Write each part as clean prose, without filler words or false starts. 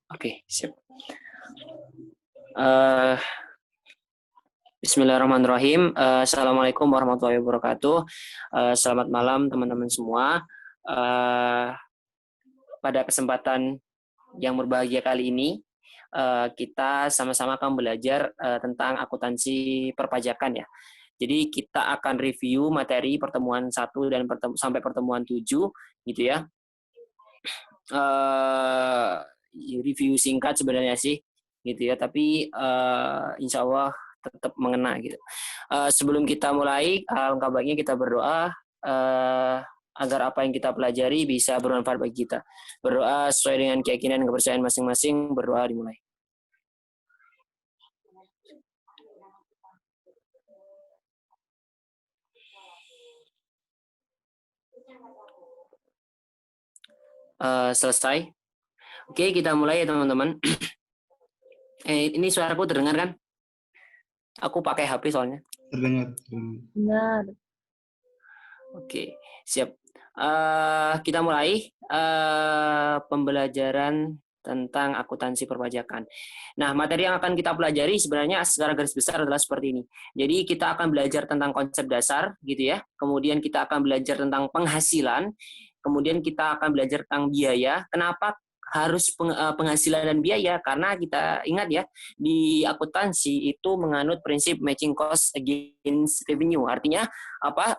Oke, siap. Eh, Bismillahirrahmanirrahim. Assalamualaikum warahmatullahi wabarakatuh. Selamat malam teman-teman semua. Eh, Pada kesempatan yang berbahagia kali ini, kita sama-sama akan belajar tentang akuntansi perpajakan ya. Jadi kita akan review materi pertemuan 1 dan sampai pertemuan 7 gitu ya. Eh, Review singkat sebenarnya sih gitu ya, tapi insya Allah tetap mengena gitu. Sebelum kita mulai, alangkah baiknya kita berdoa agar apa yang kita pelajari bisa bermanfaat bagi kita. Berdoa sesuai dengan keyakinan dan kepercayaan masing-masing. Berdoa dimulai. Selesai. Oke, kita mulai ya teman-teman. Ini suaraku terdengar kan? Aku pakai HP soalnya. Terdengar. Benar. Oke, siap. Kita mulai pembelajaran tentang akuntansi perpajakan. Nah, materi yang akan kita pelajari sebenarnya secara garis besar adalah seperti ini. Jadi kita akan belajar tentang konsep dasar, gitu ya. Kemudian kita akan belajar tentang penghasilan. Kemudian kita akan belajar tentang biaya. Kenapa harus penghasilan dan biaya? Karena kita ingat ya, di akuntansi itu menganut prinsip matching cost against revenue. Artinya apa?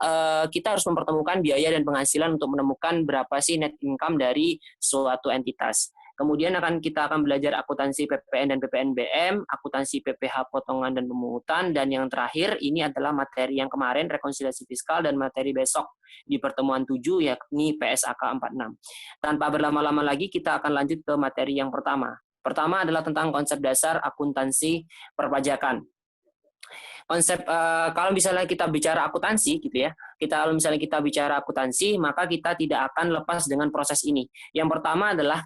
Kita harus mempertemukan biaya dan penghasilan untuk menemukan berapa sih net income dari suatu entitas. Kemudian kita akan belajar akuntansi PPN dan PPNBM, akuntansi PPh potongan dan pemungutan, dan yang terakhir ini adalah materi yang kemarin rekonsiliasi fiskal dan materi besok di pertemuan 7 yakni PSAK 46. Tanpa berlama-lama lagi kita akan lanjut ke materi yang pertama. Pertama adalah tentang konsep dasar akuntansi perpajakan. Konsep kalau misalnya kita bicara akuntansi gitu ya, kalau misalnya kita bicara akuntansi, maka kita tidak akan lepas dengan proses ini. Yang pertama adalah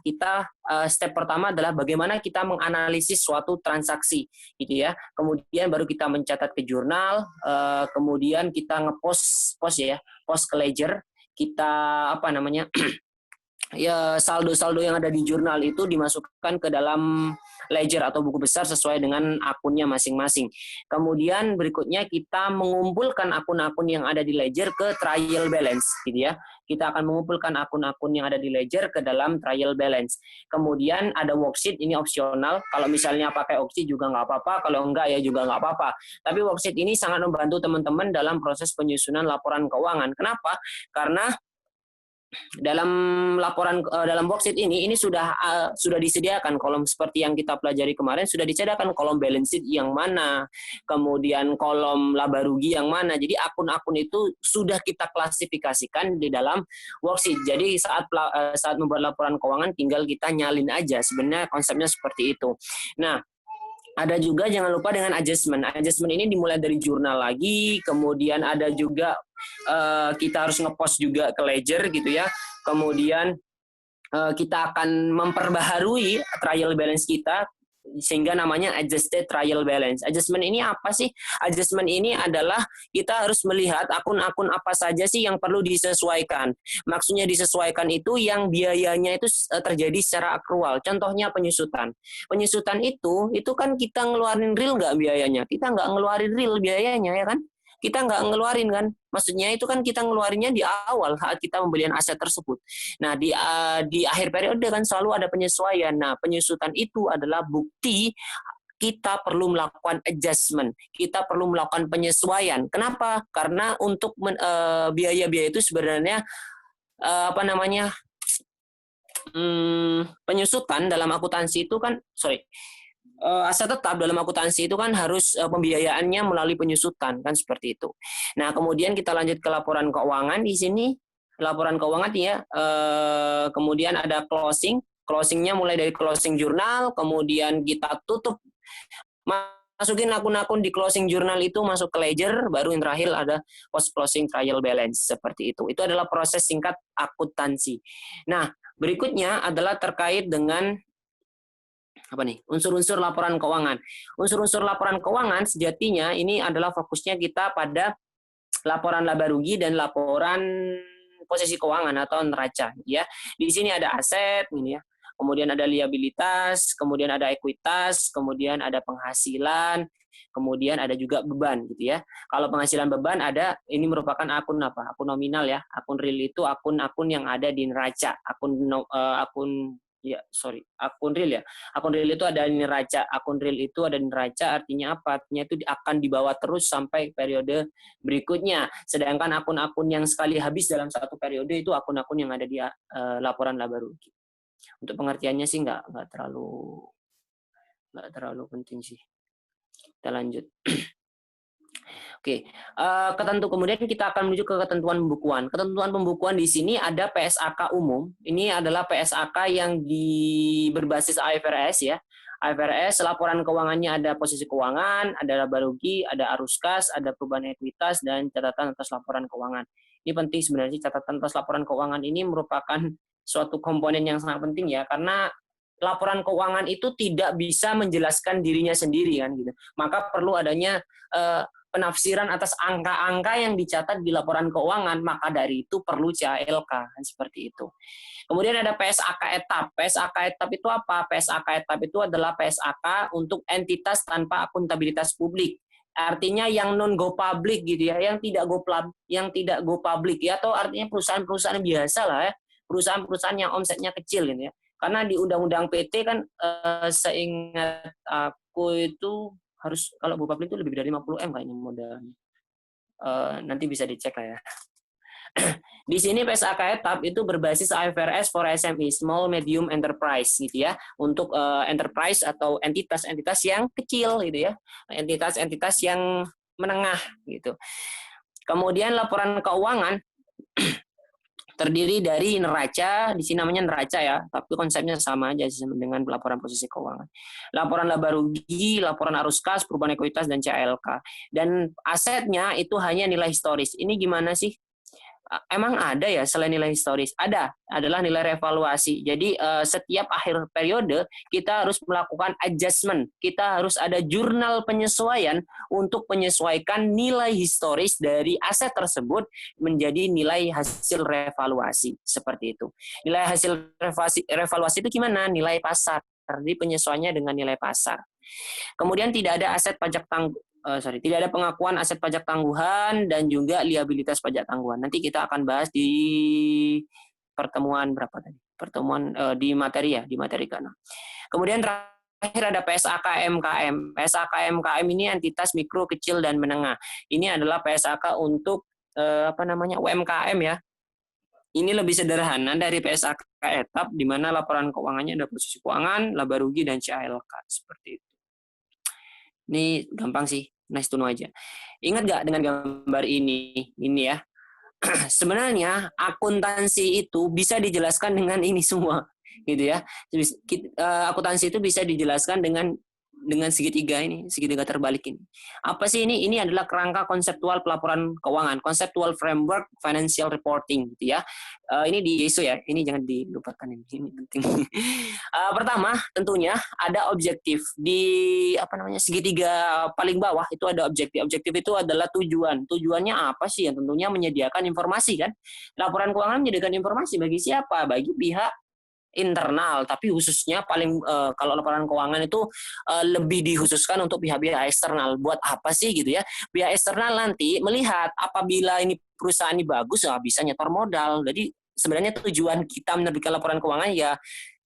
step pertama adalah bagaimana kita menganalisis suatu transaksi gitu ya. Kemudian baru kita mencatat ke jurnal, kemudian kita ngepost post ke ledger, kita apa namanya? Ya saldo-saldo yang ada di jurnal itu dimasukkan ke dalam ledger atau buku besar sesuai dengan akunnya masing-masing. Kemudian berikutnya kita mengumpulkan akun-akun yang ada di ledger ke trial balance, gitu ya. Kita akan mengumpulkan akun-akun yang ada di ledger ke dalam trial balance. Kemudian ada worksheet, ini opsional. Kalau misalnya pakai worksheet juga nggak apa-apa, kalau enggak ya juga nggak apa-apa. Tapi worksheet ini sangat membantu teman-teman dalam proses penyusunan laporan keuangan. Kenapa? Karena dalam dalam worksheet ini sudah disediakan kolom seperti yang kita pelajari kemarin, sudah disediakan kolom balance sheet yang mana, kemudian kolom laba rugi yang mana. Jadi akun-akun itu sudah kita klasifikasikan di dalam worksheet. Jadi saat membuat laporan keuangan tinggal kita nyalin aja. Sebenarnya konsepnya seperti itu. Nah, ada juga jangan lupa dengan adjustment. Adjustment ini dimulai dari jurnal lagi, kemudian ada juga kita harus ngepost juga ke ledger gitu ya. Kemudian kita akan memperbaharui trial balance kita sehingga namanya adjusted trial balance. Adjustment ini apa sih? Adjustment ini adalah kita harus melihat akun-akun apa saja sih yang perlu disesuaikan. Maksudnya disesuaikan itu yang biayanya itu terjadi secara akrual. Contohnya penyusutan. Penyusutan itu kan kita ngeluarin real nggak biayanya? Kita nggak ngeluarin real biayanya ya kan? Kita nggak ngeluarin kan? Maksudnya itu kan kita ngeluarinnya di awal saat kita pembelian aset tersebut. Nah, di akhir periode kan selalu ada penyesuaian. Nah, penyusutan itu adalah bukti kita perlu melakukan adjustment. Kita perlu melakukan penyesuaian. Kenapa? Karena untuk biaya-biaya itu sebenarnya penyusutan dalam akuntansi itu kan aset tetap dalam akuntansi itu kan harus pembiayaannya melalui penyusutan kan seperti itu. Nah, kemudian kita lanjut ke laporan keuangan di sini. Laporan keuangan ya, kemudian ada closing. Closingnya mulai dari closing jurnal, kemudian kita tutup, masukin akun-akun di closing jurnal itu masuk ke ledger, baru yang terakhir ada post closing trial balance seperti itu. Itu adalah proses singkat akuntansi. Nah, berikutnya adalah terkait dengan unsur-unsur laporan keuangan. Unsur-unsur laporan keuangan sejatinya ini adalah fokusnya kita pada laporan laba rugi dan laporan posisi keuangan atau neraca ya. Di sini ada aset ini ya. kemudian ada liabilitas, kemudian ada ekuitas, kemudian ada penghasilan, kemudian ada juga beban gitu ya. Kalau penghasilan beban ada, ini merupakan akun apa? Akun nominal ya. Akun real itu akun-akun yang ada di neraca. Akun real ya. Akun real itu ada di neraca. Akun real itu ada di neraca artinya apa? Artinya itu akan dibawa terus sampai periode berikutnya. Sedangkan akun-akun yang sekali habis dalam satu periode itu akun-akun yang ada di laporan laba rugi. Untuk pengertiannya sih nggak terlalu penting sih. Kita lanjut. Oke, kemudian kita akan menuju ke ketentuan pembukuan. Ketentuan pembukuan di sini ada PSAK umum. Ini adalah PSAK yang berbasis IFRS ya. IFRS laporan keuangannya ada posisi keuangan, ada laba rugi, ada arus kas, ada perubahan ekuitas dan catatan atas laporan keuangan. Ini penting sebenarnya, catatan atas laporan keuangan ini merupakan suatu komponen yang sangat penting ya, karena laporan keuangan itu tidak bisa menjelaskan dirinya sendiri kan gitu. Maka perlu adanya penafsiran atas angka-angka yang dicatat di laporan keuangan, maka dari itu perlu CALK, kan seperti itu. Kemudian ada PSAK etap. PSAK etap itu apa? PSAK etap itu adalah PSAK untuk entitas tanpa akuntabilitas publik. Artinya yang non go public gitu ya, yang tidak go public ya, atau artinya perusahaan-perusahaan biasa lah ya, perusahaan-perusahaan yang omsetnya kecil gitu ya. Karena di Undang-Undang PT kan seingat aku itu harus kalau go public itu lebih dari 50 M kayaknya modalnya. Nanti bisa dicek lah ya. Di sini PSAK etap itu berbasis IFRS for SME, Small Medium Enterprise gitu ya, untuk enterprise atau entitas-entitas yang kecil gitu ya, entitas-entitas yang menengah gitu. Kemudian laporan keuangan terdiri dari neraca, di sini namanya neraca ya, tapi konsepnya sama aja dengan laporan posisi keuangan. Laporan laba rugi, laporan arus kas, perubahan ekuitas, dan CALK. Dan asetnya itu hanya nilai historis. Ini gimana sih? Emang ada ya selain nilai historis? Ada, adalah nilai revaluasi. Jadi setiap akhir periode kita harus melakukan adjustment. Kita harus ada jurnal penyesuaian untuk menyesuaikan nilai historis dari aset tersebut menjadi nilai hasil revaluasi. Seperti itu. Nilai hasil revaluasi itu gimana? Nilai pasar. Jadi penyesuaiannya dengan nilai pasar. Kemudian tidak ada aset pajak tidak ada pengakuan aset pajak tangguhan dan juga liabilitas pajak tangguhan. Nanti kita akan bahas di pertemuan berapa tadi? Pertemuan di materi ke-6. Kemudian terakhir ada PSAK MKM. PSAK MKM ini entitas mikro, kecil dan menengah. Ini adalah PSAK untuk UMKM ya. Ini lebih sederhana dari PSAK etap di mana laporan keuangannya ada posisi keuangan, laba rugi dan CALK seperti itu. Ini gampang sih, nice to know aja. Ingat nggak dengan gambar ini ya? Sebenarnya akuntansi itu bisa dijelaskan dengan ini semua, gitu ya. Akuntansi itu bisa dijelaskan dengan segitiga terbalik ini. Apa sih ini? Ini adalah kerangka konseptual pelaporan keuangan, conceptual framework financial reporting, gitu ya. Ini di ISO ya, ini jangan dilupakan ini penting. Pertama, tentunya ada objektif di segitiga paling bawah itu ada objektif. Objektif itu adalah tujuan. Tujuannya apa sih? Yang tentunya menyediakan informasi kan. Laporan keuangan menyediakan informasi bagi siapa? Bagi pihak internal, tapi khususnya kalau laporan keuangan itu lebih dikhususkan untuk pihak-pihak eksternal. Buat apa sih gitu ya? Pihak eksternal nanti melihat apabila ini perusahaan ini bagus, bisa nyetor modal. Jadi sebenarnya tujuan kita menerbitkan laporan keuangan ya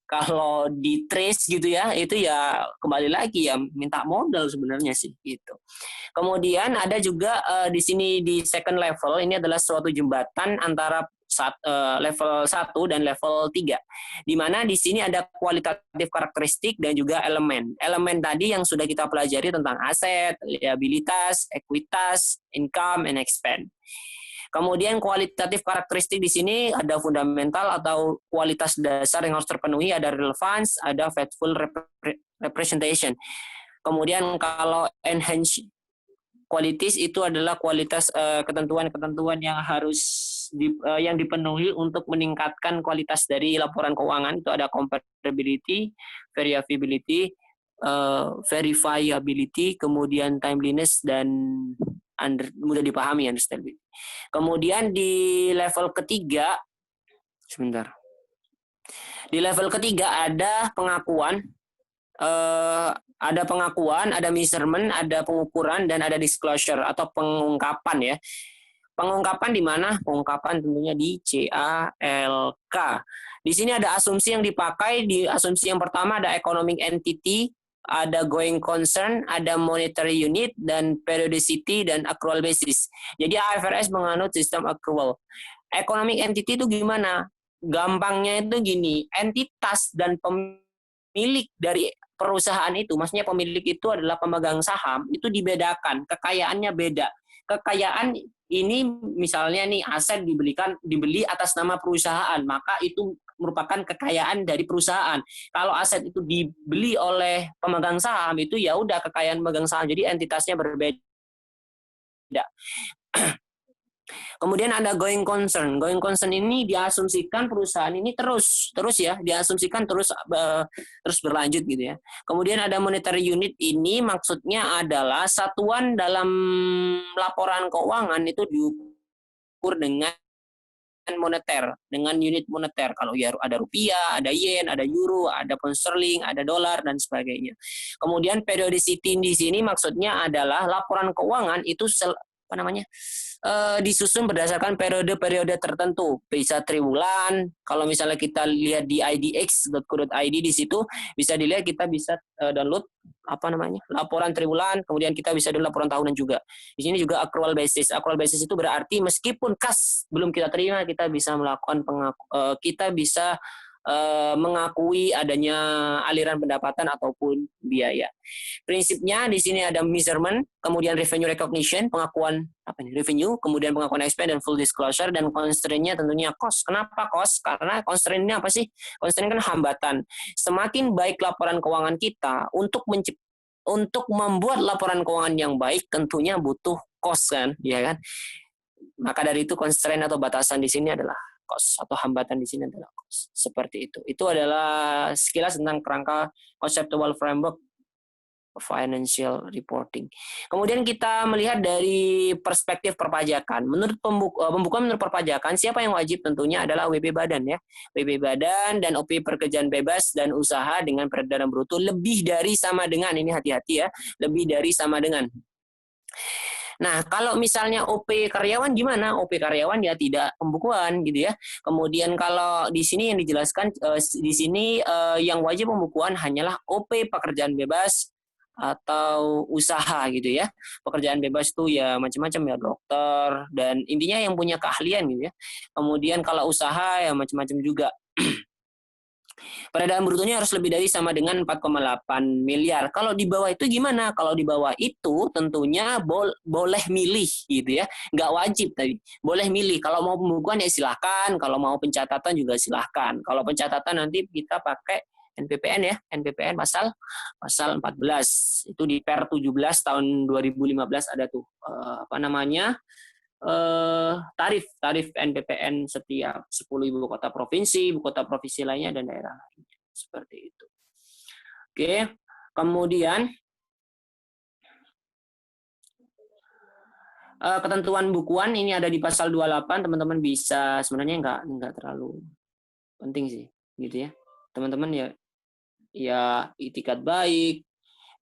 kalau di trace gitu ya, itu ya kembali lagi ya minta modal sebenarnya sih gitu. Kemudian ada juga di sini di second level ini adalah suatu jembatan antara level 1 dan level 3. Di mana di sini ada kualitatif karakteristik dan juga elemen. Elemen tadi yang sudah kita pelajari tentang aset, liabilitas, ekuitas, income, and expense. Kemudian kualitatif karakteristik di sini ada fundamental atau kualitas dasar yang harus terpenuhi, ada relevance, ada faithful representation. Kemudian kalau enhance qualities itu adalah kualitas ketentuan-ketentuan yang harus yang dipenuhi untuk meningkatkan kualitas dari laporan keuangan. Itu ada comparability, variability, verifiability, kemudian timeliness dan mudah dipahami, understandability. Kemudian di level ketiga, Di level ketiga ada pengakuan, ada measurement, ada pengukuran, dan ada disclosure atau pengungkapan ya. Pengungkapan di mana? Pengungkapan tentunya di CALK. Di sini ada asumsi yang dipakai. Di asumsi yang pertama ada economic entity, ada going concern, ada monetary unit, dan periodicity, dan accrual basis. Jadi IFRS menganut sistem accrual. Economic entity itu gimana? Gampangnya itu gini, entitas dan pemilik dari perusahaan itu, maksudnya pemilik itu adalah pemegang saham, itu dibedakan, kekayaannya beda. Kekayaan ini misalnya nih aset dibeli atas nama perusahaan, maka itu merupakan kekayaan dari perusahaan. Kalau aset itu dibeli oleh pemegang saham itu ya udah kekayaan pemegang saham. Jadi entitasnya berbeda. Kemudian ada going concern. Going concern ini diasumsikan perusahaan ini terus ya, diasumsikan terus berlanjut gitu ya. Kemudian ada monetary unit, ini maksudnya adalah satuan dalam laporan keuangan itu diukur dengan moneter, dengan unit moneter. Kalau ya ada rupiah, ada yen, ada euro, ada pound sterling, ada dolar dan sebagainya. Kemudian periodicity di sini maksudnya adalah laporan keuangan itu disusun berdasarkan periode-periode tertentu, bisa triwulan. Kalau misalnya kita lihat di idx.co.id, di situ bisa dilihat, kita bisa download laporan triwulan, kemudian kita bisa download laporan tahunan juga. Di sini juga accrual basis. Accrual basis itu berarti meskipun kas belum kita terima, kita bisa melakukan mengakui adanya aliran pendapatan ataupun biaya. Prinsipnya di sini ada measurement, kemudian revenue recognition, pengakuan revenue, kemudian pengakuan expense dan full disclosure, dan constraint-nya tentunya cost. Kenapa cost? Karena constraint-nya apa sih? Constraint kan hambatan. Semakin baik laporan keuangan kita, untuk membuat laporan keuangan yang baik tentunya butuh cost kan, ya kan? Maka dari itu constraint atau batasan di sini adalah cost, atau hambatan di sini adalah cost. Seperti itu. Itu adalah sekilas tentang kerangka conceptual framework financial reporting. Kemudian kita melihat dari perspektif perpajakan. Menurut pembukuan menurut perpajakan, siapa yang wajib? Tentunya adalah WP Badan ya. WP Badan dan OP pekerjaan bebas dan usaha dengan peredaran bruto lebih dari sama dengan, ini hati-hati ya, lebih dari sama dengan. Nah, kalau misalnya OP karyawan gimana? OP karyawan ya tidak pembukuan gitu ya. Kemudian kalau di sini yang dijelaskan di sini yang wajib pembukuan hanyalah OP pekerjaan bebas atau usaha gitu ya. Pekerjaan bebas itu ya macam-macam ya, dokter, dan intinya yang punya keahlian gitu ya. Kemudian kalau usaha ya macam-macam juga. Peredaran brutonya harus lebih dari sama dengan 4,8 miliar. Kalau di bawah itu gimana? Kalau di bawah itu tentunya boleh milih gitu ya. Nggak wajib tadi. Boleh milih. Kalau mau pembukuan ya silahkan. Kalau mau pencatatan juga silahkan. Kalau pencatatan nanti kita pakai NPPN ya. NPPN pasal 14. Itu di Per 17 tahun 2015 ada tuh tarif NPPN setiap 10 ibu kota provinsi lainnya, dan daerah lainnya. Seperti itu. Oke, kemudian ketentuan bukuan ini ada di pasal 28, teman-teman bisa, sebenarnya nggak terlalu penting sih, gitu ya. Teman-teman ya itikat baik,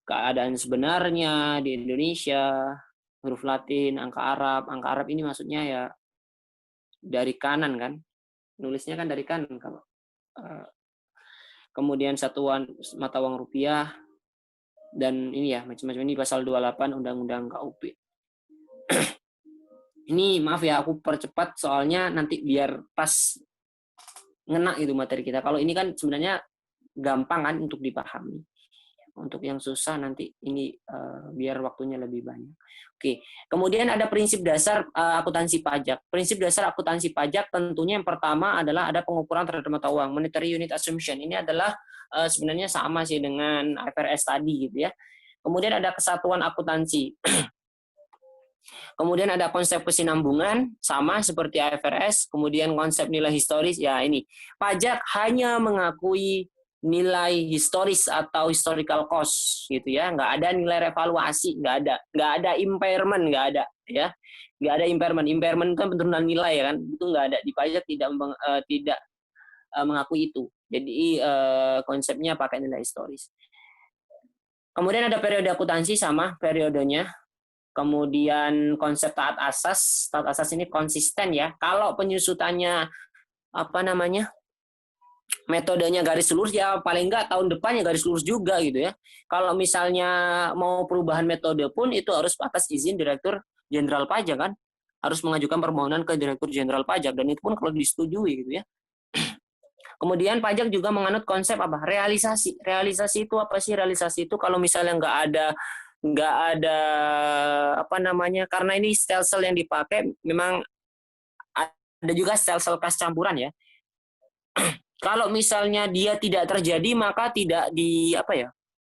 keadaan sebenarnya di Indonesia, huruf Latin, angka Arab ini maksudnya ya dari kanan kan, nulisnya kan dari kanan kalau kemudian satuan mata uang rupiah, dan ini ya macam-macam, ini pasal 28 Undang-Undang KUP. Ini maaf ya aku percepat soalnya nanti biar pas ngena itu materi kita. Kalau ini kan sebenarnya gampang kan untuk dipahami. Untuk yang susah nanti ini biar waktunya lebih banyak. Oke, kemudian ada prinsip dasar akuntansi pajak. Prinsip dasar akuntansi pajak tentunya yang pertama adalah ada pengukuran terhadap mata uang, monetary unit assumption. Ini adalah sebenarnya sama sih dengan IFRS tadi gitu ya. Kemudian ada kesatuan akuntansi. Kemudian ada konsep kesinambungan, sama seperti IFRS. Kemudian konsep nilai historis, ya ini. Pajak hanya mengakui nilai historis atau historical cost gitu ya, nggak ada nilai revaluasi, nggak ada impairment, nggak ada ya, nggak ada impairment kan penurunan nilai ya kan, itu nggak ada di pajak, tidak mengakui itu. Jadi konsepnya pakai nilai historis. Kemudian ada periode akuntansi sama periodenya. Kemudian konsep taat asas ini konsisten ya. Kalau penyusutannya apa namanya metodenya garis lurus ya paling enggak tahun depannya garis lurus juga gitu ya. Kalau misalnya mau perubahan metode pun itu harus atas izin Direktur Jenderal Pajak kan. Harus mengajukan permohonan ke Direktur Jenderal Pajak dan itu pun kalau disetujui gitu ya. Kemudian pajak juga menganut konsep apa? Realisasi. Realisasi itu apa sih? Realisasi itu kalau misalnya nggak ada apa namanya? Karena ini sel-sel yang dipakai memang ada juga sel-sel kas campuran ya. Kalau misalnya dia tidak terjadi maka tidak di apa ya?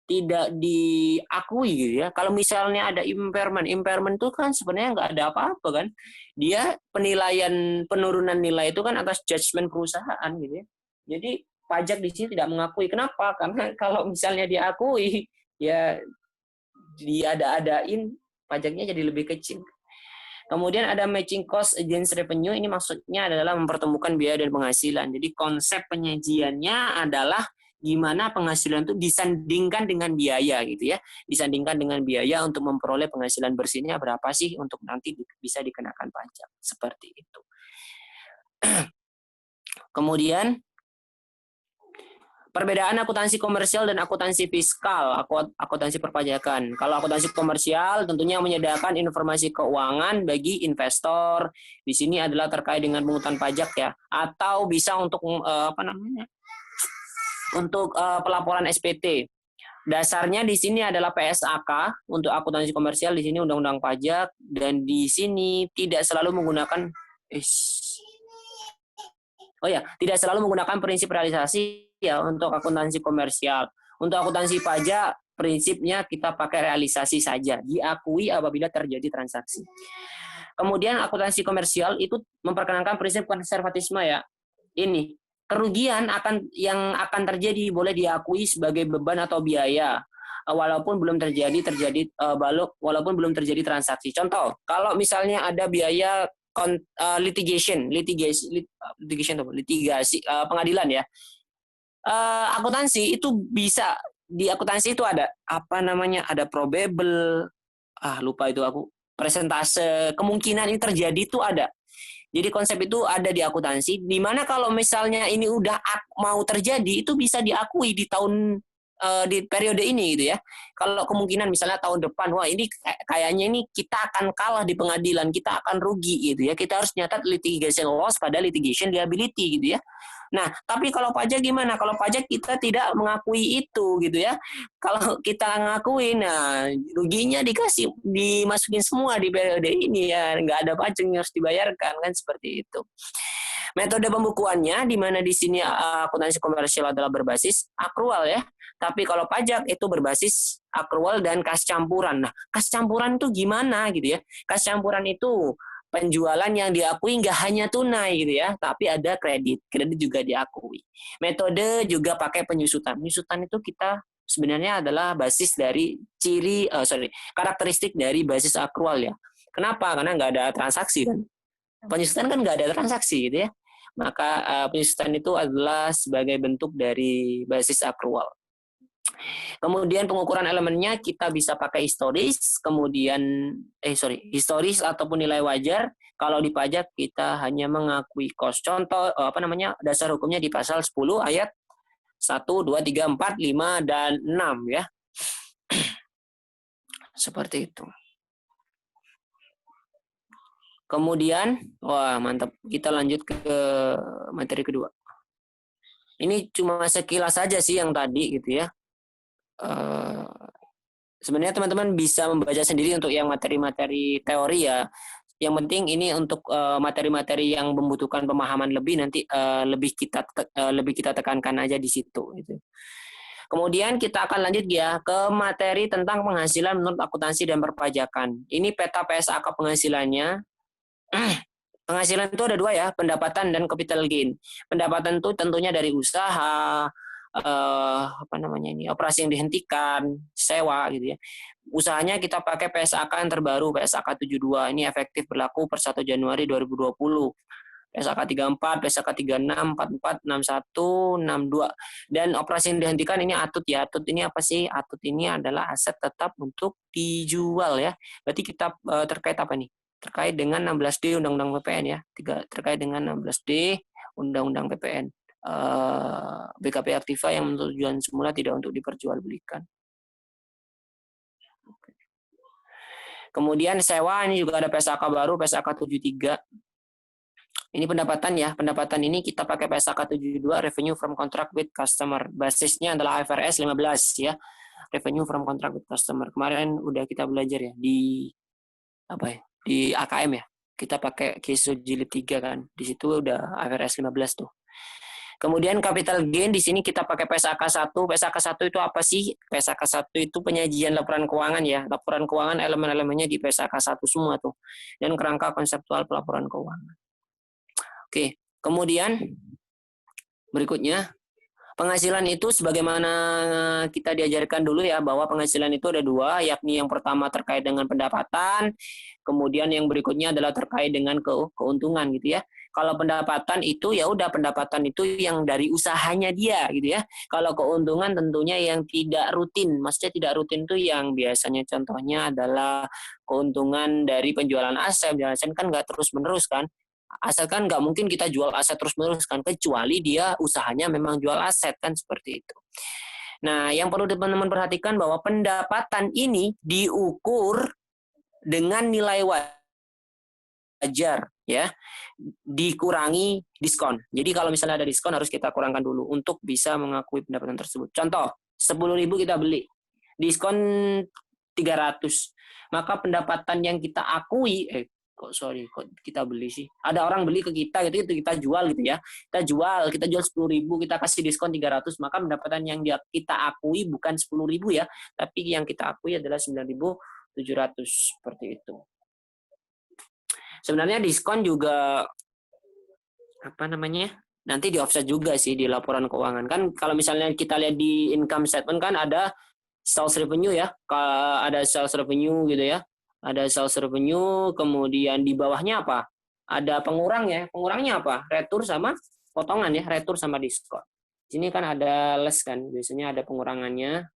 Tidak diakui gitu ya. Kalau misalnya ada impairment, impairment itu kan sebenarnya nggak ada apa-apa kan. Dia penilaian penurunan nilai itu kan atas judgement perusahaan gitu ya. Jadi pajak di sini tidak mengakui. Kenapa? Karena kalau misalnya diakui, ya diada-adain pajaknya jadi lebih kecil. Kemudian ada matching cost against revenue. Ini maksudnya adalah mempertemukan biaya dan penghasilan. Jadi konsep penyajiannya adalah gimana penghasilan itu disandingkan dengan biaya gitu ya. Disandingkan dengan biaya untuk memperoleh penghasilan bersihnya berapa sih untuk nanti bisa dikenakan pajak. Seperti itu. Kemudian perbedaan akuntansi komersial dan akuntansi fiskal, akuntansi perpajakan. Kalau akuntansi komersial tentunya menyediakan informasi keuangan bagi investor. Di sini adalah terkait dengan pungutan pajak ya, atau bisa untuk apa namanya? Untuk pelaporan SPT. Dasarnya di sini adalah PSAK untuk akuntansi komersial, di sini undang-undang pajak, dan di sini tidak selalu menggunakan tidak selalu menggunakan prinsip realisasi ya untuk akuntansi komersial. Untuk akuntansi pajak prinsipnya kita pakai realisasi saja, diakui apabila terjadi transaksi. Kemudian akuntansi komersial itu memperkenalkan prinsip konservatisme ya. Ini kerugian yang akan terjadi boleh diakui sebagai beban atau biaya walaupun belum terjadi walaupun belum terjadi transaksi. Contoh, kalau misalnya ada biaya litigasi pengadilan ya. Akuntansi itu bisa di akuntansi itu ada apa namanya? Ada probable lupa itu aku. Presentase kemungkinan ini terjadi itu ada. Jadi konsep itu ada di akuntansi, di mana kalau misalnya ini udah mau terjadi, itu bisa diakui di tahun di periode ini gitu ya. Kalau kemungkinan misalnya tahun depan, wah ini kayaknya ini kita akan kalah di pengadilan, kita akan rugi gitu ya. Kita harus nyatat litigation loss pada litigation liability gitu ya. Nah, tapi kalau pajak gimana? Kalau pajak kita tidak mengakui itu gitu ya. Kalau kita ngakuin, nah ruginya dimasukin semua di periode ini ya, nggak ada pajak yang harus dibayarkan kan seperti itu. Metode pembukuannya di mana di sini akuntansi komersial adalah berbasis akrual ya. Tapi kalau pajak itu berbasis akrual dan kas campuran. Nah, kas campuran itu gimana gitu ya? Kas campuran itu penjualan yang diakui nggak hanya tunai gitu ya, tapi ada kredit juga diakui. Metode juga pakai penyusutan. Penyusutan itu kita sebenarnya adalah basis dari karakteristik dari basis akrual ya. Kenapa? Karena nggak ada transaksi kan. Penyusutan kan nggak ada transaksi gitu ya. Maka penyusutan itu adalah sebagai bentuk dari basis akrual. Kemudian pengukuran elemennya kita bisa pakai historis, historis ataupun nilai wajar. Kalau di pajak kita hanya mengakui cost. Contoh dasar hukumnya di pasal 10 ayat 1, 2, 3, 4, 5 dan 6 ya. Seperti itu. Kemudian, wah mantap. Kita lanjut ke materi kedua. Ini cuma sekilas saja sih yang tadi gitu ya. Sebenarnya teman-teman bisa membaca sendiri untuk yang materi-materi teori ya. Yang penting ini untuk materi-materi yang membutuhkan pemahaman lebih nanti lebih kita tekankan aja di situ gitu. Kemudian kita akan lanjut ya ke materi tentang penghasilan menurut akuntansi dan perpajakan. Ini peta PSAK penghasilannya. Penghasilan itu ada dua ya, pendapatan dan capital gain. Pendapatan itu tentunya dari usaha, operasi yang dihentikan, sewa gitu ya. Usahanya kita pakai PSAK yang terbaru, PSAK 72. Ini efektif berlaku per 1 Januari 2020. PSAK 34, PSAK 36, 44, 61, 62. Dan operasi yang dihentikan ini atut ya. Atut ini apa sih? Atut ini adalah aset tetap untuk dijual ya. Berarti kita terkait apa nih? Terkait dengan 16D Undang-Undang PPN ya. Terkait dengan 16D Undang-Undang PPN. BKP aktiva yang menurut tujuan semula tidak untuk diperjualbelikan. Kemudian sewa ini juga ada PSAK baru, PSAK 73. Ini pendapatan ya. Pendapatan ini kita pakai PSAK 72, revenue from contract with customer. Basisnya adalah IFRS 15 ya. Revenue from contract with customer. Kemarin udah kita belajar ya di apa ya? Di AKM ya. Kita pakai KISU jilid 3 kan. Di situ udah IFRS 15 tuh. Kemudian capital gain di sini kita pakai PSAK 1. PSAK 1 itu apa sih? PSAK 1 itu penyajian laporan keuangan ya. Laporan keuangan elemen-elemennya di PSAK 1 semua tuh. Dan kerangka konseptual pelaporan keuangan. Oke, kemudian berikutnya penghasilan itu sebagaimana kita diajarkan dulu ya, bahwa penghasilan itu ada dua, yakni yang pertama terkait dengan pendapatan, kemudian yang berikutnya adalah terkait dengan keuntungan gitu ya. Kalau pendapatan itu ya udah, pendapatan itu yang dari usahanya dia gitu ya. Kalau keuntungan tentunya yang tidak rutin. Maksudnya tidak rutin itu yang biasanya contohnya adalah keuntungan dari penjualan aset. Penjualan aset kan nggak terus-menerus kan. Asalkan nggak mungkin kita jual aset terus-menerus kan, kecuali dia usahanya memang jual aset kan, seperti itu. Nah, yang perlu teman-teman perhatikan bahwa pendapatan ini diukur dengan nilai wajar ya, dikurangi diskon. Jadi kalau misalnya ada diskon harus kita kurangkan dulu untuk bisa mengakui pendapatan tersebut. Contoh, 10.000 kita beli, diskon 300. Maka pendapatan yang kita akui kok kita beli sih. Ada orang beli ke kita gitu, itu kita jual gitu ya. Kita jual 10.000, kita kasih diskon 300, maka pendapatan yang kita akui bukan 10.000 ya, tapi yang kita akui adalah 9.700 seperti itu. Sebenarnya diskon juga apa namanya? Nanti di offset juga sih di laporan keuangan. Kan kalau misalnya kita lihat di income statement kan ada sales revenue ya. Ada sales revenue gitu ya. Ada sales revenue, kemudian di bawahnya apa? Ada pengurang ya. Pengurangnya apa? Retur sama potongan ya, retur sama diskon. Di sini kan ada less kan, biasanya ada pengurangannya.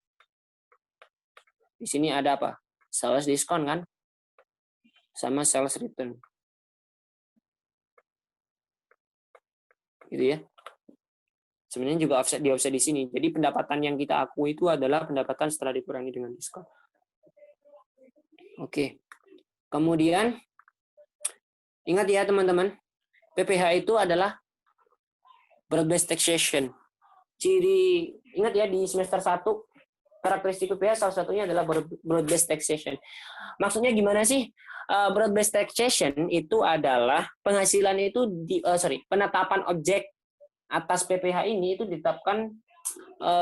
Di sini ada apa? Sales diskon kan? Sama sales return. Gitu ya. Sebenarnya juga di offset di sini. Jadi pendapatan yang kita akui itu adalah pendapatan setelah dikurangi dengan diskon. Oke. Kemudian ingat ya teman-teman, PPH itu adalah broad based taxation. Ciri ingat ya di semester 1 karakteristik PPH salah satunya adalah broad based taxation. Maksudnya gimana sih? Broad based taxation itu adalah penghasilan itu penetapan objek atas PPH ini itu ditetapkan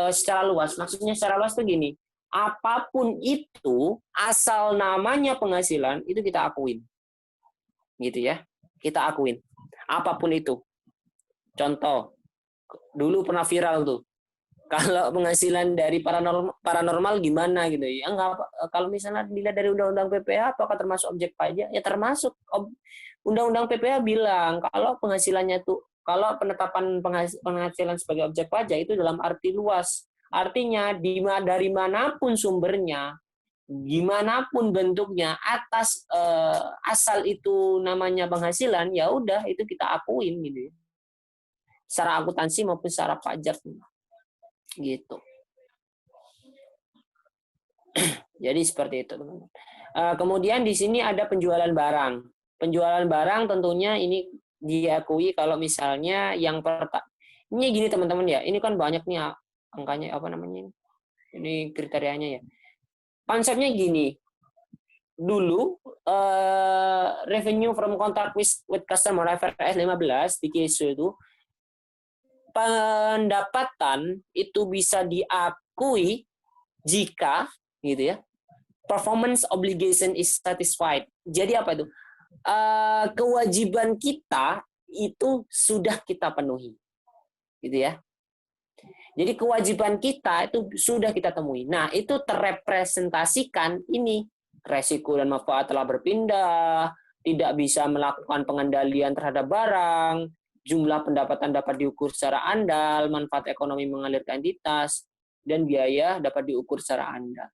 secara luas. Maksudnya secara luas itu gini, apapun itu asal namanya penghasilan itu kita akuin. Gitu ya. Kita akuin. Apapun itu. Contoh, dulu pernah viral tuh. Kalau penghasilan dari paranormal gimana gitu ya. Enggak, kalau misalnya dilihat dari undang-undang PPH apakah termasuk objek pajak? Ya termasuk. Undang-undang PPH bilang kalau penghasilannya tuh, kalau penetapan penghasilan sebagai objek pajak itu dalam arti luas. Artinya dari manapun sumbernya, gimana pun bentuknya, atas asal itu namanya penghasilan, ya udah itu kita akuin gitu. Secara akuntansi maupun secara pajak gitu. Jadi seperti itu, teman-teman. Kemudian di sini ada penjualan barang. Penjualan barang tentunya ini diakui kalau misalnya yang ini gini teman-teman ya. Ini kan banyak nih angkanya apa namanya ini. Ini kriterianya ya. Konsepnya gini, dulu revenue from contract with customer IFRS 15 di KISU itu pendapatan itu bisa diakui jika gitu ya performance obligation is satisfied. Jadi apa itu? Kewajiban kita itu sudah kita penuhi, gitu ya. Jadi kewajiban kita itu sudah kita temui. Nah, itu terrepresentasikan ini resiko dan manfaat telah berpindah, tidak bisa melakukan pengendalian terhadap barang, jumlah pendapatan dapat diukur secara andal, manfaat ekonomi mengalir ke entitas, dan biaya dapat diukur secara andal.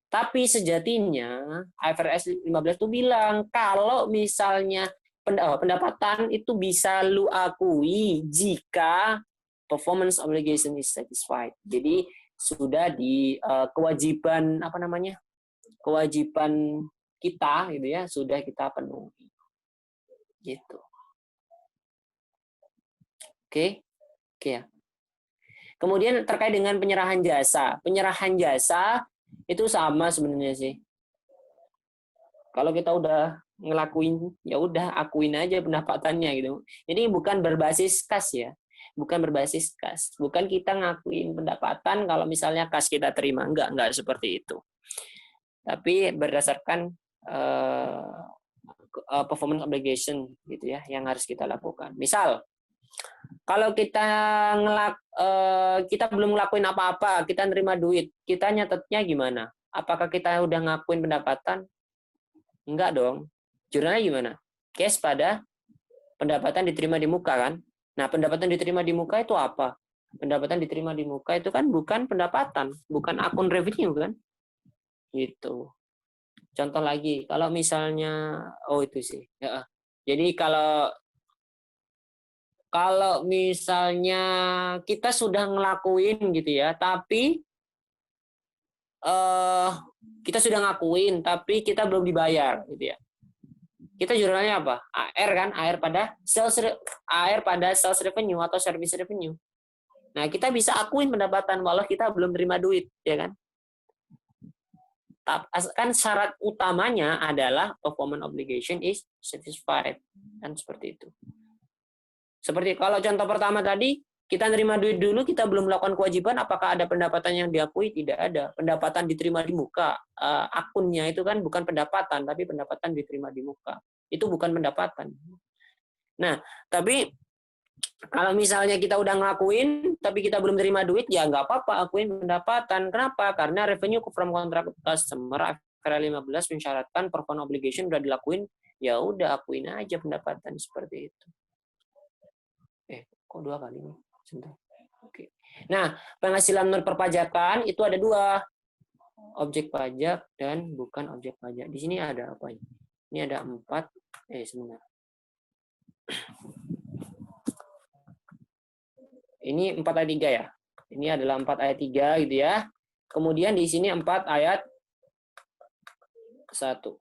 Tapi sejatinya IFRS 15 itu bilang kalau misalnya pendapatan itu bisa lu akui jika performance obligation is satisfied. Jadi sudah di kewajiban apa namanya? Kewajiban kita gitu ya, sudah kita penuhi. Gitu. Oke. Oke ya. Kemudian terkait dengan penyerahan jasa. Penyerahan jasa itu sama sebenarnya sih. Kalau kita udah ngelakuin, ya udah akuin aja pendapatannya gitu. Jadi bukan berbasis kas ya. Bukan berbasis kas. Bukan kita ngakuin pendapatan kalau misalnya kas kita terima. Enggak seperti itu. Tapi berdasarkan performance obligation gitu ya yang harus kita lakukan. Misal kalau kita belum ngelakuin apa-apa, kita nerima duit, kita nyatetnya gimana? Apakah kita udah ngakuin pendapatan? Enggak dong. Jurnalnya gimana? Case pada pendapatan diterima di muka kan? Nah, pendapatan diterima di muka itu apa? Pendapatan diterima di muka itu kan bukan pendapatan, bukan akun revenue kan? Gitu. Contoh lagi, kalau misalnya, itu sih. Ya. Jadi kalau misalnya kita sudah ngelakuin gitu ya, tapi kita sudah ngakuin, tapi kita belum dibayar gitu ya. Kita jurnalnya apa? AR kan, AR pada sales revenue atau service revenue. Nah, kita bisa akuin pendapatan walau kita belum terima duit, ya kan? Kan syarat utamanya adalah performance obligation is satisfied, kan seperti itu. Seperti kalau contoh pertama tadi, kita nerima duit dulu, kita belum melakukan kewajiban, apakah ada pendapatan yang diakui? Tidak ada. Pendapatan diterima di muka. Akunnya itu kan bukan pendapatan, tapi pendapatan diterima di muka. Itu bukan pendapatan. Nah, tapi kalau misalnya kita udah ngelakuin, tapi kita belum terima duit, ya nggak apa-apa, akuin pendapatan. Kenapa? Karena revenue from contract customer, IFRS 15 mensyaratkan performance obligation udah dilakuin, ya udah akuin aja pendapatan seperti itu. Kok 2 kali nih? Sebentar. Oke. Nah, penghasilan non perpajakan itu ada 2. Objek pajak dan bukan objek pajak. Di sini ada apa ini? Ini ada 4. Sebentar. Ini 4 ayat 3 ya. Ini adalah 4 ayat 3 gitu ya. Kemudian di sini 4 ayat 1.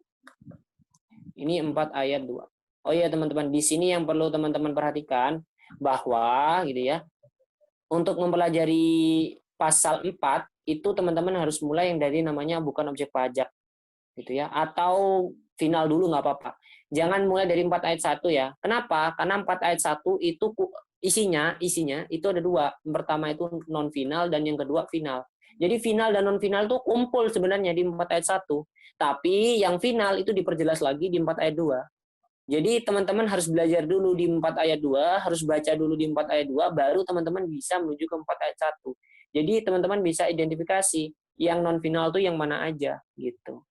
Ini 4 ayat 2. Oh iya teman-teman, di sini yang perlu teman-teman perhatikan bahwa gitu ya, untuk mempelajari pasal 4 itu teman-teman harus mulai yang dari namanya bukan objek pajak gitu ya, atau final dulu nggak apa-apa. Jangan mulai dari 4 ayat 1 ya. Kenapa? Karena 4 ayat 1 itu isinya itu ada 2. Yang pertama itu non final dan yang kedua final. Jadi final dan non final itu kumpul sebenarnya di 4 ayat 1. Tapi yang final itu diperjelas lagi di 4 ayat 2. Jadi teman-teman harus belajar dulu di 4 ayat 2, harus baca dulu di 4 ayat 2, baru teman-teman bisa menuju ke 4 ayat 1. Jadi teman-teman bisa identifikasi yang non-final itu yang mana aja gitu.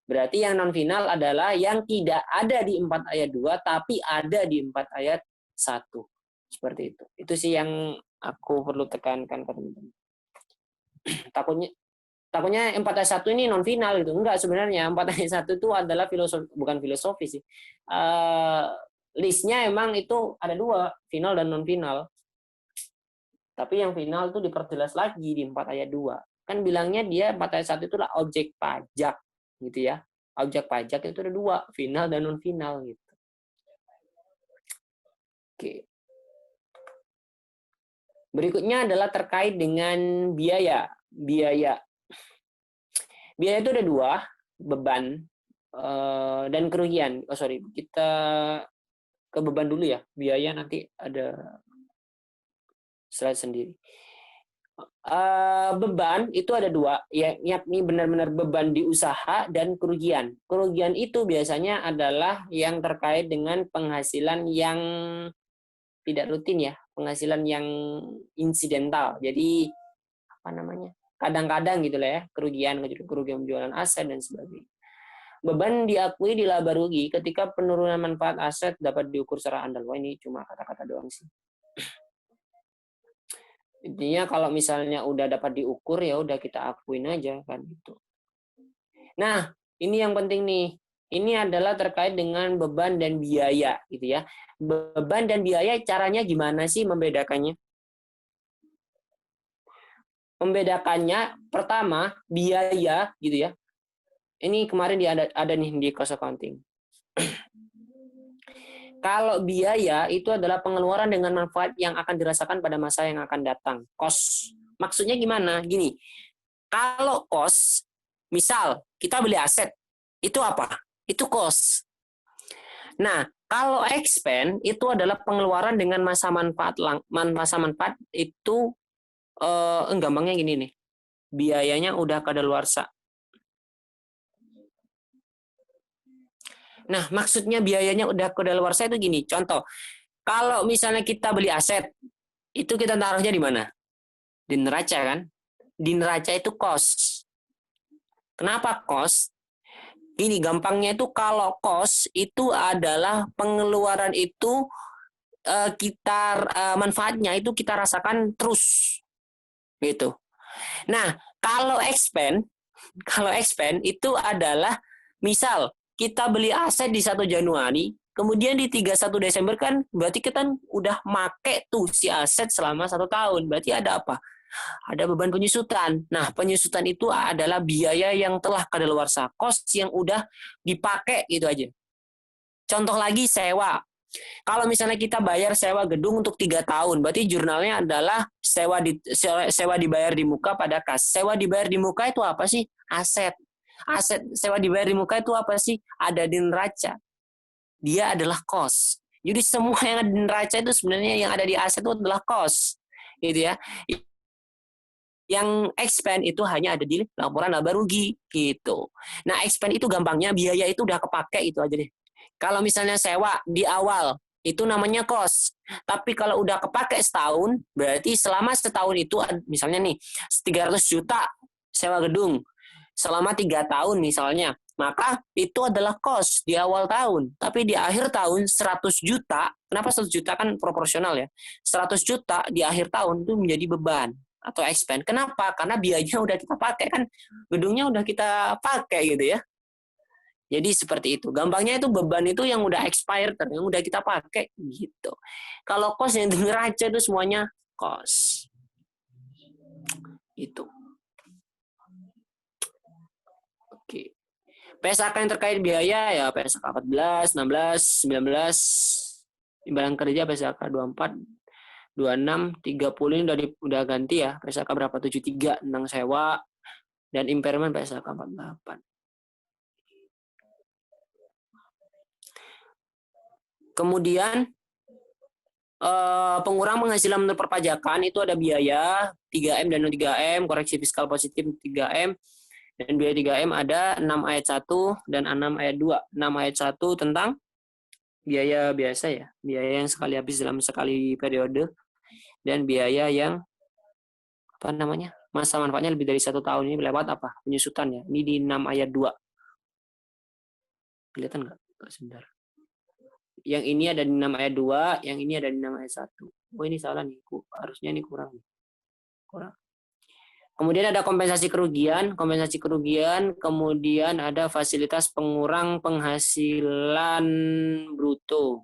Berarti yang non-final adalah yang tidak ada di 4 ayat 2, tapi ada di 4 ayat 1. Seperti itu. Itu sih yang aku perlu tekankan ke teman-teman. Takutnya 4 ayat 1 ini non final gitu. Enggak, sebenarnya 4 ayat 1 itu adalah bukan filosofi sih. Listnya emang itu ada 2, final dan non final. Tapi yang final itu diperjelas lagi di 4 ayat 2. Kan bilangnya dia 4 ayat 1 itulah objek pajak gitu ya. Objek pajak itu ada 2, final dan non final gitu. Oke. Berikutnya adalah terkait dengan biaya. Biaya itu ada 2, beban dan kerugian. Kita ke beban dulu ya. Biaya nanti ada slide sendiri. Beban itu ada 2, yakni benar-benar beban di usaha dan kerugian. Kerugian itu biasanya adalah yang terkait dengan penghasilan yang tidak rutin ya, penghasilan yang insidental. Jadi apa namanya? Kadang-kadang gitu lah ya, kerugian penjualan aset dan sebagainya. Beban diakui di laba rugi ketika penurunan manfaat aset dapat diukur secara andal. Wah, ini cuma kata-kata doang sih. Intinya kalau misalnya udah dapat diukur ya udah kita akuin aja kan gitu. Nah, ini yang penting nih. Ini adalah terkait dengan beban dan biaya gitu ya. Beban dan biaya caranya gimana sih membedakannya? Membedakannya pertama biaya gitu ya. Ini kemarin ada nih di cost accounting. Kalau biaya itu adalah pengeluaran dengan manfaat yang akan dirasakan pada masa yang akan datang. Cost. Maksudnya gimana? Gini, kalau cost, misal kita beli aset, itu apa? Itu cost. Nah, kalau expand itu adalah pengeluaran dengan masa manfaat masa manfaat itu gampangnya gini nih. Biayanya udah kadaluarsa. Nah, maksudnya biayanya udah kadaluarsa itu gini. Contoh, kalau misalnya kita beli aset, itu kita taruhnya di mana? Di neraca kan? Di neraca itu cost. Kenapa cost? Ini gampangnya itu kalau cost itu adalah pengeluaran itu kita manfaatnya itu kita rasakan terus gitu. Nah, kalau expand itu adalah misal kita beli aset di 1 Januari, kemudian di 31 Desember kan berarti kita udah make tuh si aset selama 1 tahun. Berarti ada apa? Ada beban penyusutan. Nah, penyusutan itu adalah biaya yang telah kadaluarsa, cost yang udah dipakai gitu aja. Contoh lagi sewa. Kalau misalnya kita bayar sewa gedung untuk 3 tahun, berarti jurnalnya adalah sewa dibayar di muka pada kas. Sewa dibayar di muka itu apa sih? Aset. Aset sewa dibayar di muka itu apa sih? Ada di neraca. Dia adalah cost. Jadi semua yang ada di neraca itu sebenarnya yang ada di aset itu adalah cost. Gitu ya. Yang expand itu hanya ada di laporan laba rugi gitu. Nah, expand itu gampangnya biaya itu udah kepake itu aja deh. Kalau misalnya sewa di awal itu namanya cost. Tapi kalau udah kepake setahun, berarti selama setahun itu misalnya nih 300 juta sewa gedung selama 3 tahun misalnya, maka itu adalah cost di awal tahun. Tapi di akhir tahun 100 juta, kenapa 100 juta kan proporsional ya? 100 juta di akhir tahun itu menjadi beban atau expand. Kenapa? Karena biayanya udah kita pakai kan, gedungnya udah kita pakai gitu ya. Jadi seperti itu. Gampangnya itu beban itu yang udah expired, yang udah kita pakai gitu. Kalau cost yang di neraca itu semuanya cost. Itu. Oke. PSAK yang terkait biaya ya PSAK 14, 16, 19, imbalan kerja PSAK 24, 26, 30 ini udah ganti ya. PSAK berapa? 73 tentang sewa dan impairment PSAK 48. Kemudian pengurang penghasilan menurut perpajakan itu ada biaya 3M dan 3M, koreksi fiskal positif 3M, dan biaya 3M ada 6 ayat 1 dan 6 ayat 2. 6 ayat 1 tentang biaya biasa ya, biaya yang sekali habis dalam sekali periode, dan biaya yang apa namanya masa manfaatnya lebih dari 1 tahun. Ini lewat apa? Penyusutan ya. Ini di 6 ayat 2. Kelihatan nggak? Sebentar. Yang ini ada di 6 ayat 2, yang ini ada di 6 ayat 1. Oh ini salah nih, harusnya ini kurang. Kemudian ada kompensasi kerugian, kemudian ada fasilitas pengurang penghasilan bruto.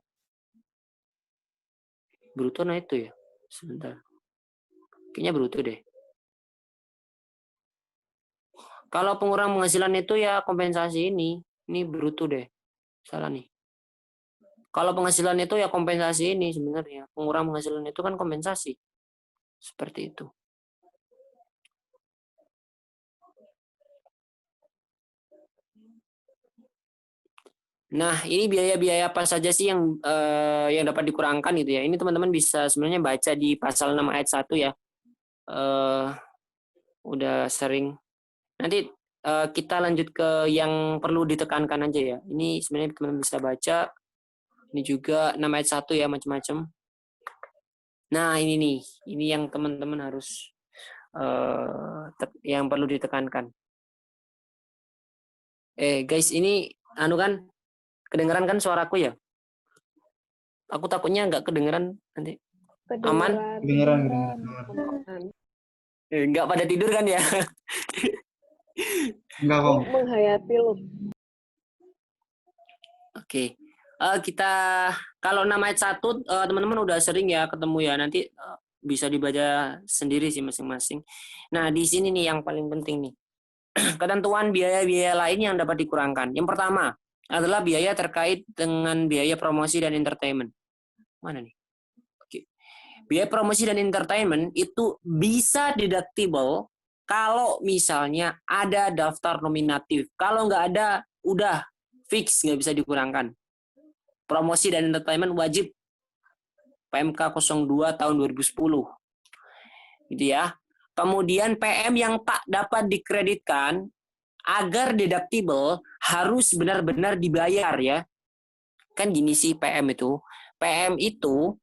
Bruto nah itu ya. Sebentar. Kayaknya bruto deh. Kalau pengurang penghasilan itu ya kompensasi ini. Ini bruto deh. Salah nih. Kalau penghasilan itu ya kompensasi ini sebenarnya. Pengurang penghasilan itu kan kompensasi. Seperti itu. Nah, ini biaya-biaya apa saja sih yang dapat dikurangkan gitu ya. Ini teman-teman bisa sebenarnya baca di pasal 6 ayat 1 ya. Udah sering. Nanti kita lanjut ke yang perlu ditekankan aja ya. Ini sebenarnya teman-teman bisa baca. Ini juga 6 ayat 1 ya, macam-macam. Nah, ini nih. Ini yang teman-teman harus yang perlu ditekankan. Guys, ini anu kan kedengeran kan suaraku ya? Aku takutnya nggak kedengeran nanti. Aman? Kedengeran. Nggak pada tidur kan ya? Enggak kok. Menghayati lu. Oke. Kita kalau nama ayat 1 teman-teman udah sering ya ketemu ya. Nanti bisa dibaca sendiri sih masing-masing. Nah, di sini nih yang paling penting nih. Ketentuan biaya-biaya lain yang dapat dikurangkan. Yang pertama adalah biaya terkait dengan biaya promosi dan entertainment. Mana nih? Oke. Biaya promosi dan entertainment itu bisa deductible kalau misalnya ada daftar nominatif. Kalau nggak ada, udah fix nggak bisa dikurangkan. Promosi dan entertainment wajib PMK 02 tahun 2010. Gitu ya. Kemudian PM yang tak dapat dikreditkan agar deductible harus benar-benar dibayar ya. Kan gini sih PM itu. PM itu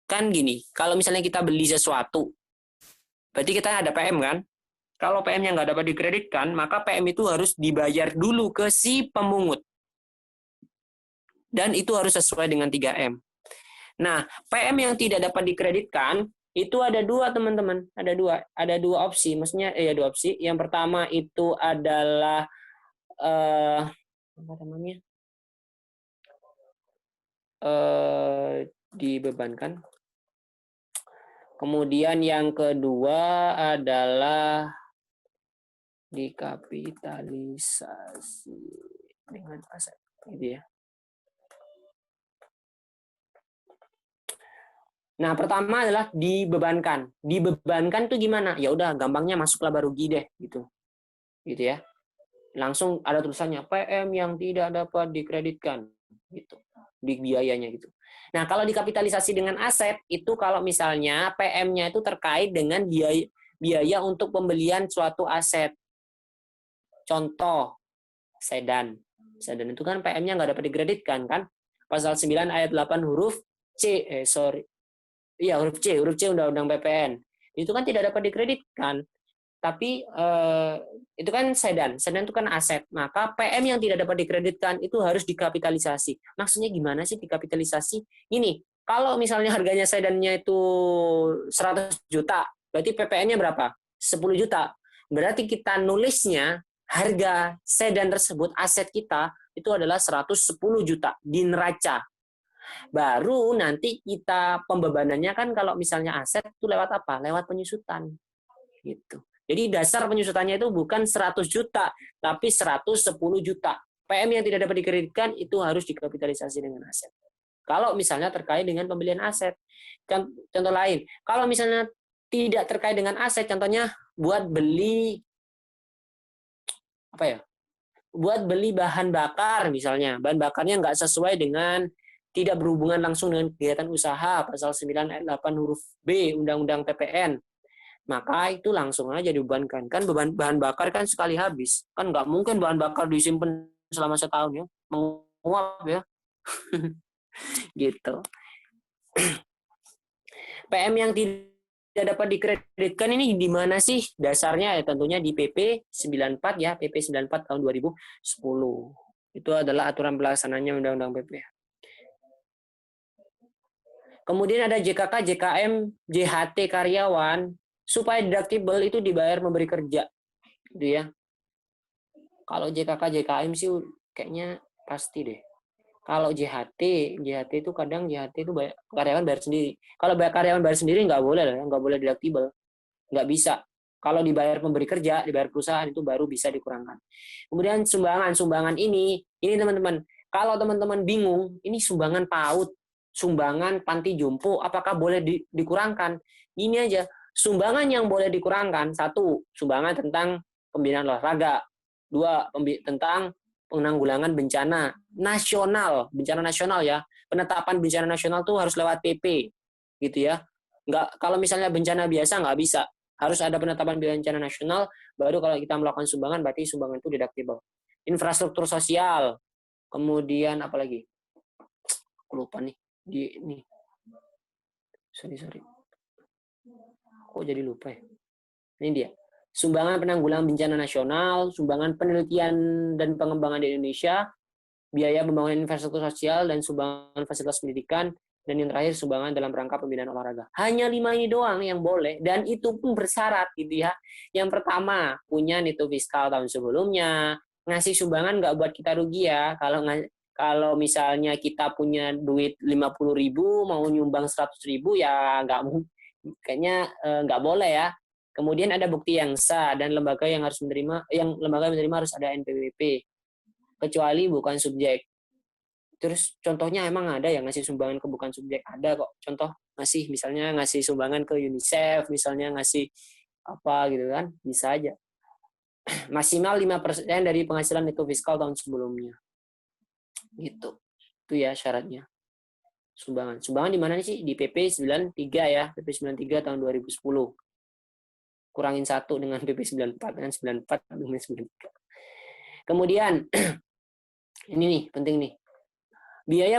kan gini, kalau misalnya kita beli sesuatu, berarti kita ada PM kan? Kalau PM-nya nggak dapat dikreditkan, maka PM itu harus dibayar dulu ke si pemungut. Dan itu harus sesuai dengan 3M. Nah, PM yang tidak dapat dikreditkan, itu ada dua teman-teman. Ada dua opsi. Maksudnya, dua opsi. Yang pertama itu adalah, apa namanya? Dibebankan. Kemudian yang kedua adalah dikapitalisasi dengan aset, gitu ya. Nah, pertama adalah dibebankan. Dibebankan itu gimana? Ya udah, gampangnya masuk laba rugi deh, gitu. Gitu ya. Langsung ada tulisannya PM yang tidak dapat dikreditkan, gitu. Di biayanya gitu. Nah, kalau dikapitalisasi dengan aset itu kalau misalnya PM-nya itu terkait dengan biaya untuk pembelian suatu aset. Contoh, sedan. Sedan itu kan PM-nya nggak dapat dikreditkan kan? Pasal 9 ayat 8 huruf C, huruf C Undang-Undang PPN. Itu kan tidak dapat dikreditkan. Tapi itu kan sedan itu kan aset. Maka PM yang tidak dapat dikreditkan itu harus dikapitalisasi. Maksudnya gimana sih dikapitalisasi? Ini, kalau misalnya harganya sedannya itu 100 juta, berarti PPN-nya berapa? 10 juta. Berarti kita nulisnya harga sedan tersebut, aset kita, itu adalah 110 juta di neraca. Baru nanti kita pembebanannya kan kalau misalnya aset itu lewat apa? Lewat penyusutan. Gitu. Jadi dasar penyusutannya itu bukan 100 juta, tapi 110 juta. PM yang tidak dapat dikreditkan itu harus dikapitalisasi dengan aset. Kalau misalnya terkait dengan pembelian aset. Contoh lain, kalau misalnya tidak terkait dengan aset, contohnya buat beli apa ya? Buat beli bahan bakar misalnya. Bahan bakarnya nggak sesuai dengan, tidak berhubungan langsung dengan kegiatan usaha, pasal 9 ayat 8 huruf B Undang-Undang PPN. Maka itu langsung aja dibebankan. Kan bahan bakar kan sekali habis. Kan nggak mungkin bahan bakar disimpan selama setahun ya. Menguap ya. Gitu. PM yang tidak dapat dikreditkan ini di mana sih dasarnya? Ya tentunya di PP 94 ya. PP 94 tahun 2010. Itu adalah aturan pelaksananya Undang-Undang PP. Kemudian ada JKK, JKM, JHT karyawan. Supaya deductible itu dibayar memberi kerja, gitu ya. Kalau JKK, JKM sih kayaknya pasti deh. Kalau JHT itu kadang JHT itu karyawan bayar sendiri. Kalau karyawan bayar sendiri nggak boleh deductible, nggak bisa. Kalau dibayar pemberi kerja, dibayar perusahaan itu baru bisa dikurangkan. Kemudian sumbangan ini teman-teman. Kalau teman-teman bingung, ini sumbangan PAUD, sumbangan panti jompo, apakah boleh dikurangkan? Ini aja. Sumbangan yang boleh dikurangkan, 1, sumbangan tentang pembinaan olahraga. 2, tentang penanggulangan bencana nasional ya. Penetapan bencana nasional tuh harus lewat PP, gitu ya. Nggak, kalau misalnya bencana biasa nggak bisa. Harus ada penetapan bencana nasional, baru kalau kita melakukan sumbangan, berarti sumbangan itu deductible. Infrastruktur sosial, kemudian apa lagi? Aku lupa nih. Sorry. Kok jadi lupa ya? Ini dia. sumbangan penanggulangan bencana nasional, sumbangan penelitian dan pengembangan di Indonesia, biaya pembangunan infrastruktur sosial dan sumbangan fasilitas pendidikan, dan yang terakhir sumbangan dalam rangka pembinaan olahraga. Hanya 5 ini doang yang boleh, dan itu pun bersyarat gitu ya. Yang pertama, punya nilai fiskal tahun sebelumnya, ngasih sumbangan nggak buat kita rugi ya. Kalau misalnya kita punya duit 50.000 mau nyumbang 100.000 ya nggak, kayaknya nggak boleh ya. Kemudian ada bukti yang sah, dan lembaga yang menerima harus ada NPWP, kecuali bukan subjek. Terus contohnya emang ada yang ngasih sumbangan ke bukan subjek, ada kok. Contoh ngasih, misalnya ngasih sumbangan ke UNICEF, misalnya ngasih apa gitu kan, bisa aja. Maksimal 5% dari penghasilan neto fiskal tahun sebelumnya. Gitu. Itu ya syaratnya. Sumbangan. Sumbangan di mana nih sih? Di PP 93 ya, PP 93 tahun 2010. Kurangin 1 dengan PP 94 dengan 94 dengan 93. Kemudian ini nih penting nih. Biaya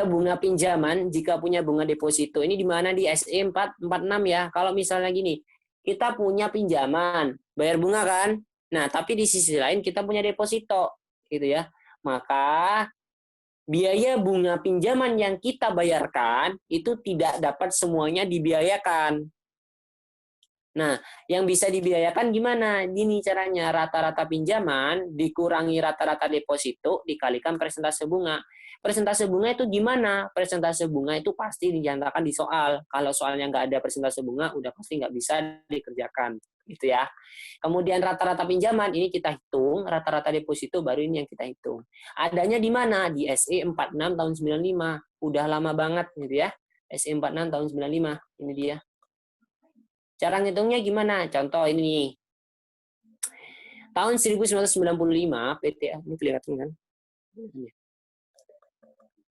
bunga pinjaman jika punya bunga deposito. Ini di mana? Di SE 446 ya. Kalau misalnya gini, kita punya pinjaman, bayar bunga kan? Nah, tapi di sisi lain kita punya deposito, gitu ya. Maka biaya bunga pinjaman yang kita bayarkan itu tidak dapat semuanya dibiayakan. Nah, yang bisa dibiayakan gimana? Gini caranya, rata-rata pinjaman dikurangi rata-rata deposito dikalikan persentase bunga. Persentase bunga itu gimana? Persentase bunga itu pasti dinyatakan di soal. Kalau soalnya nggak ada persentase bunga, udah pasti nggak bisa dikerjakan. Gitu ya. Kemudian rata-rata pinjaman, ini kita hitung. Rata-rata deposito baru ini yang kita hitung. Adanya di mana? Di SE 46 tahun 95. Udah lama banget gitu ya. SE 46 tahun 95. Ini dia. Cara ngitungnya gimana? Contoh ini nih. Tahun 1995, PTA, ini kelihatan kan?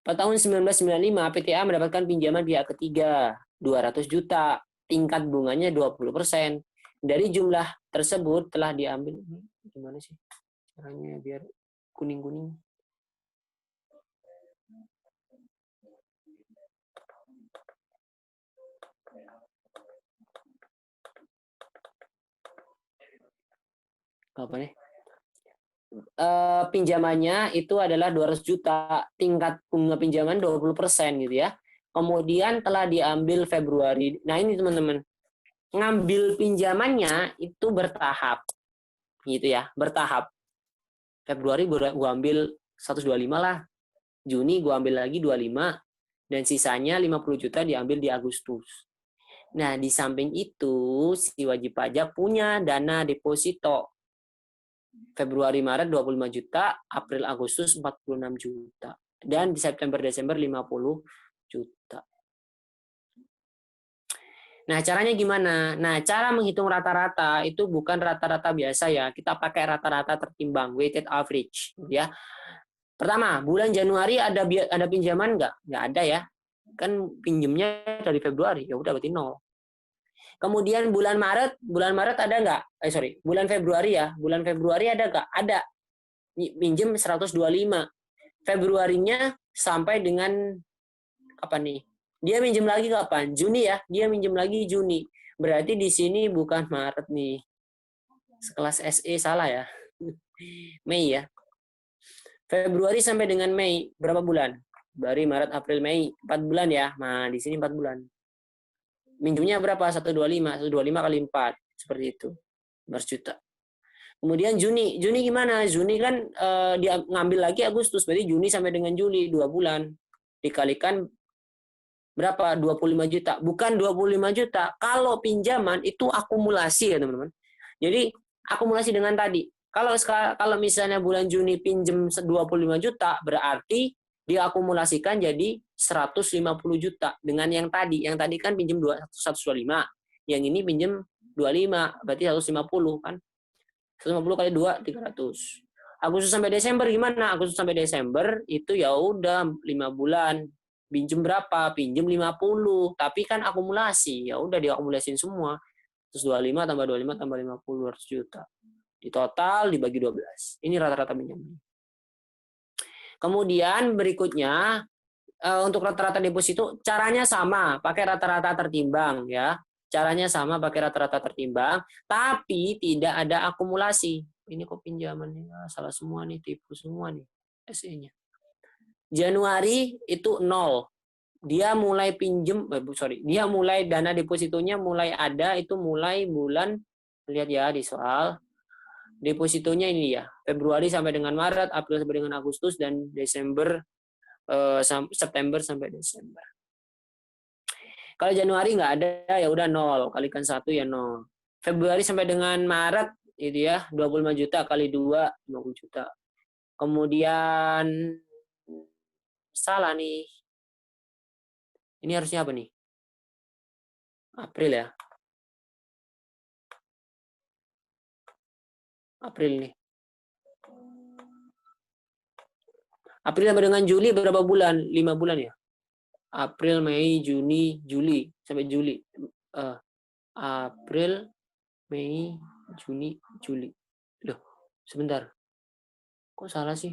Pada tahun 1995, PTA mendapatkan pinjaman pihak ketiga, 200 juta. Tingkat bunganya 20%. Dari jumlah tersebut telah diambil, gimana sih caranya biar kuning-kuning? Apa nih? Pinjamannya itu adalah 200 juta, tingkat bunga pinjaman 20% gitu ya. Kemudian telah diambil Februari. Nah, ini teman-teman. Ngambil pinjamannya itu bertahap. Gitu ya, bertahap. Februari gua ambil 125 lah. Juni gua ambil lagi 25 dan sisanya 50 juta diambil di Agustus. Nah, di samping itu si wajib pajak punya dana deposito. Februari Maret 25 juta, April Agustus 46 juta. Dan di September Desember 50 juta. Nah, caranya gimana? Nah, cara menghitung rata-rata itu bukan rata-rata biasa ya. Kita pakai rata-rata tertimbang, weighted average, ya. Pertama, bulan Januari ada pinjaman nggak? Nggak ada ya. Kan pinjemnya dari Februari, ya udah berarti 0. Kemudian bulan Maret ada nggak? Bulan Februari ya. Bulan Februari ada nggak? Ada. Pinjem 125. Februarinya sampai dengan apa nih? Dia minjem lagi kapan? Juni ya. Dia minjem lagi Juni. Berarti di sini bukan Maret nih. Sekelas SE salah ya. Mei ya. Februari sampai dengan Mei berapa bulan? Dari Maret, April, Mei 4 bulan ya. Nah, di sini 4 bulan. Minjemnya berapa? 125 kali 4 seperti itu. 15 juta. Kemudian Juni gimana? Juni kan dia ngambil lagi Agustus, berarti Juni sampai dengan Juli 2 bulan. Dikalikan berapa? 25 juta. Bukan 25 juta. Kalau pinjaman itu akumulasi ya, teman-teman. Jadi akumulasi dengan tadi. Kalau misalnya bulan Juni pinjem 25 juta, berarti diakumulasikan jadi 150 juta dengan yang tadi. Yang tadi kan pinjem 125. Yang ini pinjem 25, berarti 150 kan. 150 kali 2 300. Agustus sampai Desember gimana? Agustus sampai Desember itu ya udah 5 bulan. Pinjem berapa? Pinjem 50, tapi kan akumulasi. Ya udah diakumulasin semua. Terus 25 tambah 25 tambah 50 200 juta. Di total dibagi 12. Ini rata-rata pinjaman. Kemudian berikutnya untuk rata-rata deposito caranya sama, pakai rata-rata tertimbang ya. Caranya sama, pakai rata-rata tertimbang, tapi tidak ada akumulasi. Ini kok pinjamannya salah semua nih, tipu semua nih SE-nya. Januari itu 0. Dia mulai dia mulai dana depositonya mulai ada itu mulai bulan, lihat ya di soal. Depositonya ini ya, Februari sampai dengan Maret, April sampai dengan Agustus, dan Desember, September sampai Desember. Kalau Januari nggak ada, ya udah 0. Kalikan 1 ya 0. Februari sampai dengan Maret, itu ya, 25 juta kali 2, 50 juta. Kemudian, salah nih. Ini harusnya apa nih? April ya. April nih. April sampai dengan Juli berapa bulan? 5 bulan ya? April, Mei, Juni, Juli. Sampai Juli. April, Mei, Juni, Juli. Loh, sebentar. Kok salah sih?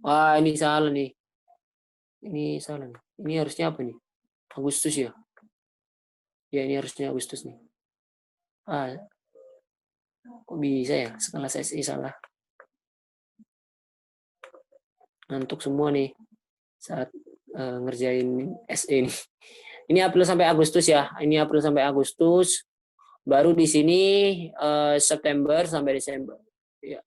Wah, ini salah nih. Ini salah nih. Ini harusnya apa nih? Agustus ya? Ya, ini harusnya Agustus nih. Kok bisa ya? Setelah SI salah. Ngantuk semua nih saat ngerjain SE nih. Ini April sampai Agustus ya. Ini April sampai Agustus. Baru di sini September sampai Desember. Ya.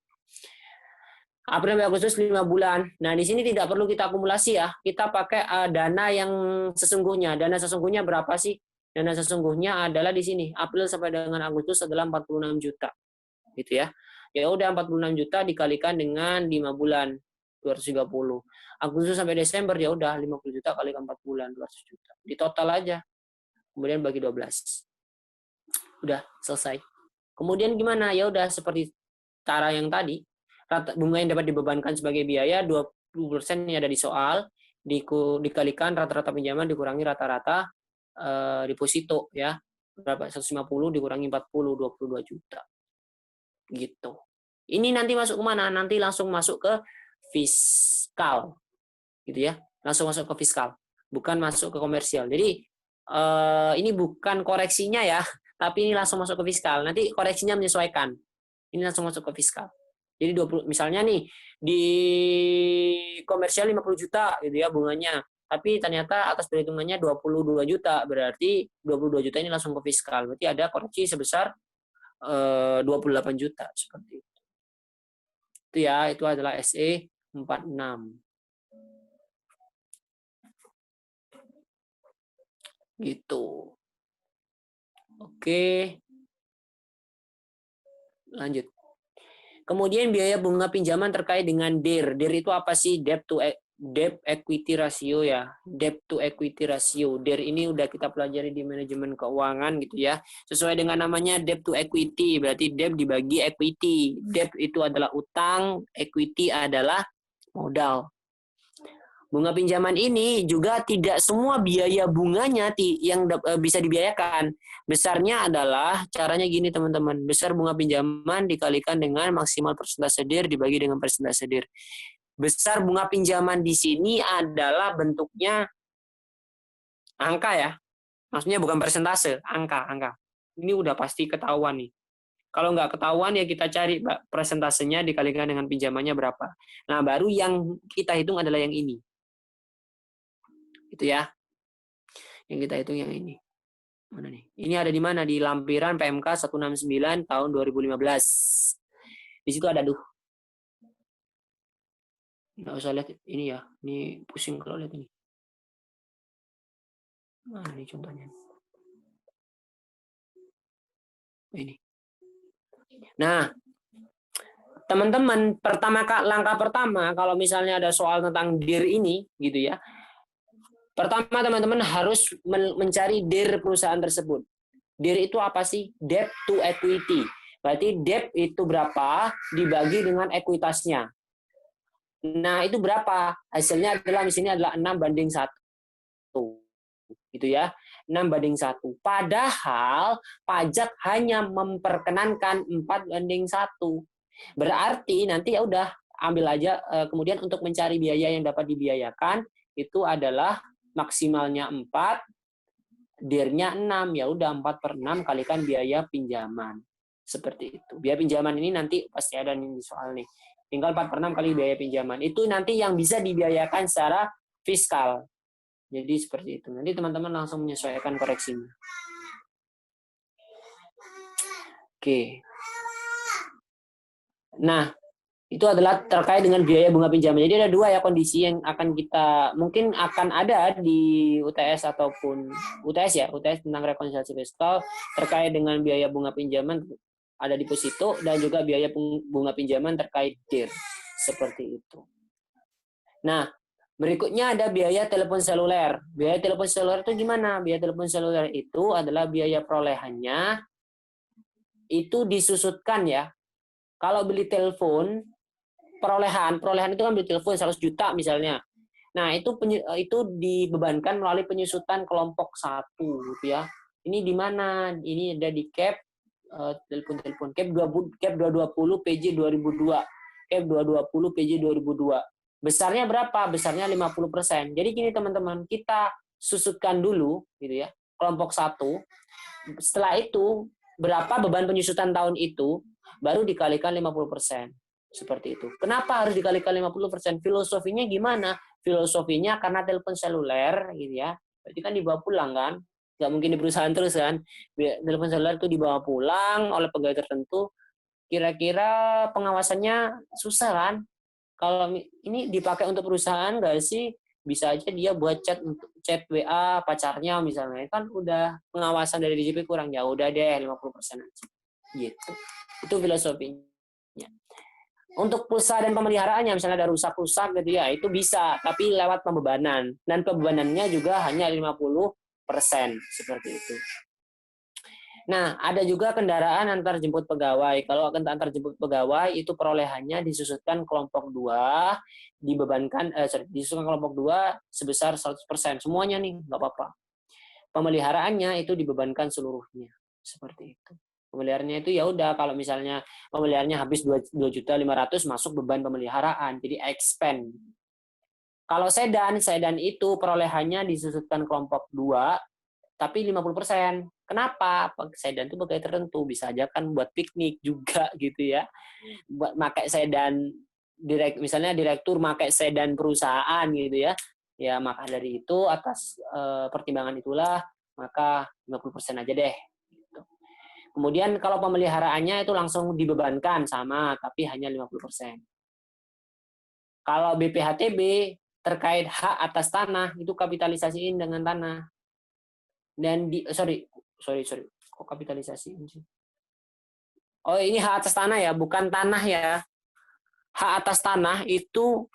April sampai Agustus 5 bulan. Nah, di sini tidak perlu kita akumulasi ya. Kita pakai dana yang sesungguhnya. Dana sesungguhnya berapa sih? Dana sesungguhnya adalah di sini. April sampai dengan Agustus adalah 46 juta. Gitu ya. Ya udah 46 juta dikalikan dengan 5 bulan. 230. Agustus sampai Desember ya udah 50 juta kali 4 bulan 200 juta. Di total aja. Kemudian bagi 12. Udah selesai. Kemudian gimana? Ya udah seperti cara yang tadi. Bunga yang dapat dibebankan sebagai biaya 20% yang ada di soal dikalikan rata-rata pinjaman dikurangi rata-rata deposito ya. Berapa? 150 dikurangi 40 22 juta. Gitu. Ini nanti masuk ke mana? Nanti langsung masuk ke fiskal, gitu ya, langsung masuk ke fiskal, bukan masuk ke komersial. Jadi ini bukan koreksinya ya, tapi ini langsung masuk ke fiskal. Nanti koreksinya menyesuaikan. Ini langsung masuk ke fiskal. Jadi 20, misalnya nih di komersial 50 juta gitu ya bunganya, tapi ternyata atas perhitungannya 22 juta, berarti 22 juta ini langsung ke fiskal. Berarti ada koreksi sebesar 28 juta seperti itu. Itu ya, itu adalah SE 46. Gitu. Oke. Lanjut. Kemudian biaya bunga pinjaman terkait dengan DER. DER itu apa sih? Debt equity ratio ya. Debt to equity ratio. DER ini udah kita pelajari di manajemen keuangan gitu ya. Sesuai dengan namanya debt to equity, berarti debt dibagi equity. Debt itu adalah utang, equity adalah modal. Bunga pinjaman ini juga tidak semua biaya bunganya yang bisa dibiayakan. Besarnya adalah, caranya gini teman-teman, besar bunga pinjaman dikalikan dengan maksimal persentase DER dibagi dengan persentase DER. Besar bunga pinjaman di sini adalah bentuknya angka ya. Maksudnya bukan persentase, angka. Ini udah pasti ketahuan nih. Kalau nggak ketahuan ya kita cari persentasenya dikalikan dengan pinjamannya berapa. Nah, baru yang kita hitung adalah yang ini. Itu ya. Yang kita hitung yang ini. Mana nih? Ini ada di mana? Di lampiran PMK 169 tahun 2015. Di situ ada nggak usah lihat ini ya. Ini pusing kalau lihat ini. Mana nih contohnya? Ini. Nah, teman-teman, langkah pertama kalau misalnya ada soal tentang DER ini gitu ya. Pertama teman-teman harus mencari DER perusahaan tersebut. DER itu apa sih? Debt to equity. Berarti debt itu berapa dibagi dengan ekuitasnya. Nah, itu berapa? Hasilnya adalah di sini adalah 6:1. Gitu ya. 6:1. Padahal pajak hanya memperkenankan 4:1. Berarti nanti ya udah ambil aja kemudian untuk mencari biaya yang dapat dibiayakan itu adalah maksimalnya 4 dir-nya 6, ya udah 4/6 kalikan biaya pinjaman. Seperti itu. Biaya pinjaman ini nanti pasti ada nih di soal nih. Tinggal 4/6 kali biaya pinjaman. Itu nanti yang bisa dibiayakan secara fiskal. Jadi seperti itu. Nanti teman-teman langsung menyesuaikan koreksinya. Oke. Nah, itu adalah terkait dengan biaya bunga pinjaman. Jadi ada dua ya kondisi yang akan kita mungkin akan ada di UTS ataupun UTS ya, UTS tentang rekonsiliasi fiskal terkait dengan biaya bunga pinjaman ada deposito dan juga biaya bunga pinjaman terkait DIR. Seperti itu. Nah, berikutnya ada biaya telepon seluler. Biaya telepon seluler itu gimana? Biaya telepon seluler itu adalah biaya perolehannya itu disusutkan ya. Kalau beli telepon, perolehan itu kan beli telepon 100 juta misalnya. Nah, itu dibebankan melalui penyusutan kelompok 1 gitu ya. Ini di mana? Ini ada di CAP telepon CAP 220 PJ 2002. CAP 220 PJ 2002. Besarnya berapa? Besarnya 50%. Jadi gini teman-teman, kita susutkan dulu gitu ya, kelompok 1. Setelah itu berapa beban penyusutan tahun itu baru dikalikan 50%. Seperti itu. Kenapa harus dikalikan 50%? Filosofinya gimana? Filosofinya karena telepon seluler gitu ya. Berarti kan dibawa pulang kan? Nggak mungkin di perusahaan terus kan. Telepon seluler itu dibawa pulang oleh pegawai tertentu. Kira-kira pengawasannya susah kan? Kalau ini dipakai untuk perusahaan nggak sih? Bisa aja dia buat chat WA pacarnya misalnya. Kan udah pengawasan dari DJP kurang. Ya udah deh 50% aja. Gitu. Itu filosofinya. Untuk pulsa dan pemeliharaannya, misalnya ada rusak-rusak gitu ya, itu bisa, tapi lewat pembebanan. Dan pembebanannya juga hanya 50%, seperti itu. Nah, ada juga kendaraan antar jemput pegawai. Kalau antar jemput pegawai, itu perolehannya disusutkan kelompok 2, disusutkan kelompok 2 sebesar 100%. Semuanya nih, nggak apa-apa. Pemeliharaannya itu dibebankan seluruhnya. Seperti itu. Pemeliharaannya itu ya udah kalau misalnya pemeliharaannya habis 2.500.000 masuk beban pemeliharaan, jadi expand. Kalau sedan itu perolehannya disusutkan kelompok 2 tapi 50%. Kenapa? Sedan itu pegawai tertentu, bisa aja kan buat piknik juga gitu ya. Buat pakai sedan misalnya direktur pakai sedan perusahaan gitu ya. Ya maka dari itu atas pertimbangan itulah maka 50% aja deh. Kemudian kalau pemeliharaannya itu langsung dibebankan sama, tapi hanya 50%. Kalau BPHTB terkait hak atas tanah, itu kapitalisasiin dengan tanah. Dan sorry. Kok kapitalisasi? Oh, ini hak atas tanah ya, bukan tanah ya. Hak atas tanah itu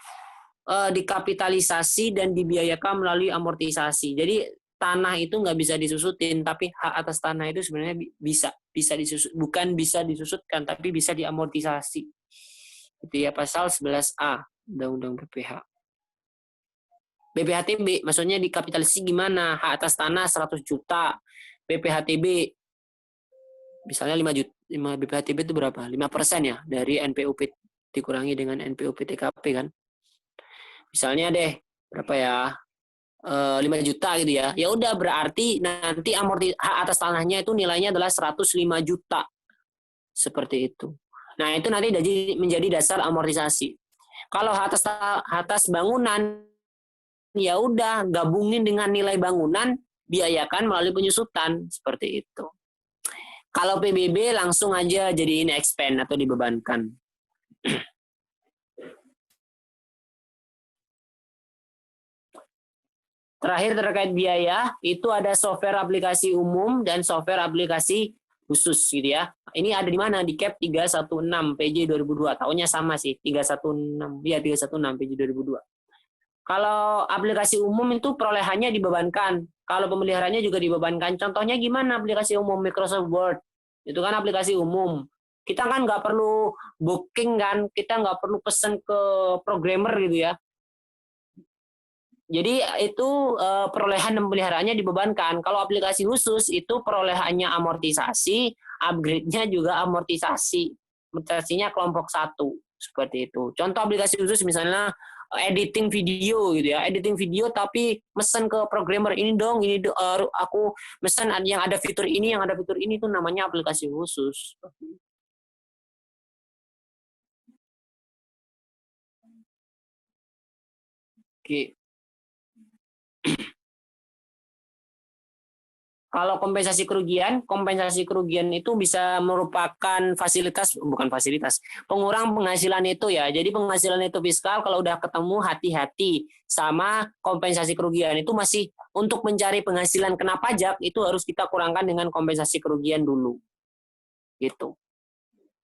dikapitalisasi dan dibiayakan melalui amortisasi. Jadi tanah itu nggak bisa disusutin, tapi hak atas tanah itu sebenarnya bisa disusut, bukan bisa disusutkan, tapi bisa diamortisasi. Itu ya pasal 11A Undang-Undang PPH. BPHTB maksudnya dikapitalisasi gimana? Hak atas tanah 100 juta. BPHTB misalnya 5 juta. BPHTB itu berapa? 5% ya dari NPUP dikurangi dengan NPUP TKP kan. Misalnya deh berapa ya? 5 juta gitu ya. Ya udah berarti nanti hak atas tanahnya itu nilainya adalah 105 juta. Seperti itu. Nah, itu nanti menjadi dasar amortisasi. Kalau hak atas bangunan ya udah gabungin dengan nilai bangunan, biayakan melalui penyusutan seperti itu. Kalau PBB langsung aja jadiin expand atau dibebankan. Terakhir terkait biaya, itu ada software aplikasi umum dan software aplikasi khusus gitu ya. Ini ada di mana? Di CAP 316 PJ 2002. Tahunnya sama sih, 316. Ya, 316 PJ 2002. Kalau aplikasi umum itu perolehannya dibebankan. Kalau pemeliharaannya juga dibebankan. Contohnya gimana aplikasi umum Microsoft Word? Itu kan aplikasi umum. Kita kan nggak perlu booking kan, kita nggak perlu pesen ke programmer gitu ya. Jadi itu perolehan dan pemeliharaannya dibebankan. Kalau aplikasi khusus itu perolehannya amortisasi, upgrade-nya juga amortisasi. Amortisasinya kelompok 1 seperti itu. Contoh aplikasi khusus misalnya editing video gitu ya, editing video tapi mesen ke programmer ini dong, aku mesen yang ada fitur ini, yang ada fitur ini, itu namanya aplikasi khusus. Oke. Kalau kompensasi kerugian itu bisa merupakan fasilitas, bukan fasilitas, pengurang penghasilan itu ya. Jadi penghasilan itu fiskal, kalau udah ketemu hati-hati sama kompensasi kerugian itu masih untuk mencari penghasilan kena pajak itu harus kita kurangkan dengan kompensasi kerugian dulu. Gitu.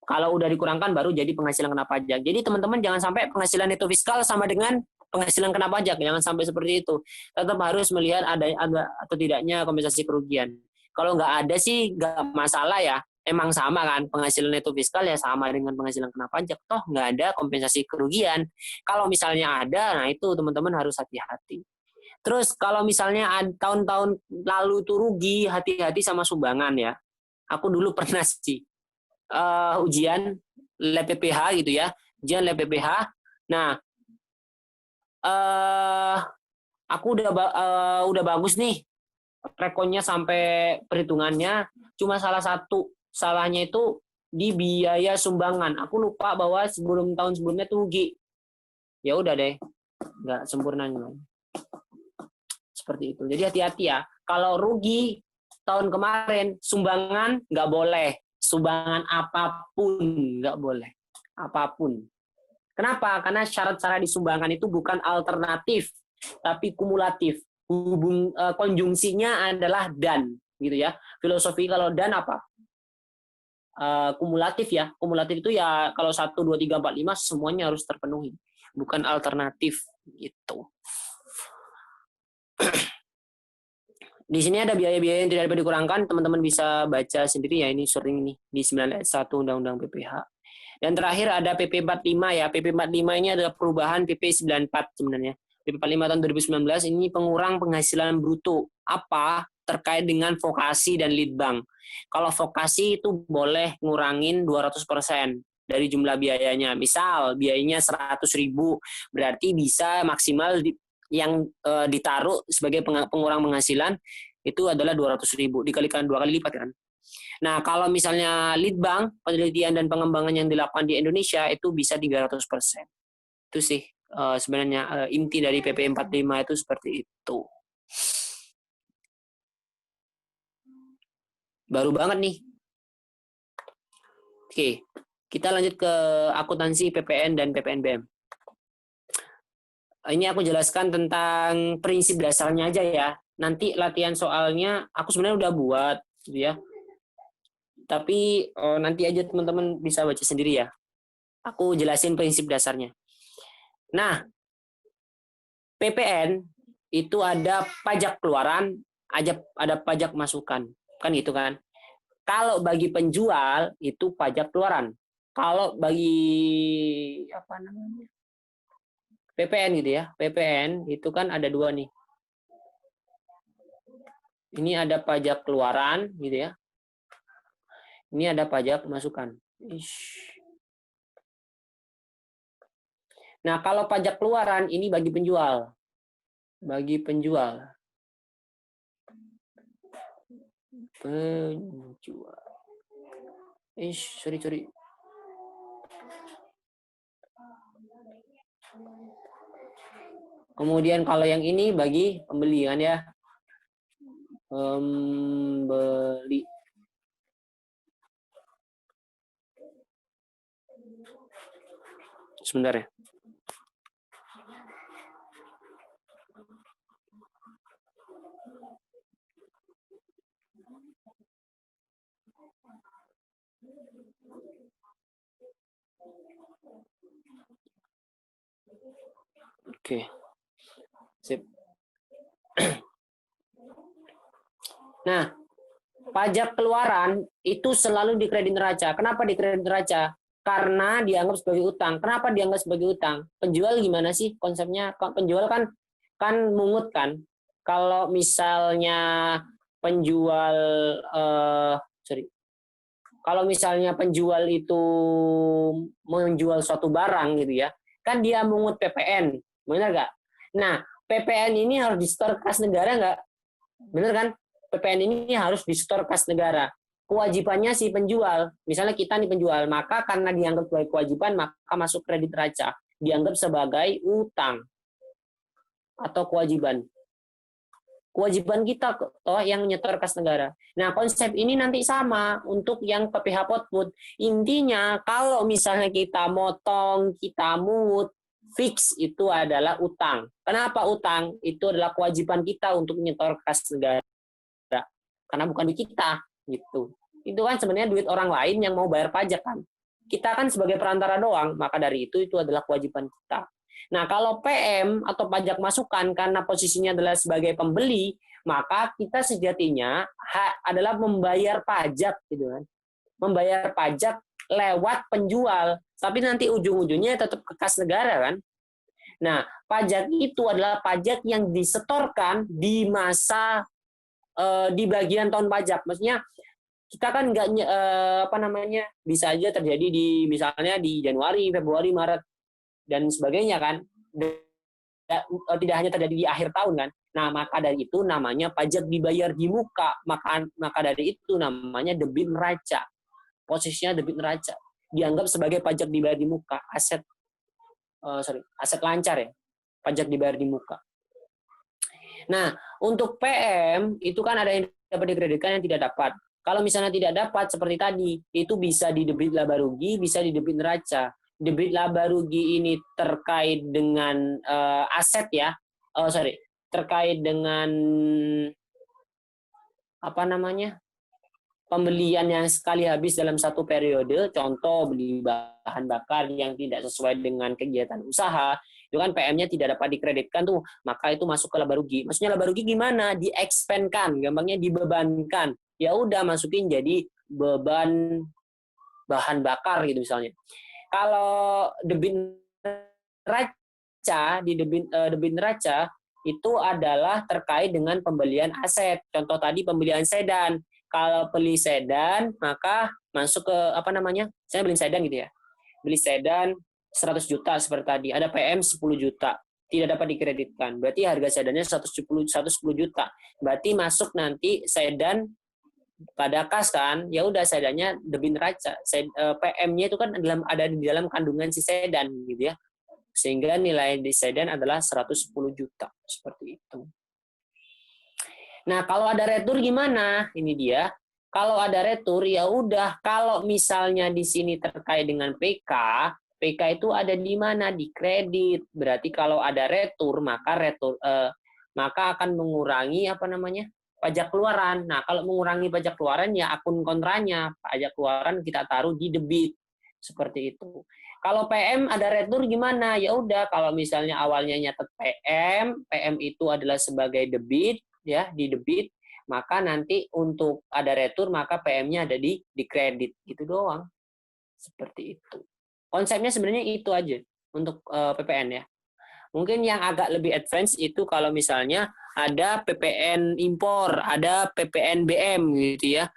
Kalau udah dikurangkan baru jadi penghasilan kena pajak. Jadi teman-teman jangan sampai penghasilan itu fiskal sama dengan penghasilan kena pajak, jangan sampai seperti itu. Tetap harus melihat ada atau tidaknya kompensasi kerugian. Kalau nggak ada sih nggak masalah ya. Emang sama kan, penghasilan itu fiskal ya sama dengan penghasilan kena pajak. Toh nggak ada kompensasi kerugian. Kalau misalnya ada, nah itu teman-teman harus hati-hati. Terus kalau misalnya tahun-tahun lalu itu rugi, hati-hati sama sumbangan ya. Aku dulu pernah sih ujian lab PPH gitu ya, ujian lab PPH. Nah, aku udah bagus nih rekonnya sampai perhitungannya, cuma salah satu salahnya itu di biaya sumbangan. Aku lupa bahwa sebelum tahun sebelumnya tuh rugi. Ya udah deh, nggak sempurnanya. Seperti itu. Jadi hati-hati ya. Kalau rugi tahun kemarin sumbangan nggak boleh. Sumbangan apapun nggak boleh. Apapun. Kenapa? Karena syarat-syarat di sumbangan itu bukan alternatif, tapi kumulatif. Konjungsinya adalah dan, gitu ya. Filosofi kalau dan apa? Kumulatif ya. Kumulatif itu ya kalau 1, 2, 3, 4, 5 semuanya harus terpenuhi, bukan alternatif gitu. Di sini ada biaya-biaya yang tidak dapat dikurangkan, teman-teman bisa baca sendiri ya, ini sering ini di 9 ayat 1 Undang-Undang PPH. Dan terakhir ada PP 45 ya. PP 45 ini adalah perubahan PP 94 sebenarnya. PP 45 tahun 2019 ini pengurang penghasilan bruto. Apa? Terkait dengan vokasi dan litbang. Kalau vokasi itu boleh ngurangin 200% dari jumlah biayanya. Misal biayanya 100.000, berarti bisa maksimal yang ditaruh sebagai pengurang penghasilan itu adalah 200.000 dikalikan 2 kali lipat kan. Nah, kalau misalnya litbang, penelitian dan pengembangan yang dilakukan di Indonesia itu bisa 300%. Itu sih sebenarnya inti dari PP 45 itu seperti itu. Baru banget nih. Oke, kita lanjut ke akuntansi PPN dan PPNBM. Ini aku jelaskan tentang prinsip dasarnya aja ya. Nanti latihan soalnya aku sebenarnya udah buat gitu ya. Tapi nanti aja teman-teman bisa baca sendiri ya. Aku jelasin prinsip dasarnya. Nah, PPN itu ada pajak keluaran, ada pajak masukan, kan gitu kan. Kalau bagi penjual itu pajak keluaran. Kalau bagi apa namanya? PPN gitu ya. PPN itu kan ada dua nih. Ini ada pajak keluaran gitu ya. Ini ada pajak masukan. Nah, kalau pajak keluaran ini bagi penjual. Bagi penjual. Penjual. Sorry. Kemudian kalau yang ini bagi pembeli kan ya. Pembeli. Sebentar ya. Oke. Sip. Nah, pajak keluaran itu selalu di kredit neraca. Kenapa di kredit neraca? Karena dianggap sebagai utang. Kenapa dianggap sebagai utang? Penjual gimana sih konsepnya? Penjual kan mungut kan. Kalau misalnya penjual kalau misalnya penjual itu menjual suatu barang gitu ya, kan dia mungut PPN. Benar nggak? Nah, PPN ini harus disetor kas negara nggak? Benar kan? PPN ini harus disetor kas negara. Kewajibannya si penjual, misalnya kita nih penjual, maka karena dianggap sebagai kewajiban, maka masuk kredit neraca. Dianggap sebagai utang atau kewajiban. Kewajiban kita yang nyetor kas negara. Nah, konsep ini nanti sama untuk yang PPh Potput. Intinya, kalau misalnya kita motong, kita mungut, fix itu adalah utang. Kenapa utang? Itu adalah kewajiban kita untuk nyetor kas negara. Karena bukan di kita, gitu. Itu kan sebenarnya duit orang lain yang mau bayar pajak kan. Kita kan sebagai perantara doang, maka dari itu adalah kewajiban kita. Nah, kalau PM atau pajak masukan karena posisinya adalah sebagai pembeli, maka kita sejatinya adalah membayar pajak gitu kan. Membayar pajak lewat penjual, tapi nanti ujung-ujungnya tetap ke kas negara kan. Nah, pajak itu adalah pajak yang disetorkan di masa di bagian tahun pajak. Maksudnya kita kan nggak bisa aja terjadi di misalnya di Januari, Februari, Maret dan sebagainya kan, tidak hanya terjadi di akhir tahun kan. Nah, maka dari itu namanya pajak dibayar di muka, maka dari itu namanya debit neraca. Posisinya debit neraca dianggap sebagai pajak dibayar di muka, aset lancar ya, pajak dibayar di muka. Nah, untuk PM itu kan ada yang dapat dikreditkan, yang tidak dapat. Kalau misalnya tidak dapat seperti tadi, itu bisa di debit laba rugi, bisa di debit neraca. Debit laba rugi ini terkait dengan aset ya, terkait dengan pembelian yang sekali habis dalam satu periode. Contoh beli bahan bakar yang tidak sesuai dengan kegiatan usaha, itu kan PM-nya tidak dapat dikreditkan tuh, maka itu masuk ke laba rugi. Maksudnya laba rugi gimana? Di-expand-kan, gampangnya dibebankan. Ya udah masukin jadi beban bahan bakar gitu misalnya. Kalau debit neraca, debit neraca itu adalah terkait dengan pembelian aset. Contoh tadi pembelian sedan. Kalau beli sedan, maka masuk ke saya beli sedan gitu ya. Beli sedan 100 juta seperti tadi. Ada PM 10 juta. Tidak dapat dikreditkan. Berarti harga sedannya 110 juta. Berarti masuk nanti sedan pada kas kan, ya udah sedannya debit neraca. PM-nya itu kan ada di dalam kandungan si sedan gitu ya. Sehingga nilai di sedan adalah 110 juta seperti itu. Nah, kalau ada retur gimana? Ini dia. Kalau ada retur ya udah, kalau misalnya di sini terkait dengan PK, PK itu ada di mana? Di kredit. Berarti kalau ada retur, maka akan mengurangi pajak keluaran. Nah, kalau mengurangi pajak keluaran ya akun kontranya, pajak keluaran kita taruh di debit. Seperti itu. Kalau PM ada retur gimana? Ya udah, kalau misalnya awalnya nyatet PM itu adalah sebagai debit ya, di debit, maka nanti untuk ada retur maka PM-nya ada di kredit gitu doang. Seperti itu. Konsepnya sebenarnya itu aja untuk PPN ya. Mungkin yang agak lebih advance itu kalau misalnya ada PPN impor, ada PPN BM gitu ya.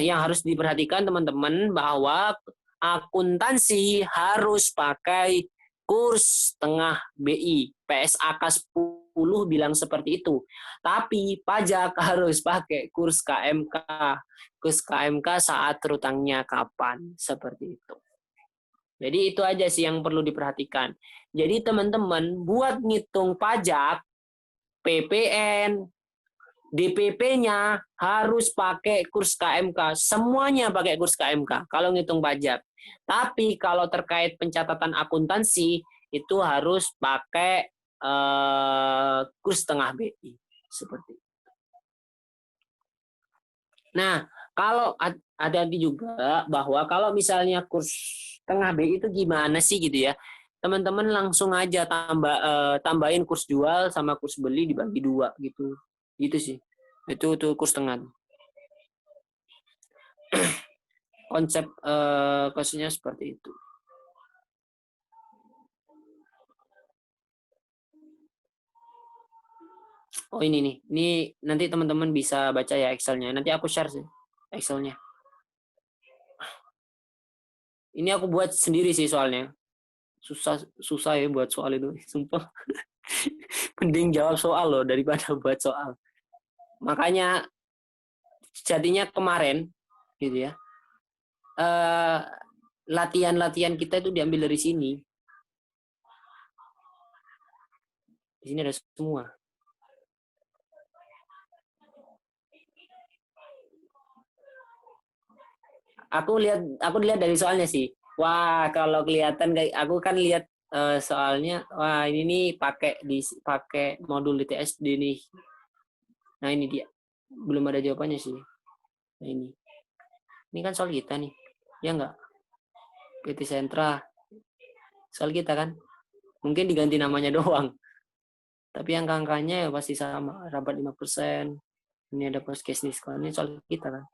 Yang harus diperhatikan teman-teman bahwa akuntansi harus pakai kurs tengah BI. PSAK 10 bilang seperti itu. Tapi pajak harus pakai kurs KMK. Kurs KMK saat terutangnya kapan. Seperti itu. Jadi itu aja sih yang perlu diperhatikan. Jadi teman-teman buat ngitung pajak, PPN, DPP-nya harus pakai kurs KMK. Semuanya pakai kurs KMK kalau ngitung pajak. Tapi kalau terkait pencatatan akuntansi, itu harus pakai kurs tengah BI. Seperti itu. Nah, kalau ada juga bahwa kalau misalnya kurs tengah BI itu gimana sih gitu ya. Teman-teman langsung aja tambahin kurs jual sama kurs beli dibagi 2 gitu. Gitu sih. Itu kurs tengah. Konsep kosnya seperti itu. Oh ini nih. Ini nanti teman-teman bisa baca ya Excel-nya. Nanti aku share sih Excel-nya. Ini aku buat sendiri sih soalnya. susah ya buat soal itu, sumpah. Mending jawab soal loh daripada buat soal. Makanya jadinya kemarin gitu ya, latihan-latihan kita itu diambil dari sini. Di sini ada semua. Aku lihat dari soalnya sih. Wah, kalau kelihatan kayak aku kan lihat soalnya, wah ini nih pakai modul DTSD nih. Nah, ini dia. Belum ada jawabannya sih. Nah, ini. Ini kan soal kita nih. Ya enggak? PT Sentra. Soal kita kan. Mungkin diganti namanya doang. Tapi angka-angkanya ya pasti sama. Rabat 5%. Ini ada post case diskon. Ini soal kita kan.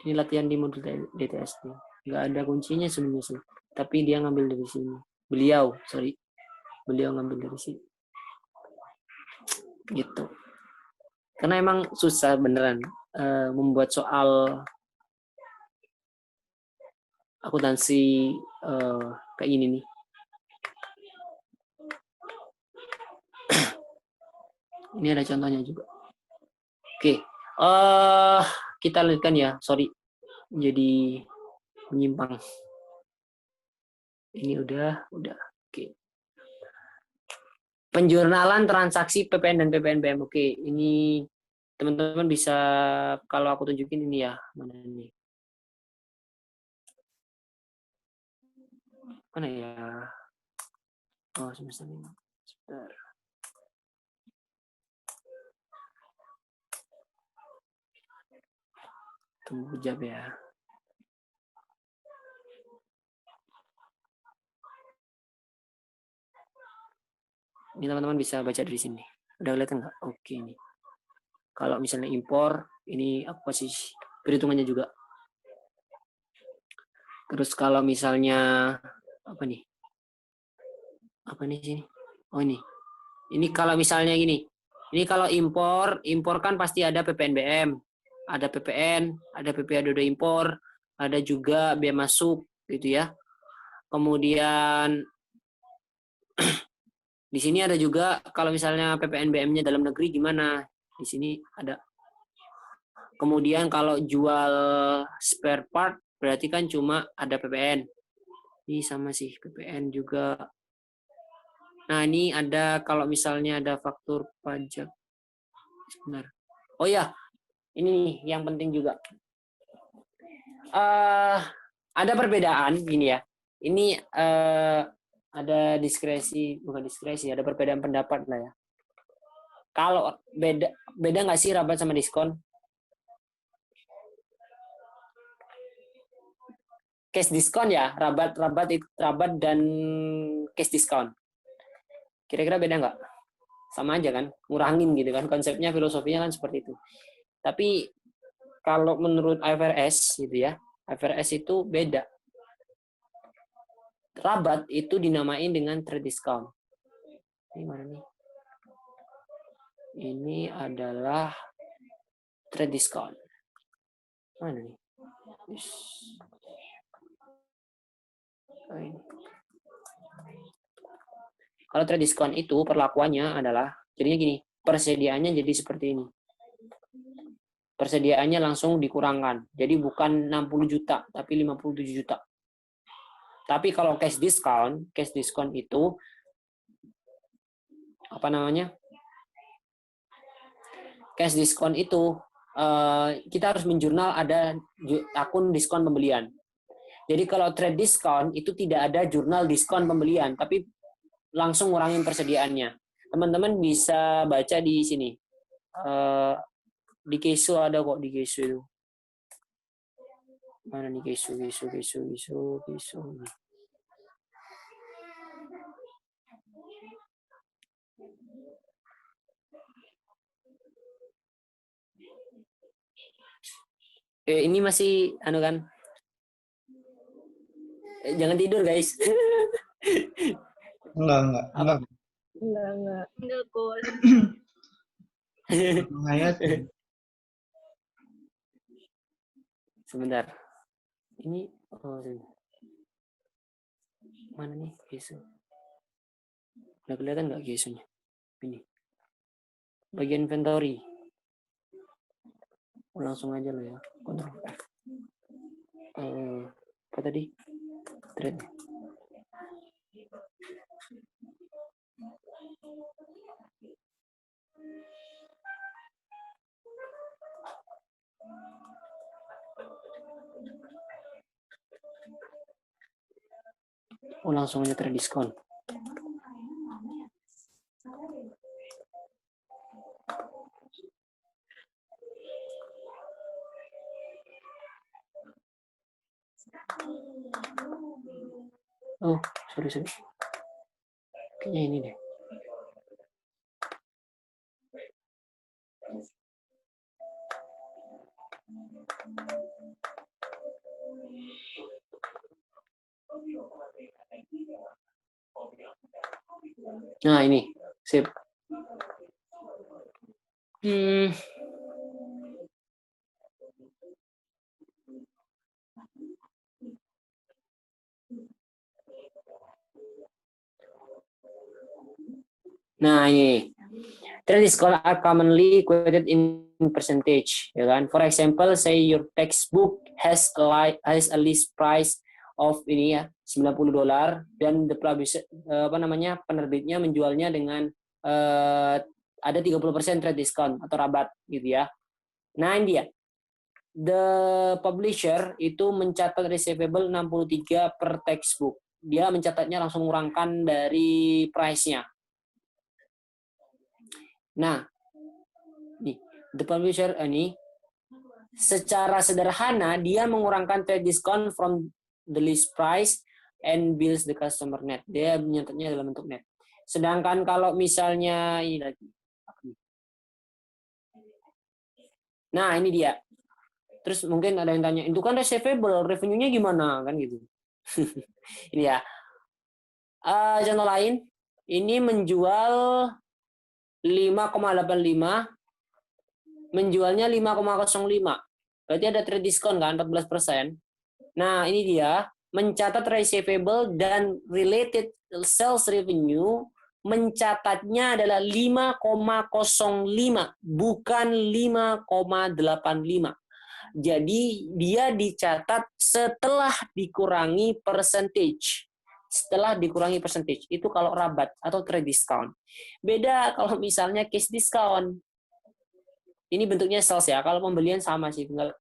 Ini latihan di modul DTSD. Nggak ada kuncinya sebenarnya sih. Tapi dia ngambil dari sini. Beliau ngambil dari sini. Gitu. Karena emang susah beneran membuat soal akuntansi kayak ini nih. Ini ada contohnya juga. Oke. Kita lanjutkan ya. Sorry. Jadi menyimpang. Ini udah. Oke. Penjurnalan transaksi PPN dan PPNBM. Oke, ini teman-teman bisa, kalau aku tunjukin ini ya, mana ini? Mana ya? Oh, semester ini. Sebentar. Tunggu kejap ya. Ini teman-teman bisa baca dari sini. Udah kelihatan nggak? Oke, ini. Kalau misalnya impor, ini aku kasih perhitungannya juga. Terus kalau misalnya apa nih? Apa nih sini? Oh ini. Ini kalau misalnya gini. Ini kalau impor kan pasti ada PPNBM, ada PPN, ada PPA22 impor, ada juga biaya masuk gitu ya. Kemudian di sini ada juga kalau misalnya PPNBM-nya dalam negeri gimana? Di sini ada. Kemudian kalau jual spare part berarti kan cuma ada PPN. Ini sama sih PPN juga. Nah, ini ada kalau misalnya ada faktur pajak. Benar. Oh ya, ini nih yang penting juga. Ada perbedaan gini ya. Ini ada bukan diskresi, ada perbedaan pendapat lah ya. Kalau beda nggak sih rabat sama diskon? Cash diskon ya, rabat dan cash diskon. Kira-kira beda nggak? Sama aja kan, ngurangin gitu kan, konsepnya filosofinya kan seperti itu. Tapi kalau menurut IFRS gitu ya, IFRS itu beda. Rabat itu dinamain dengan trade discount. Ini mana nih? Ini adalah trade discount. Mana nih? Kalau trade discount itu perlakuannya adalah jadinya gini, persediaannya jadi seperti ini. Persediaannya langsung dikurangkan. Jadi bukan 60 juta, tapi 57 juta. Tapi kalau cash discount itu apa namanya? Cash discount itu kita harus menjurnal ada akun diskon pembelian. Jadi kalau trade discount itu tidak ada jurnal diskon pembelian, tapi langsung ngurangin persediaannya. Teman-teman bisa baca di sini. Di Kesu ada kok, di Kesu itu. Mana nih Kesu. Ini masih anu kan? Jangan tidur guys. Enggak. Enggak kok. Menghayati. Sebentar. Ini Mana nih gesu? Udah kelihatan nggak gesunya? Ini. Bagian inventory. Langsung aja lo ya. Ctrl F. Apa tadi? Trade. Langsung aja trade diskon. Oh, sorry. Kayaknya ini deh. Nah, ini. Sip. Nah, ini. Trade diskon are commonly quoted in percentage, ya kan? For example, say your textbook has a list price of ini ya, $90 dan the publisher penerbitnya menjualnya dengan ada 30% trade diskon atau rabat gitu ya. Nah, ini dia. The publisher itu mencatat receivable 63 per textbook. Dia mencatatnya langsung mengurangkan dari price-nya. Nah, nih, the publisher ini secara sederhana dia mengurangkan trade discount from the list price and bills the customer net. Dia mencatatnya dalam bentuk net. Sedangkan kalau misalnya ini lagi. Nah, ini dia. Terus mungkin ada yang tanya, itu kan receivable, revenue-nya gimana kan gitu. Ini ya. Contoh lain, ini menjual 5,85, menjualnya 5,05. Berarti ada trade diskon kan 14%. Nah, ini dia mencatat receivable dan related sales revenue mencatatnya adalah 5,05 bukan 5,85. Jadi dia dicatat setelah dikurangi percentage. Setelah dikurangi percentage itu kalau rabat atau trade discount. Beda kalau misalnya cash discount. Ini bentuknya sales ya. Kalau pembelian sama sih, tinggal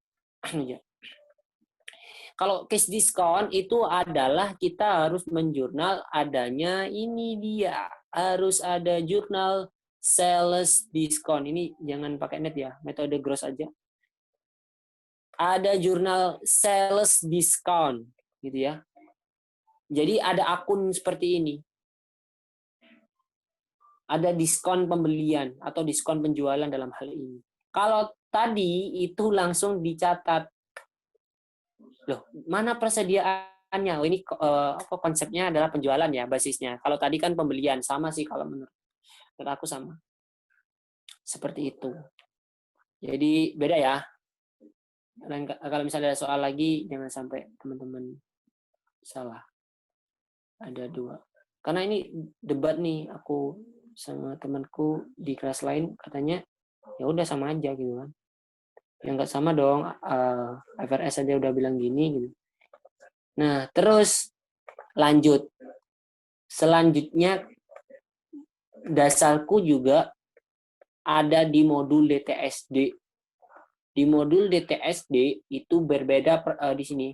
kalau cash discount itu adalah kita harus menjurnal adanya ini dia. Harus ada jurnal sales discount. Ini jangan pakai net ya, metode gross aja. Ada jurnal sales discount gitu ya. Jadi ada akun seperti ini. Ada diskon pembelian atau diskon penjualan dalam hal ini. Kalau tadi itu langsung dicatat. Loh, mana persediaannya? Oh, ini konsepnya adalah penjualan ya, basisnya. Kalau tadi kan pembelian, sama sih kalau menurut aku sama. Seperti itu. Jadi beda ya. Dan kalau misalnya ada soal lagi, jangan sampai teman-teman salah. Ada 2. Karena ini debat nih, aku sama temanku di kelas lain katanya, ya udah sama aja gitu kan. Ya nggak sama dong, FRS aja udah bilang gini gitu. Nah, terus lanjut. Selanjutnya dasarku juga ada di modul DTSD. Di modul DTSD itu berbeda di sini.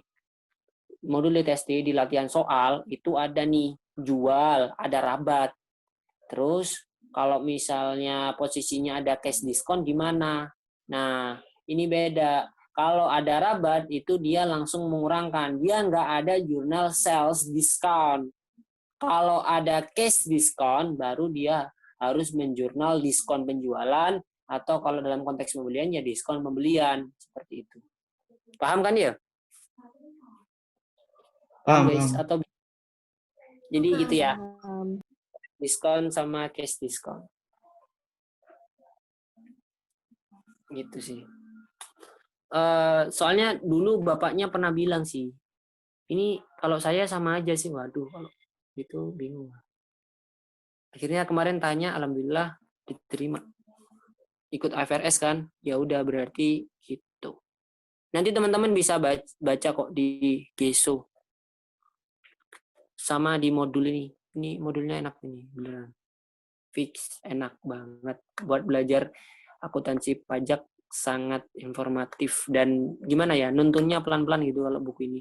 Modul DTSD di latihan soal itu ada nih jual, ada rabat. Terus kalau misalnya posisinya ada cash diskon gimana? Nah, ini beda. Kalau ada rabat itu dia langsung mengurangkan. Dia nggak ada jurnal sales discount. Kalau ada cash diskon baru dia harus menjurnal diskon penjualan atau kalau dalam konteks pembelian ya diskon pembelian seperti itu. Paham kan ya? Paham guys? Atau jadi gitu ya. Diskon sama cash diskon. Gitu sih. Soalnya dulu bapaknya pernah bilang sih, ini kalau saya sama aja sih, waduh. Itu bingung. Akhirnya kemarin tanya, alhamdulillah diterima. Ikut AFRS kan? Ya udah berarti gitu. Nanti teman-teman bisa baca kok di Geso sama di modul ini. Ini modulnya enak ini, beneran. Fix, enak banget buat belajar akuntansi pajak, sangat informatif dan gimana ya, nuntunnya pelan-pelan gitu kalau buku ini.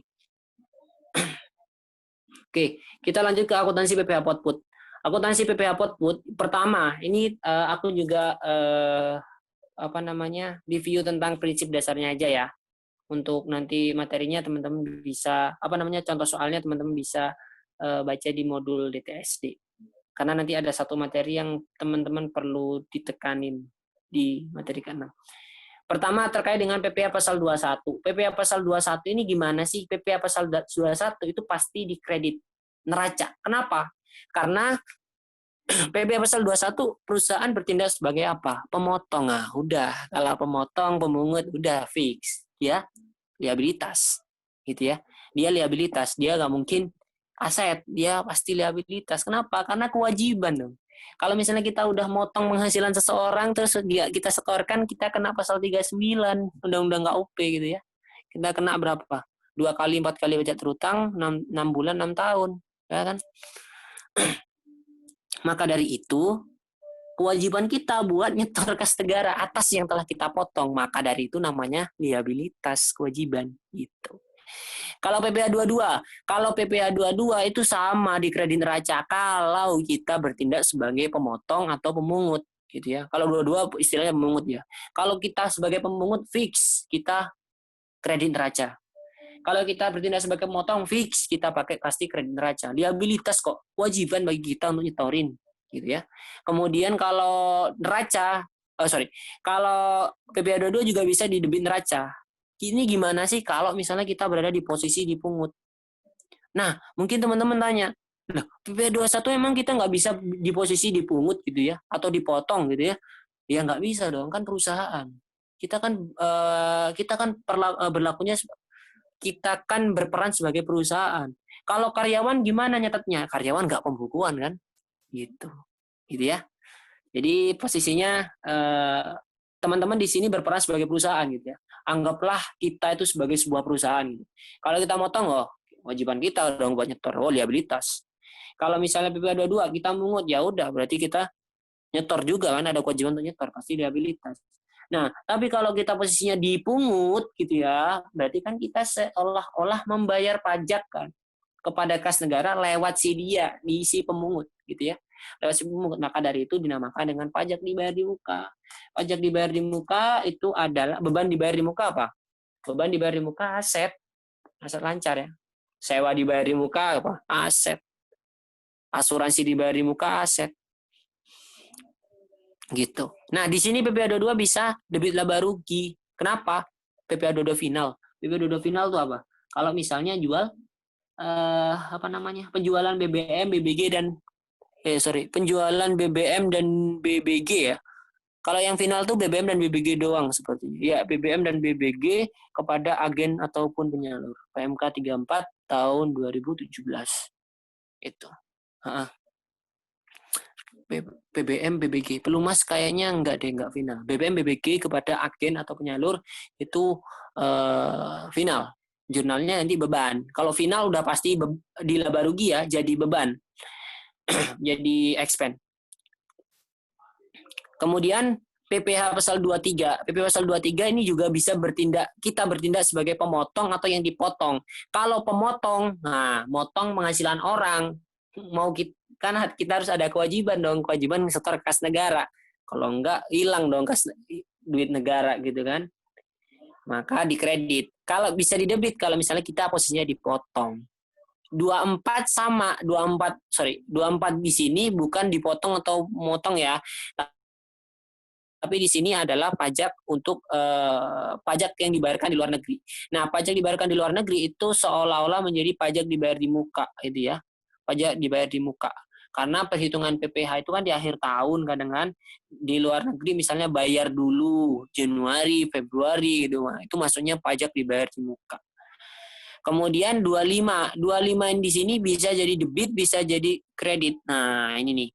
Oke, kita lanjut ke akuntansi PPh Output. Akuntansi PPh Output pertama, ini aku juga review tentang prinsip dasarnya aja ya. Untuk nanti materinya teman-teman bisa contoh soalnya teman-teman bisa baca di modul DTSD. Karena nanti ada satu materi yang teman-teman perlu ditekanin di materi ke-6. Pertama terkait dengan PPh pasal 21. PPh pasal 21 ini gimana sih? PPh pasal 21 itu pasti dikredit neraca. Kenapa? Karena PPh pasal 21 perusahaan bertindak sebagai apa? Pemotong. Nah, udah. Kalau pemotong, pemungut udah fix, ya. Liabilitas. Gitu ya. Dia liabilitas, dia nggak mungkin aset, dia pasti liabilitas. Kenapa? Karena kewajiban dong. Kalau misalnya kita udah motong penghasilan seseorang terus kita setorkan, kita kena pasal 39 Undang-Undang KUP gitu ya. Kita kena berapa? 2 kali 4 kali pajak terutang, 6 bulan 6 tahun, ya kan? Maka dari itu kewajiban kita buat nyetor kas negara atas yang telah kita potong. Maka dari itu namanya liabilitas kewajiban gitu. Kalau PPh 22, itu sama di kredit neraca kalau kita bertindak sebagai pemotong atau pemungut gitu ya. Kalau 22 istilahnya pemungut ya. Kalau kita sebagai pemungut fix kita kredit neraca. Kalau kita bertindak sebagai pemotong fix kita pakai pasti kredit neraca. Liabilitas kok, kewajiban bagi kita untuk nyetorin gitu ya. Kemudian kalau neraca, kalau PPh 22 juga bisa di debit neraca. Ini gimana sih kalau misalnya kita berada di posisi dipungut? Nah, mungkin teman-teman tanya, loh, PPh 21 emang kita nggak bisa di posisi dipungut gitu ya, atau dipotong gitu ya? Ya nggak bisa dong, kan perusahaan. Kita kan berlakunya, kita kan berperan sebagai perusahaan. Kalau karyawan gimana nyatetnya? Karyawan nggak pembukuan kan? Gitu ya. Jadi posisinya teman-teman di sini berperan sebagai perusahaan gitu ya. Anggaplah kita itu sebagai sebuah perusahaan. Gitu. Kalau kita motong, kewajiban kita dong buat nyetor, liabilitas. Kalau misalnya PPh 22 kita mungut, ya udah berarti kita nyetor juga kan, ada kewajiban untuk nyetor, pasti liabilitas. Nah, tapi kalau kita posisinya dipungut gitu ya, berarti kan kita seolah-olah membayar pajak kan kepada kas negara lewat si dia, si pemungut gitu ya. Lewat si pemungut. Maka dari itu dinamakan dengan pajak dibayar di muka. Pajak dibayar di muka itu adalah beban dibayar di muka apa? Beban dibayar di muka aset. Aset lancar ya. Sewa dibayar di muka apa? Aset. Asuransi dibayar di muka aset. Gitu. Nah, di sini PPh 22 bisa debit laba rugi. Kenapa? PPh 22 final. PPh 22 final itu apa? Kalau misalnya jual penjualan BBM, BBG dan penjualan BBM dan BBG ya. Kalau yang final tuh BBM dan BBG doang sepertinya. Ya, BBM dan BBG kepada agen ataupun penyalur. PMK 34 tahun 2017. Itu. BBM, BBG. Pelumas kayaknya enggak final. BBM, BBG kepada agen atau penyalur itu final. Jurnalnya nanti beban. Kalau final udah pasti di laba rugi ya, jadi beban. Jadi expense. Kemudian PPh pasal 23. PPh pasal 23 ini juga bisa kita bertindak sebagai pemotong atau yang dipotong. Kalau pemotong, motong penghasilan orang, kan kita harus ada kewajiban setor kas negara. Kalau enggak hilang dong duit negara gitu kan. Maka dikredit. Kalau bisa didebit kalau misalnya kita posisinya dipotong. 24 sama 24 di sini bukan dipotong atau motong ya. Tapi di sini adalah pajak untuk pajak yang dibayarkan di luar negeri. Nah, pajak dibayarkan di luar negeri itu seolah-olah menjadi pajak dibayar di muka, gitu ya. Pajak dibayar di muka. Karena perhitungan PPh itu kan di akhir tahun kadang-kadang di luar negeri misalnya bayar dulu Januari, Februari gitu. Nah, itu maksudnya pajak dibayar di muka. Kemudian 25 yang di sini bisa jadi debit, bisa jadi kredit. Nah, ini nih.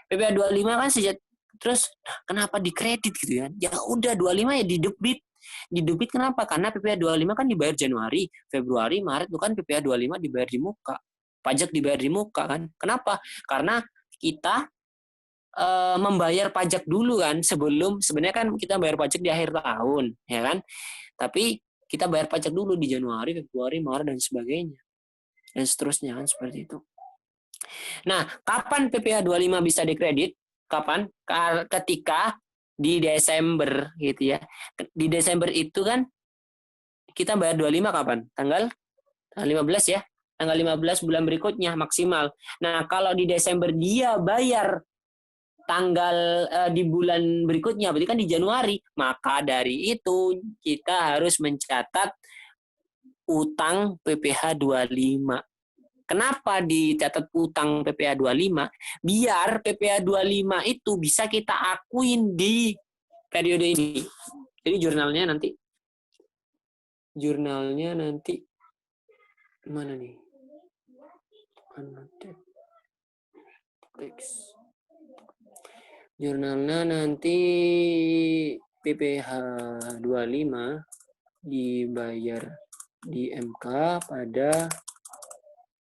PPh 25 kan sejak terus kenapa di kredit gitu ya? Ya udah 25 ya di debit. Di debit kenapa? Karena PPh 25 kan dibayar Januari, Februari, Maret, bukan PPh 25 dibayar di muka. Pajak dibayar di muka kan. Kenapa? Karena kita membayar pajak dulu kan sebelum, sebenarnya kan kita bayar pajak di akhir tahun, ya kan? Tapi kita bayar pajak dulu di Januari, Februari, Maret dan sebagainya. Dan seterusnya kan seperti itu. Nah, kapan PPh 25 bisa dikredit? Kapan? Ketika di Desember gitu ya. Di Desember itu kan kita bayar 25 kapan? Tanggal 15 ya. Tanggal 15 bulan berikutnya maksimal. Nah, kalau di Desember dia bayar tanggal di bulan berikutnya, berarti kan di Januari, maka dari itu kita harus mencatat utang PPh 25. Kenapa dicatat utang PPh 25? Biar PPh 25 itu bisa kita akuin di periode ini. Jadi jurnalnya nanti mana nih? Teks. Jurnalnya nanti PPh 25 dibayar di MK pada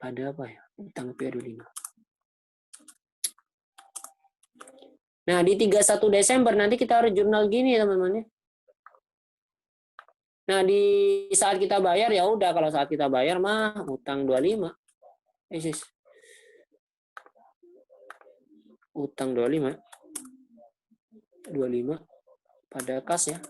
apa ya? Utang PPh 25. Nah, di 31 Desember nanti kita harus jurnal gini ya, teman-teman ya. Nah, di saat kita bayar ya udah, kalau saat kita bayar mah utang 25. Utang 25 pada kas ya.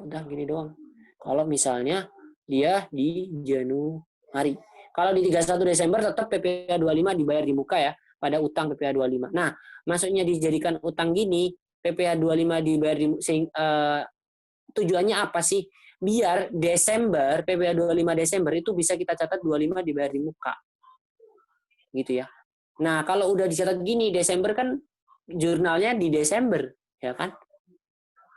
Udah gini doang. Kalau misalnya dia di Januari. Kalau di 31 Desember tetap PPh 25 dibayar di muka ya, pada utang PPh 25. Nah, maksudnya dijadikan utang gini, PPh 25 dibayar di tujuannya apa sih? Biar Desember, PPh 25 Desember itu bisa kita catat 25 dibayar di muka. Gitu ya. Nah, kalau udah dicatat gini, Desember kan jurnalnya di Desember, ya kan?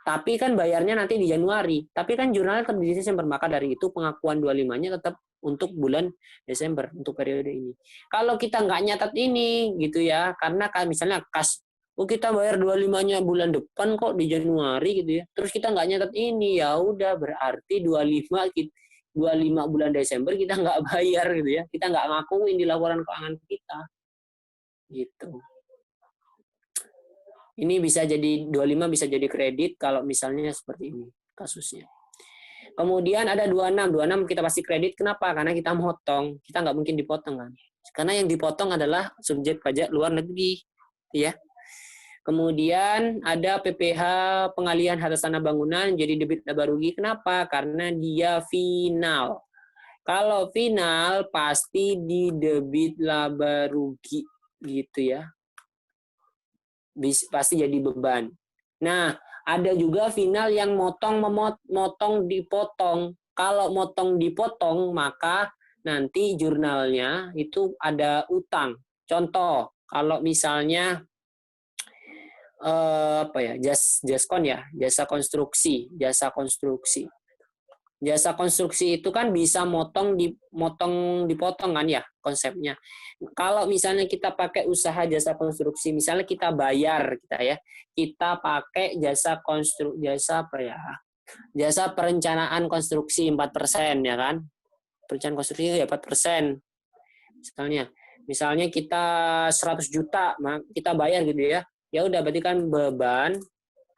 Tapi kan bayarnya nanti di Januari. Tapi kan jurnalnya tetap di Desember. Maka dari itu pengakuan 25-nya tetap untuk bulan Desember, untuk periode ini. Kalau kita nggak nyatat ini, gitu ya, karena kan misalnya kas, kita bayar 25-nya bulan depan kok di Januari gitu ya. Terus kita nggak nyatat ini, ya udah berarti 25 bulan Desember kita nggak bayar gitu ya. Kita nggak ngakuin di laporan keuangan kita. Gitu. Ini bisa jadi 25 bisa jadi kredit kalau misalnya seperti ini kasusnya. Kemudian ada 26 kita pasti kredit. Kenapa? Karena kita motong. Kita nggak mungkin dipotong kan. Karena yang dipotong adalah subjek pajak luar negeri, ya. Kemudian ada PPh pengalihan harta tanah bangunan jadi debit laba rugi. Kenapa? Karena dia final. Kalau final pasti di debit laba rugi gitu ya. Pasti jadi beban. Nah, ada juga final yang motong dipotong. Kalau motong dipotong, maka nanti jurnalnya itu ada utang. Contoh, kalau misalnya jaskon ya, jasa konstruksi. Jasa konstruksi itu kan bisa dipotong kan ya konsepnya. Kalau misalnya kita pakai usaha jasa konstruksi, misalnya kita bayar kita pakai jasa perencanaan konstruksi 4% ya kan. Perencanaan konstruksi ya 4%. Misalnya kita 100 juta, kita bayar gitu ya. Ya udah berarti kan beban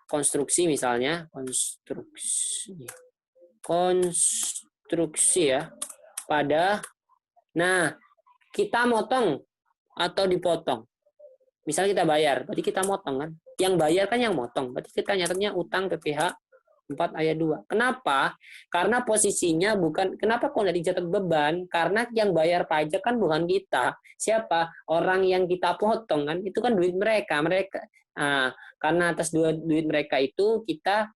konstruksi misalnya, konstruksi ya nah kita motong atau dipotong, misalnya kita bayar berarti kita motong kan, yang bayar kan yang motong, berarti kita nyatetnya utang PPh 4 ayat 2. Kenapa? Karena posisinya bukan, kenapa kok nggak dicatat beban? Karena yang bayar pajak kan bukan kita. Siapa? Orang yang kita potong kan, itu kan duit mereka. Nah, karena atas duit mereka itu kita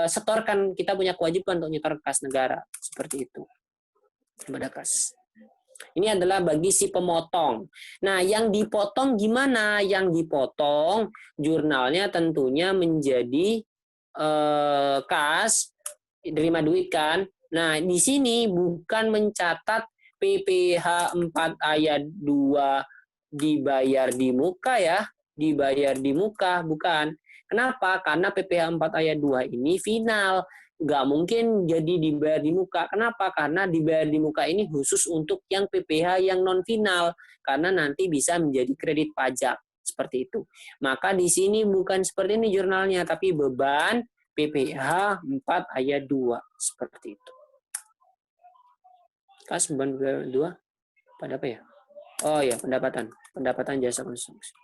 setorkan, kita punya kewajiban untuk nyetor kas negara seperti itu kepada kas. Ini adalah bagi si pemotong. Nah, yang dipotong gimana? Yang dipotong jurnalnya tentunya menjadi kas, terima duit kan, Nah, di sini bukan mencatat PPh 4 ayat 2 dibayar di muka ya, dibayar di muka, bukan. Kenapa? Karena PPh 4 ayat 2 ini final. Nggak mungkin jadi dibayar di muka. Kenapa? Karena dibayar di muka ini khusus untuk yang PPh yang non final. Karena nanti bisa menjadi kredit pajak. Seperti itu. Maka di sini bukan seperti ini jurnalnya, tapi beban PPh 4 ayat 2. Seperti itu. Kas beban PPh 2 pada apa ya? Oh ya, pendapatan jasa konstruksi.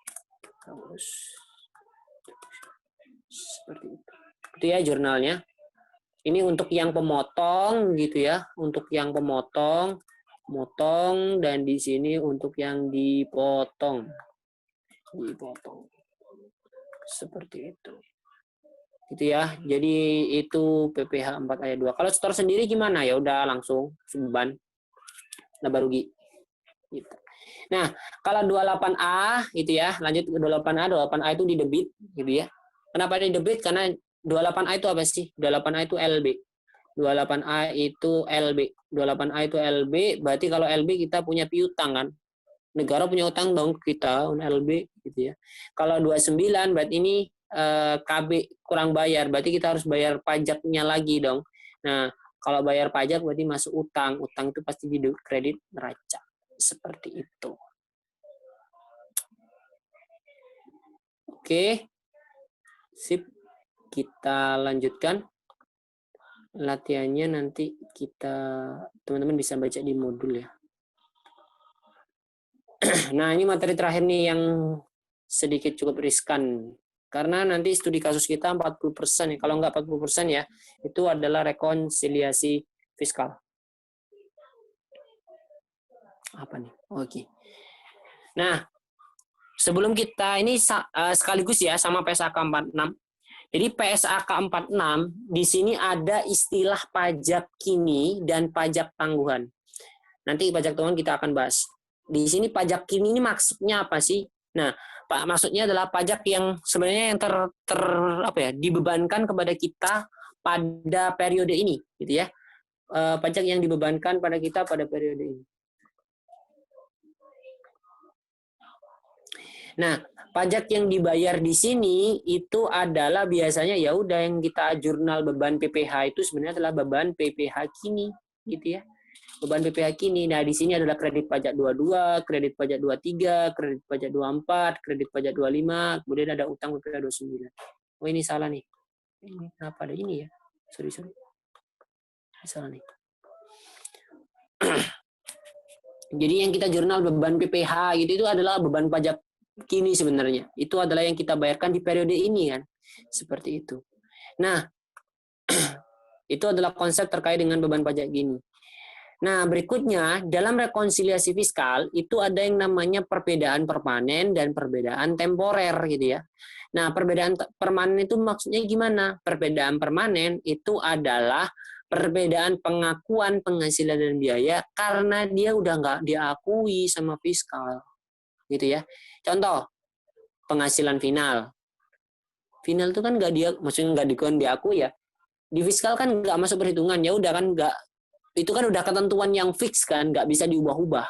Seperti itu. Itu ya jurnalnya. Ini untuk yang pemotong gitu ya, untuk yang pemotong, dan di sini untuk yang dipotong. Seperti itu. Gitu ya. Jadi itu PPh 4 ayat 2. Kalau store sendiri gimana? Ya udah langsung beban laba rugi. Gitu. Nah, kalau 28A gitu ya, lanjut ke 28A. 28A itu di debit gitu ya. Kenapa di debit? Karena 28A itu apa sih? 28A itu LB. 28A itu LB. 28A itu LB, berarti kalau LB kita punya piutang kan? Negara punya utang dong ke kita, LB gitu ya. Kalau 29 berarti ini KB kurang bayar, berarti kita harus bayar pajaknya lagi dong. Nah, kalau bayar pajak berarti masuk utang. Utang itu pasti di kredit neraca. Seperti itu. Oke. Sip. Kita lanjutkan. Latihannya nanti teman-teman bisa baca di modul ya. Nah, ini materi terakhir nih yang sedikit cukup riskan. Karena nanti studi kasus kita 40% ya. Kalau nggak 40% ya, itu adalah rekonsiliasi fiskal. Apa nih? Oke. Nah, sebelum kita ini sekaligus ya sama PSAK 46. Jadi PSAK 46 di sini ada istilah pajak kini dan pajak tangguhan. Nanti pajak tangguhan kita akan bahas. Di sini pajak kini ini maksudnya apa sih? Nah, maksudnya adalah pajak yang sebenarnya yang dibebankan kepada kita pada periode ini, gitu ya. Pajak yang dibebankan pada kita pada periode ini. Nah, pajak yang dibayar di sini itu adalah biasanya ya udah yang kita jurnal beban PPh itu sebenarnya adalah beban PPh kini, gitu ya. Beban PPh kini. Nah, di sini adalah kredit pajak 22, kredit pajak 23, kredit pajak 24, kredit pajak 25, kemudian ada utang PPh 29. Oh, ini salah nih. Ini kenapa ada ini ya? Sorry. Ini salah nih. Jadi yang kita jurnal beban PPh gitu itu adalah beban pajak kini sebenarnya. Itu adalah yang kita bayarkan di periode ini kan. Seperti itu. Nah, itu adalah konsep terkait dengan beban pajak gini. Nah, berikutnya dalam rekonsiliasi fiskal itu ada yang namanya perbedaan permanen dan perbedaan temporer gitu ya. Nah, perbedaan permanen itu maksudnya gimana? Perbedaan permanen itu adalah perbedaan pengakuan penghasilan dan biaya karena dia udah nggak diakui sama fiskal. Gitu ya. Contoh, penghasilan final. Final itu kan maksudnya nggak diakui ya. Di fiskal kan nggak masuk perhitungan, ya udah kan nggak, itu kan udah ketentuan yang fix kan, nggak bisa diubah-ubah.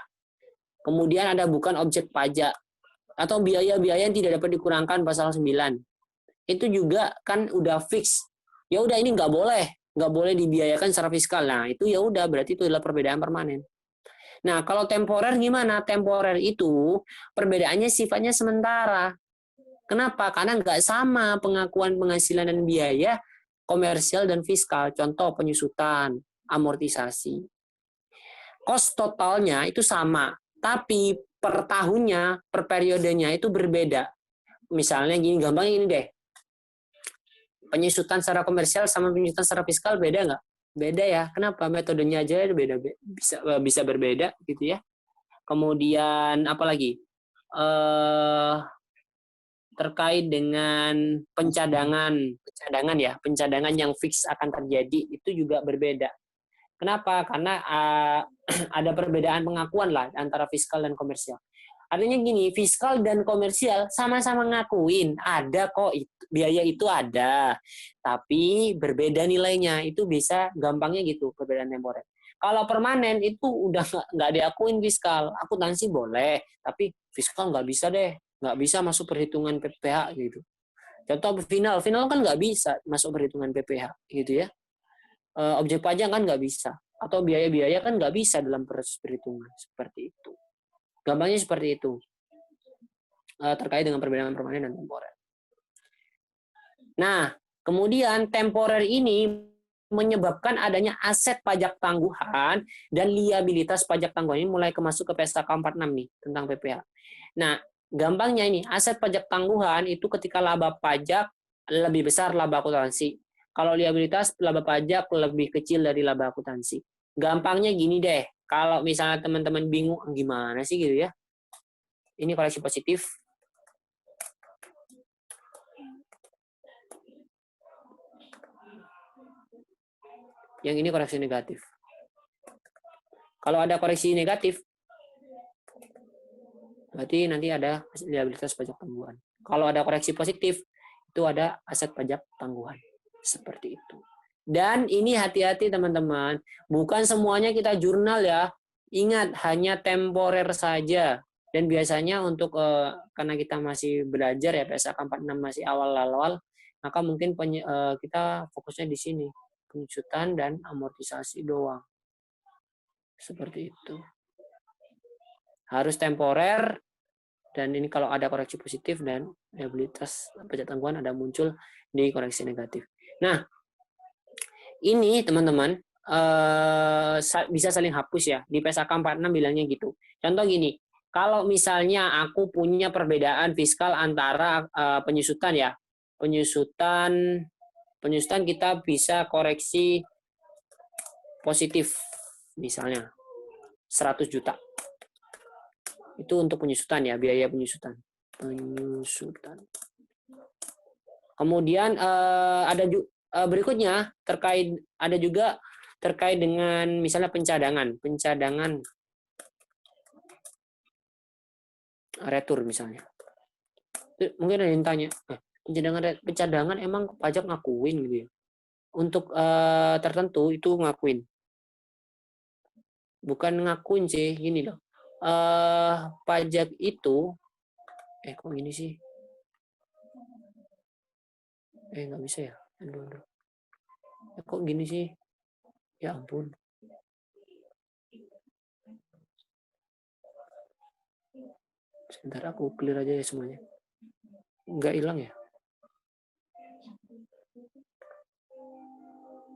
Kemudian ada bukan objek pajak atau biaya-biaya yang tidak dapat dikurangkan pasal 9. Itu juga kan udah fix. Ya udah ini nggak boleh dibiayakan secara fiskal. Nah, itu ya udah berarti itu adalah perbedaan permanen. Nah, kalau temporer gimana? Temporer itu perbedaannya sifatnya sementara. Kenapa? Karena nggak sama pengakuan penghasilan dan biaya komersial dan fiskal. Contoh penyusutan, amortisasi. Cost totalnya itu sama, tapi per tahunnya, per periodenya itu berbeda. Misalnya gini, gampang ini deh. Penyusutan secara komersial sama penyusutan secara fiskal beda nggak? Beda ya. Kenapa? Metodenya aja beda, bisa berbeda gitu ya. Kemudian apa lagi? Terkait dengan pencadangan yang fix akan terjadi itu juga berbeda. Kenapa? Karena ada perbedaan pengakuan lah antara fiskal dan komersial. Artinya gini, fiskal dan komersial sama-sama ngakuin ada kok biaya itu ada, tapi berbeda nilainya. Itu bisa gampangnya gitu perbedaan temporer. Kalau permanen itu udah nggak diakuin fiskal. Akuntansi boleh, tapi fiskal nggak bisa deh, nggak bisa masuk perhitungan PPh gitu. Contoh final kan nggak bisa masuk perhitungan PPh gitu ya. Objek pajak kan nggak bisa, atau biaya-biaya kan nggak bisa dalam proses perhitungan seperti itu. Gampangnya seperti itu terkait dengan perbedaan permanen dan temporer. Nah, kemudian temporer ini menyebabkan adanya aset pajak tangguhan dan liabilitas pajak tangguhan ini mulai masuk ke PSAK 46 nih tentang PPh. Nah, gampangnya ini aset pajak tangguhan itu ketika laba pajak lebih besar laba akuntansi. Kalau liabilitas laba pajak lebih kecil dari laba akuntansi. Gampangnya gini deh, kalau misalnya teman-teman bingung gimana sih gitu ya. Ini koreksi positif. Yang ini koreksi negatif. Kalau ada koreksi negatif, berarti nanti ada liabilitas pajak tangguhan. Kalau ada koreksi positif, itu ada aset pajak tangguhan. Seperti itu. Dan ini hati-hati teman-teman, bukan semuanya kita jurnal ya. Ingat, hanya temporer saja. Dan biasanya untuk karena kita masih belajar ya, PSAK 46 masih awal-awal, maka mungkin kita fokusnya di sini, penyusutan dan amortisasi doang. Seperti itu. Harus temporer, dan ini kalau ada koreksi positif dan liabilitas pajak tangguhan ada muncul di koreksi negatif. Nah, ini teman-teman bisa saling hapus ya. Di PSAK 46 bilangnya gitu. Contoh gini, kalau misalnya aku punya perbedaan fiskal antara penyusutan ya. Penyusutan kita bisa koreksi positif misalnya 100 juta. Itu untuk penyusutan ya, biaya penyusutan. Kemudian ada berikutnya ada juga terkait dengan misalnya pencadangan retur misalnya. Mungkin ada yang tanya, pencadangan emang pajak ngakuin gitu ya? Untuk tertentu itu ngakuin. Bukan ngakuin sih, gini loh. Pajak itu kok gini sih? Nggak bisa ya? Aduh. Kok gini sih? Ya ampun. Sebentar aku clear aja ya semuanya. Nggak hilang ya?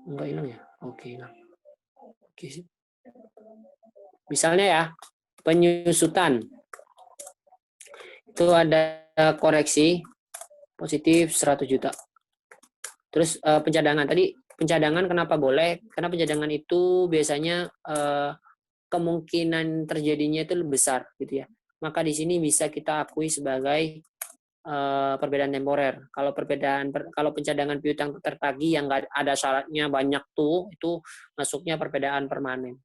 Nggak hilang ya? Oke, hilang. Oke sih. Misalnya ya, penyusutan. Itu ada koreksi positif 100 juta. Terus pencadangan. Tadi pencadangan kenapa boleh? Karena pencadangan itu biasanya kemungkinan terjadinya itu lebih besar gitu ya. Maka di sini bisa kita akui sebagai perbedaan temporer. Kalau pencadangan piutang tertagih yang nggak ada syaratnya banyak tuh, itu masuknya perbedaan permanen.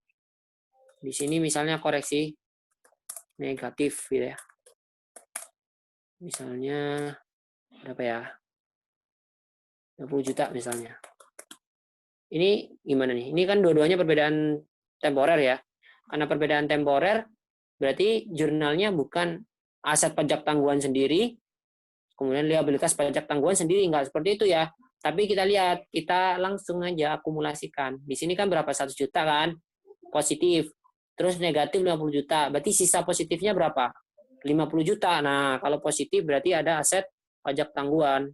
Di sini misalnya koreksi negatif gitu ya. Misalnya berapa ya? 20 juta misalnya. Ini gimana nih? Ini kan dua-duanya perbedaan temporer ya. Karena perbedaan temporer berarti jurnalnya bukan aset pajak tangguhan sendiri, kemudian liabilitas pajak tangguhan sendiri, enggak seperti itu ya. Tapi kita lihat, kita langsung aja akumulasikan. Di sini kan berapa? 100 juta kan? Positif. Terus negatif 50 juta. Berarti sisa positifnya berapa? 50 juta. Nah, kalau positif berarti ada aset pajak tangguhan.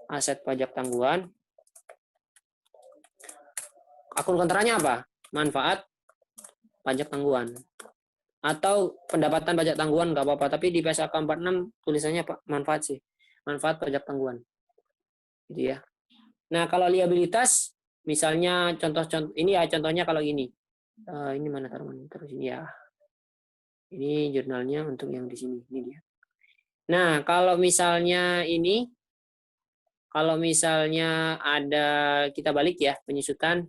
Aset pajak tangguhan. Akun kontranya apa? Manfaat pajak tangguhan. Atau pendapatan pajak tangguhan nggak apa-apa. Tapi di PSAK 46 tulisannya manfaat sih. Manfaat pajak tangguhan. Gitu ya. Nah, kalau liabilitas, misalnya contoh ini ya, contohnya kalau ini. Ini mana taruh sini ya. Ini jurnalnya untuk yang di sini. Ini dia. Nah, kalau misalnya ada, kita balik ya, penyusutan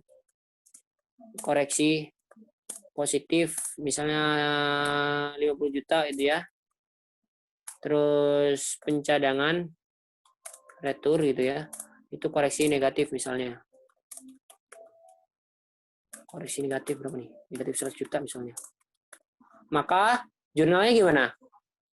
koreksi positif misalnya 50 juta itu ya. Terus pencadangan retur gitu ya. Itu koreksi negatif misalnya. Koreksi negatif berapa nih? Negatif 100 juta misalnya. Maka jurnalnya gimana?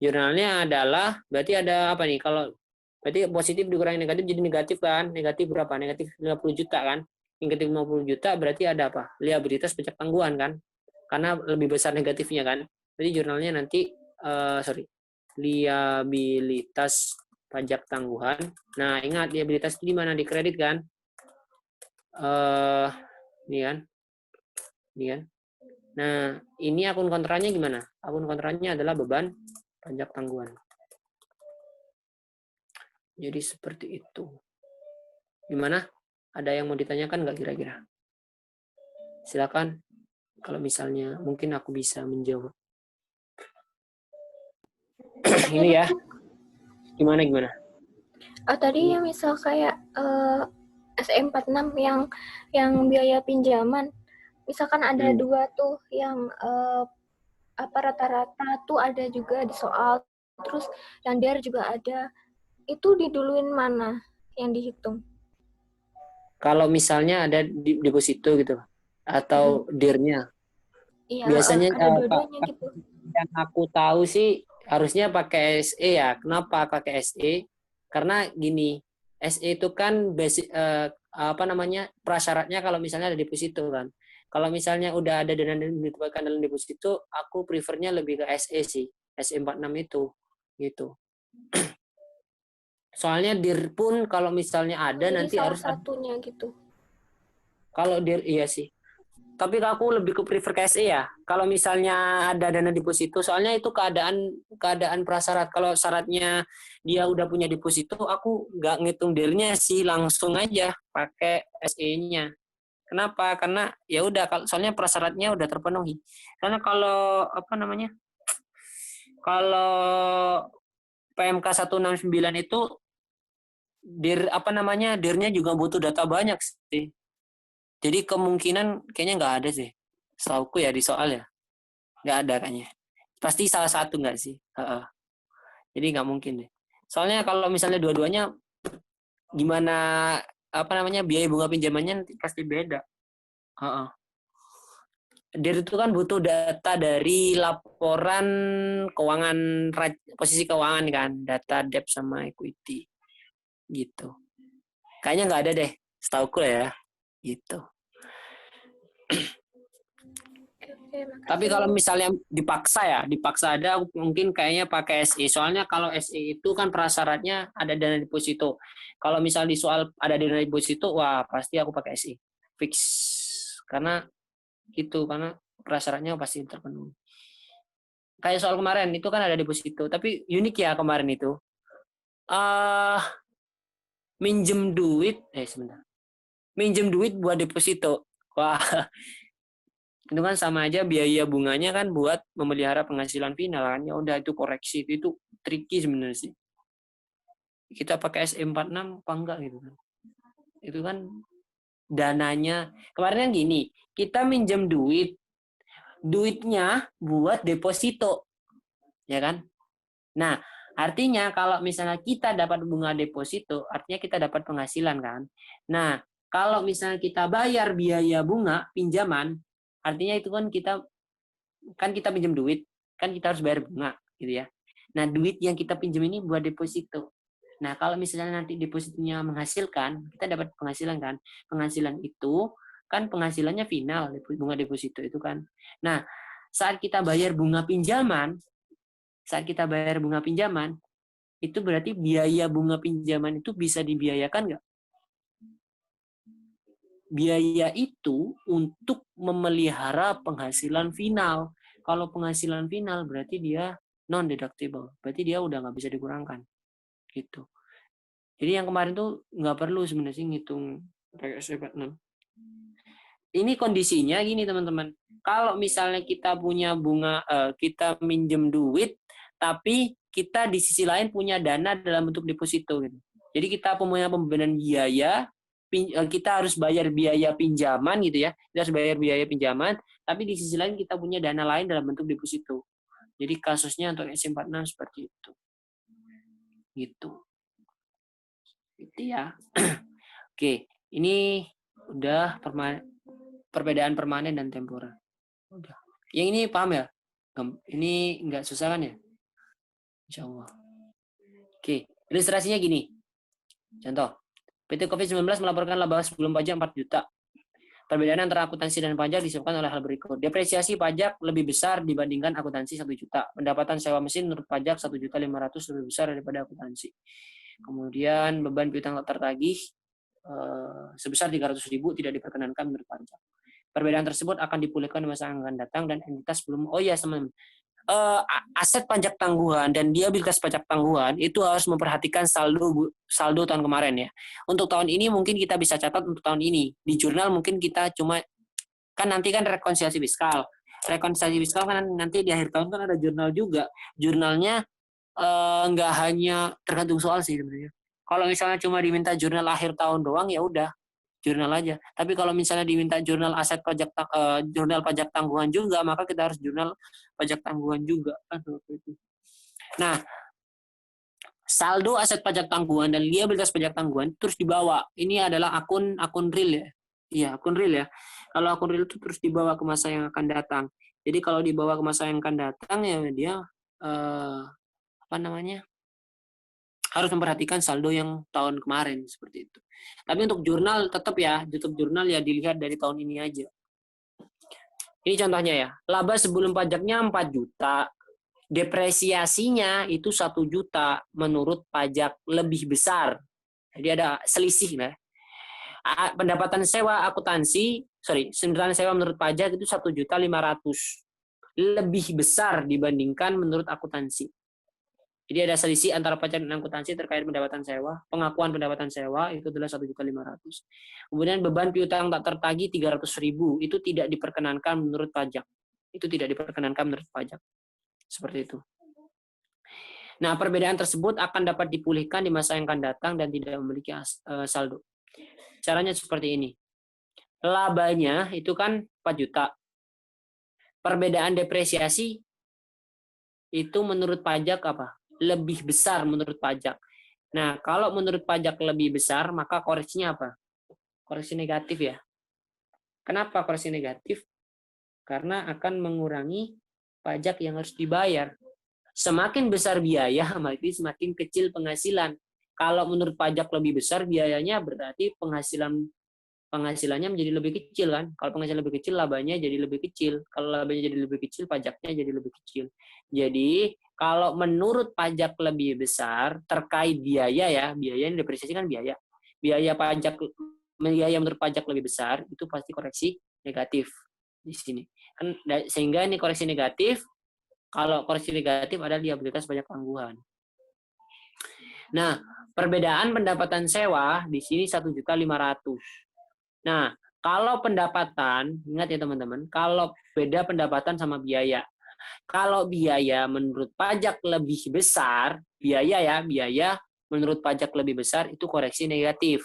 Jurnalnya adalah berarti ada apa nih? Kalau berarti positif dikurangi negatif jadi negatif kan? Negatif berapa? Negatif 50 juta kan? Negatif 50 juta berarti ada apa? Liabilitas pajak tangguhan kan? Karena lebih besar negatifnya kan? Jadi jurnalnya nanti liabilitas pajak tangguhan. Nah, ingat liabilitas itu di mana? Di kredit kan? Ini kan? Ini kan? Nah, ini akun kontranya gimana? Akun kontranya adalah beban pajak tangguhan. Jadi seperti itu. Gimana? Ada yang mau ditanyakan nggak kira-kira? Silakan. Kalau misalnya mungkin aku bisa menjawab. Ini ya. Gimana? Tadi yang misal kayak SE46 yang biaya pinjaman, misalkan ada dua tuh yang rata-rata tuh ada juga di soal, terus yang DIR juga ada. Itu diduluin mana yang dihitung? Kalau misalnya ada deposito gitu atau DIR-nya. Iya, Biasanya ada dua-duanya gitu. yang aku tahu sih harusnya pakai SE ya. Kenapa pakai SE? Karena gini, SE itu kan basic prasyaratnya kalau misalnya ada deposito kan. Kalau misalnya udah ada dana yang ditempatkan dalam deposito, aku prefernya lebih ke SE sih. SE46 itu gitu. Soalnya DIR pun kalau misalnya ada Jadi nanti salah harus satunya gitu. kalau DIR iya sih. Tapi aku lebih ke prefer ke SE ya. Kalau misalnya ada dana deposito, soalnya itu keadaan prasyarat. Kalau syaratnya dia udah punya deposito, aku nggak ngitung DIR-nya sih, langsung aja pakai SE-nya. Kenapa? Karena ya udah, soalnya prasyaratnya udah terpenuhi. Karena kalau kalau PMK 169 itu DIR-nya juga butuh data banyak sih. Jadi kemungkinan kayaknya nggak ada sih. Setauku ya di soal ya. Nggak ada kayaknya. Pasti salah satu nggak sih? Jadi nggak mungkin deh. Soalnya kalau misalnya dua-duanya gimana biaya bunga pinjamannya pasti beda. DIR itu kan butuh data dari laporan keuangan, posisi keuangan kan, data debt sama equity gitu. Kayaknya nggak ada deh, setauku ya, gitu. Tapi kalau misalnya dipaksa ada mungkin kayaknya pakai SE. Soalnya kalau SE itu kan prasyaratnya ada dana deposito. Kalau misalnya di soal ada dana deposito, wah pasti aku pakai SE. Fix. Karena prasyaratnya pasti terpenuhi. Kayak soal kemarin itu kan ada deposito, tapi unik ya kemarin itu. Minjem duit buat deposito. Wah, itu kan sama aja biaya bunganya kan buat memelihara penghasilan final kan. Ya udah itu koreksi itu tricky sebenarnya sih. Kita pakai SE46 apa enggak gitu kan. Itu kan dananya kemarin kan gini, kita minjem duitnya buat deposito. Ya kan? Nah, artinya kalau misalnya kita dapat bunga deposito, artinya kita dapat penghasilan kan. Nah, kalau misalnya kita bayar biaya bunga pinjaman, artinya itu kan kita pinjam duit, kan kita harus bayar bunga gitu ya. Nah, duit yang kita pinjam ini buat deposito. Nah, kalau misalnya nanti depositonya menghasilkan, kita dapat penghasilan kan. Penghasilan itu kan penghasilannya final, bunga deposito itu kan. Nah, saat kita bayar bunga pinjaman, itu berarti biaya bunga pinjaman itu bisa dibiayakan nggak? Biaya itu untuk memelihara penghasilan final. Kalau penghasilan final berarti dia non-deductible. Berarti dia udah nggak bisa dikurangkan. Gitu. Jadi yang kemarin tuh nggak perlu sebenarnya ngitung pakai SE46. Ini kondisinya gini teman-teman. Kalau misalnya kita punya kita minjem duit, tapi kita di sisi lain punya dana dalam bentuk deposito gitu. Jadi kita punya pembebanan biaya kita harus bayar biaya pinjaman gitu ya. Kita harus bayar biaya pinjaman, tapi di sisi lain kita punya dana lain dalam bentuk deposito. Jadi kasusnya untuk SC46 seperti itu. Gitu. Itu ya. Oke, ini udah perbedaan permanen dan temporer. Udah. Yang ini paham ya? Ini nggak susah kan ya? Insya Allah. Oke, ilustrasinya gini. Contoh, PT COVID-19 melaporkan laba sebelum pajak 4 juta. Perbedaan antara akuntansi dan pajak disebabkan oleh hal berikut. Depresiasi pajak lebih besar dibandingkan akuntansi 1 juta. Pendapatan sewa mesin menurut pajak 1.500.000 lebih besar daripada akuntansi. Kemudian beban piutang tak tertagih sebesar 300.000 tidak diperkenankan menurut pajak. Perbedaan tersebut akan dipulihkan di masa yang akan datang dan entitas belum. Oh ya, teman-teman. Aset pajak tangguhan dan liabilitas pajak tangguhan itu harus memperhatikan saldo tahun kemarin ya. Untuk tahun ini mungkin kita bisa catat untuk tahun ini. Di jurnal mungkin kita cuma kan nanti kan rekonsiliasi fiskal. Rekonsiliasi fiskal kan nanti di akhir tahun kan ada jurnal juga. Jurnalnya nggak hanya tergantung soal sih sebenarnya. Kalau misalnya cuma diminta jurnal akhir tahun doang ya udah jurnal aja. Tapi kalau misalnya diminta jurnal aset pajak jurnal pajak tangguhan juga, maka kita harus jurnal pajak tangguhan juga kan seperti itu. Nah, saldo aset pajak tangguhan dan liabilitas pajak tangguhan terus dibawa. Ini adalah akun real ya. Iya, akun real ya. Kalau akun real itu terus dibawa ke masa yang akan datang. Jadi kalau dibawa ke masa yang akan datang ya dia harus memperhatikan saldo yang tahun kemarin seperti itu. Tapi untuk jurnal tetap ya, tutup jurnal ya dilihat dari tahun ini aja. Ini contohnya ya, laba sebelum pajaknya 4 juta, depresiasinya itu 1 juta menurut pajak lebih besar. Jadi ada selisih lah. Pendapatan sewa menurut pajak itu 1.500.000 lebih besar dibandingkan menurut akuntansi. Jadi ada selisih antara pajak dan akuntansi terkait pendapatan sewa. Pengakuan pendapatan sewa itu adalah 1.500.000. Kemudian beban piutang tak tertagih 300.000 itu tidak diperkenankan menurut pajak. Itu tidak diperkenankan menurut pajak. Seperti itu. Nah, perbedaan tersebut akan dapat dipulihkan di masa yang akan datang dan tidak memiliki saldo. Caranya seperti ini. Labanya itu kan 4 juta. Perbedaan depresiasi itu menurut pajak apa? Lebih besar menurut pajak. Nah, kalau menurut pajak lebih besar, maka koreksinya apa? Koreksi negatif ya. Kenapa koreksi negatif? Karena akan mengurangi pajak yang harus dibayar. Semakin besar biaya, berarti semakin kecil penghasilan. Kalau menurut pajak lebih besar biayanya, berarti penghasilannya menjadi lebih kecil kan. Kalau penghasilan lebih kecil, labanya jadi lebih kecil. Kalau labanya jadi lebih kecil, pajaknya jadi lebih kecil. Jadi, kalau menurut pajak lebih besar, terkait biaya ya, biaya yang depresiasi kan biaya. Biaya menurut pajak lebih besar, itu pasti koreksi negatif di sini. Sehingga ini koreksi negatif, kalau koreksi negatif ada liabilitas pajak tangguhan. Nah, perbedaan pendapatan sewa di sini 1.500.000. Nah, kalau pendapatan, ingat ya teman-teman, kalau beda pendapatan sama biaya. Kalau biaya menurut pajak lebih besar, biaya menurut pajak lebih besar itu koreksi negatif.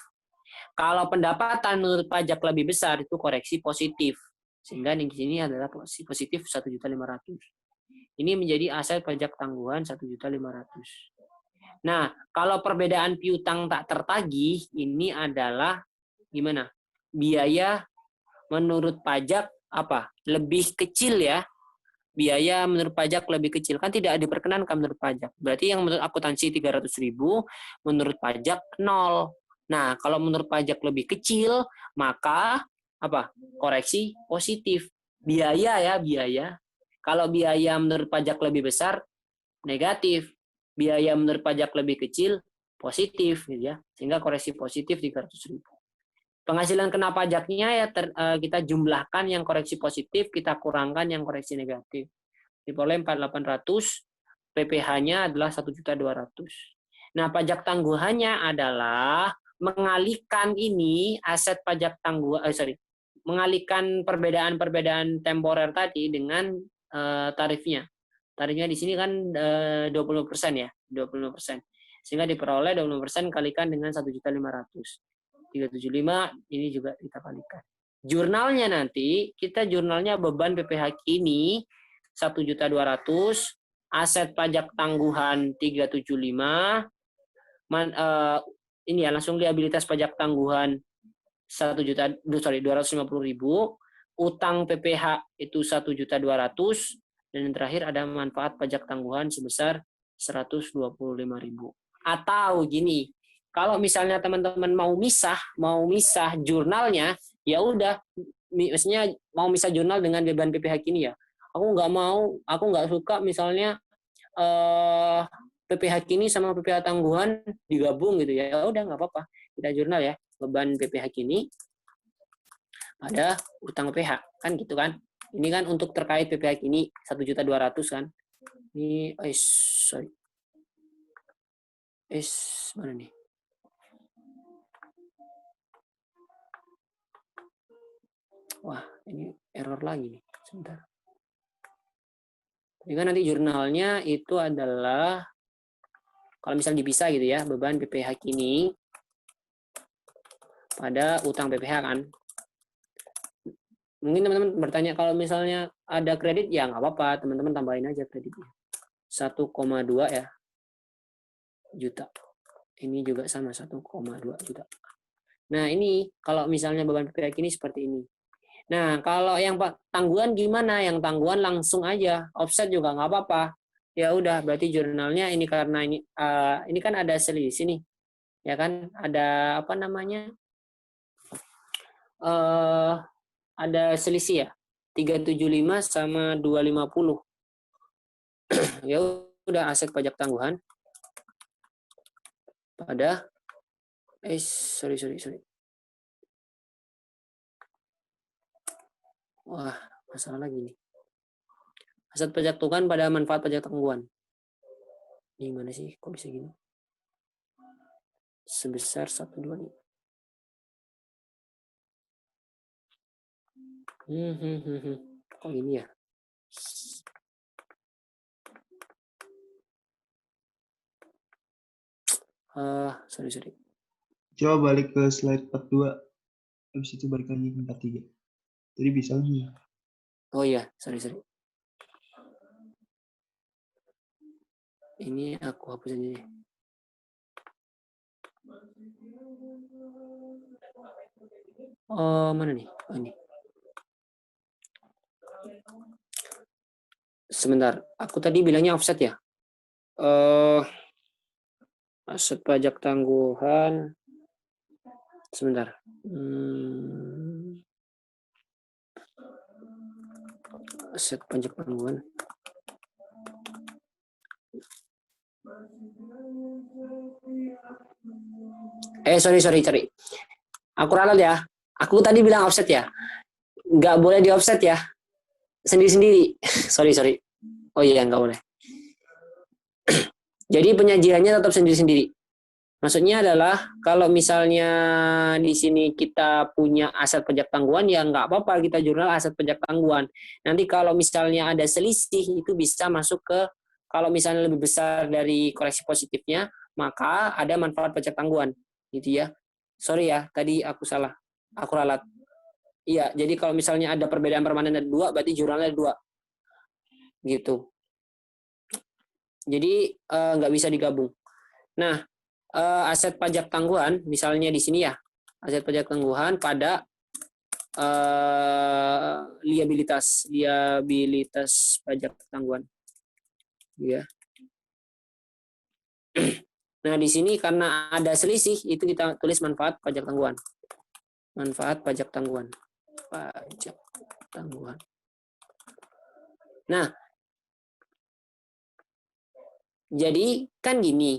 Kalau pendapatan menurut pajak lebih besar itu koreksi positif. Sehingga di sini adalah positif 1.500.000. Ini menjadi aset pajak tangguhan 1.500.000. Nah, kalau perbedaan piutang tak tertagih ini adalah gimana? Biaya menurut pajak apa? Lebih kecil ya. Biaya menurut pajak lebih kecil. Kan tidak diperkenankan menurut pajak. Berarti yang menurut akuntansi 300.000, menurut pajak 0. Nah, kalau menurut pajak lebih kecil, maka apa? Koreksi positif. Biaya ya, biaya. Kalau biaya menurut pajak lebih besar, negatif. Biaya menurut pajak lebih kecil, positif. Gitu ya. Sehingga koreksi positif 300.000. Penghasilan kena pajaknya ya kita jumlahkan yang koreksi positif, kita kurangkan yang koreksi negatif. Diperoleh 4.800, PPh-nya adalah 1.200.000. Nah, pajak tangguhannya adalah mengalihkan ini aset pajak mengalihkan perbedaan temporer tadi dengan tarifnya. Tarifnya di sini kan 20% ya, 20%. Sehingga diperoleh 20% kalikan dengan 1.500.000. 375 ini juga kita kalikan. Jurnalnya nanti, kita jurnalnya beban PPh kini 1.200.000, aset pajak tangguhan 375, ini ya langsung liabilitas pajak tangguhan 250.000, utang PPh itu 1.200.000, dan yang terakhir ada manfaat pajak tangguhan sebesar 125.000. Atau gini, kalau misalnya teman-teman mau misah jurnalnya, ya udah, maksudnya mau misah jurnal dengan beban PPh kini ya. Aku nggak suka misalnya PPh kini sama PPh tangguhan digabung gitu ya. Ya udah nggak apa-apa, kita jurnal ya beban PPh kini pada utang PPh kan gitu kan. Ini kan untuk terkait PPh kini 1.200.000 kan. Ini mana nih? Wah, ini error lagi nih. Sebentar. Jadi kan nanti jurnalnya itu adalah, kalau misalnya dipisah gitu ya, beban PPh kini pada utang PPh kan. Mungkin teman-teman bertanya, kalau misalnya ada kredit, ya nggak apa-apa, teman-teman tambahin aja kreditnya. 1,2 ya juta. Ini juga sama 1,2 juta. Nah ini kalau misalnya beban PPh kini seperti ini. Nah, kalau yang tangguhan gimana? Yang tangguhan langsung aja, offset juga nggak apa-apa. Ya udah, berarti jurnalnya ini karena ini kan ada selisih nih, ya kan? Ada apa namanya? Ada selisih ya, 375 sama 250. Ya udah, aset pajak tangguhan pada sorry. Wah, masalah lagi nih. Aset pajak tangguhan pada manfaat pajak tangguhan. Gimana sih? Kok bisa gini? Sebesar 125. Kok ini ya? Sorry. Coba balik ke slide 42. Habis itu balik lagi ke 43. Jadi bisa lagi. Oh iya, sorry. Ini aku hapus aja nih. Oh, mana nih? Oh, ini. Sebentar, aku tadi bilangnya offset ya. Aset pajak tangguhan. Sebentar. Aset pajak tangguhan. Sorry. Aku ralat ya. Aku tadi bilang offset ya. Nggak boleh di offset ya. Sendiri-sendiri. sorry. Oh iya, nggak boleh. Jadi penyajiannya tetap sendiri-sendiri. Maksudnya adalah kalau misalnya di sini kita punya aset pajak tangguhan, ya nggak apa-apa kita jurnal aset pajak tangguhan. Nanti kalau misalnya ada selisih, itu bisa masuk ke, kalau misalnya lebih besar dari koreksi positifnya, maka ada manfaat pajak tangguhan. Gitu ya. Sorry ya, tadi aku salah. Aku ralat. Iya, jadi kalau misalnya ada perbedaan permanen ada 2, berarti jurnalnya ada 2. Gitu. Jadi nggak bisa digabung. Nah, aset pajak tangguhan, misalnya di sini ya, aset pajak tangguhan pada liabilitas pajak tangguhan. Ya. Nah, di sini karena ada selisih, itu kita tulis manfaat pajak tangguhan. Manfaat pajak tangguhan. Pajak tangguhan. Nah, jadi kan gini,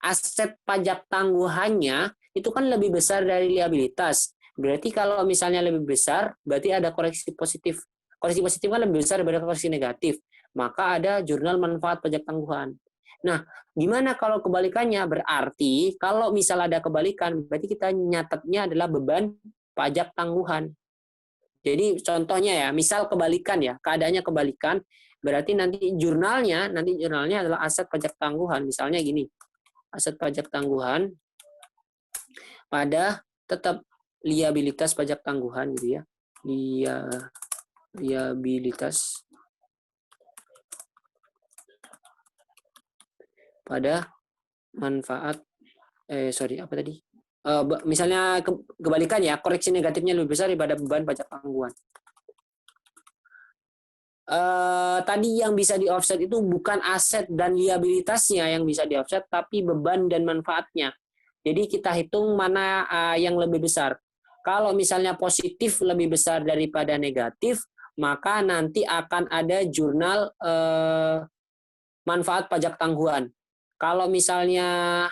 aset pajak tangguhannya itu kan lebih besar dari liabilitas. Berarti kalau misalnya lebih besar, berarti ada koreksi positif. Koreksi positif kan lebih besar daripada koreksi negatif. Maka ada jurnal manfaat pajak tangguhan. Nah, gimana kalau kebalikannya? Berarti kalau misal ada kebalikan, berarti kita nyatetnya adalah beban pajak tangguhan. Jadi contohnya ya, misal kebalikan ya, keadaannya kebalikan, berarti nanti jurnalnya adalah aset pajak tangguhan. Misalnya gini, aset pajak tangguhan pada tetap liabilitas pajak tangguhan gitu ya. Liabilitas pada manfaat apa tadi? Misalnya kebalikan ya, koreksi negatifnya lebih besar daripada beban pajak tangguhan. Tadi yang bisa di offset itu bukan aset dan liabilitasnya yang bisa di offset, tapi beban dan manfaatnya. Jadi kita hitung mana yang lebih besar. Kalau misalnya positif lebih besar daripada negatif, maka nanti akan ada jurnal manfaat pajak tangguhan. Kalau misalnya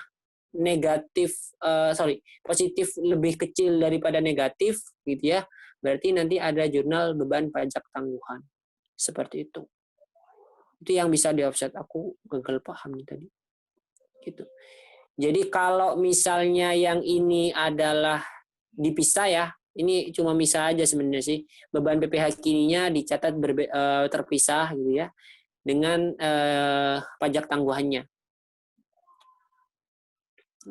positif lebih kecil daripada negatif, gitu ya, berarti nanti ada jurnal beban pajak tangguhan. Seperti itu. Itu yang bisa di offset. Aku gagal paham nih tadi. Gitu. Jadi kalau misalnya yang ini adalah dipisah ya, ini cuma misal aja sebenarnya sih. Beban PPh kininya dicatat terpisah gitu ya dengan pajak tangguhannya.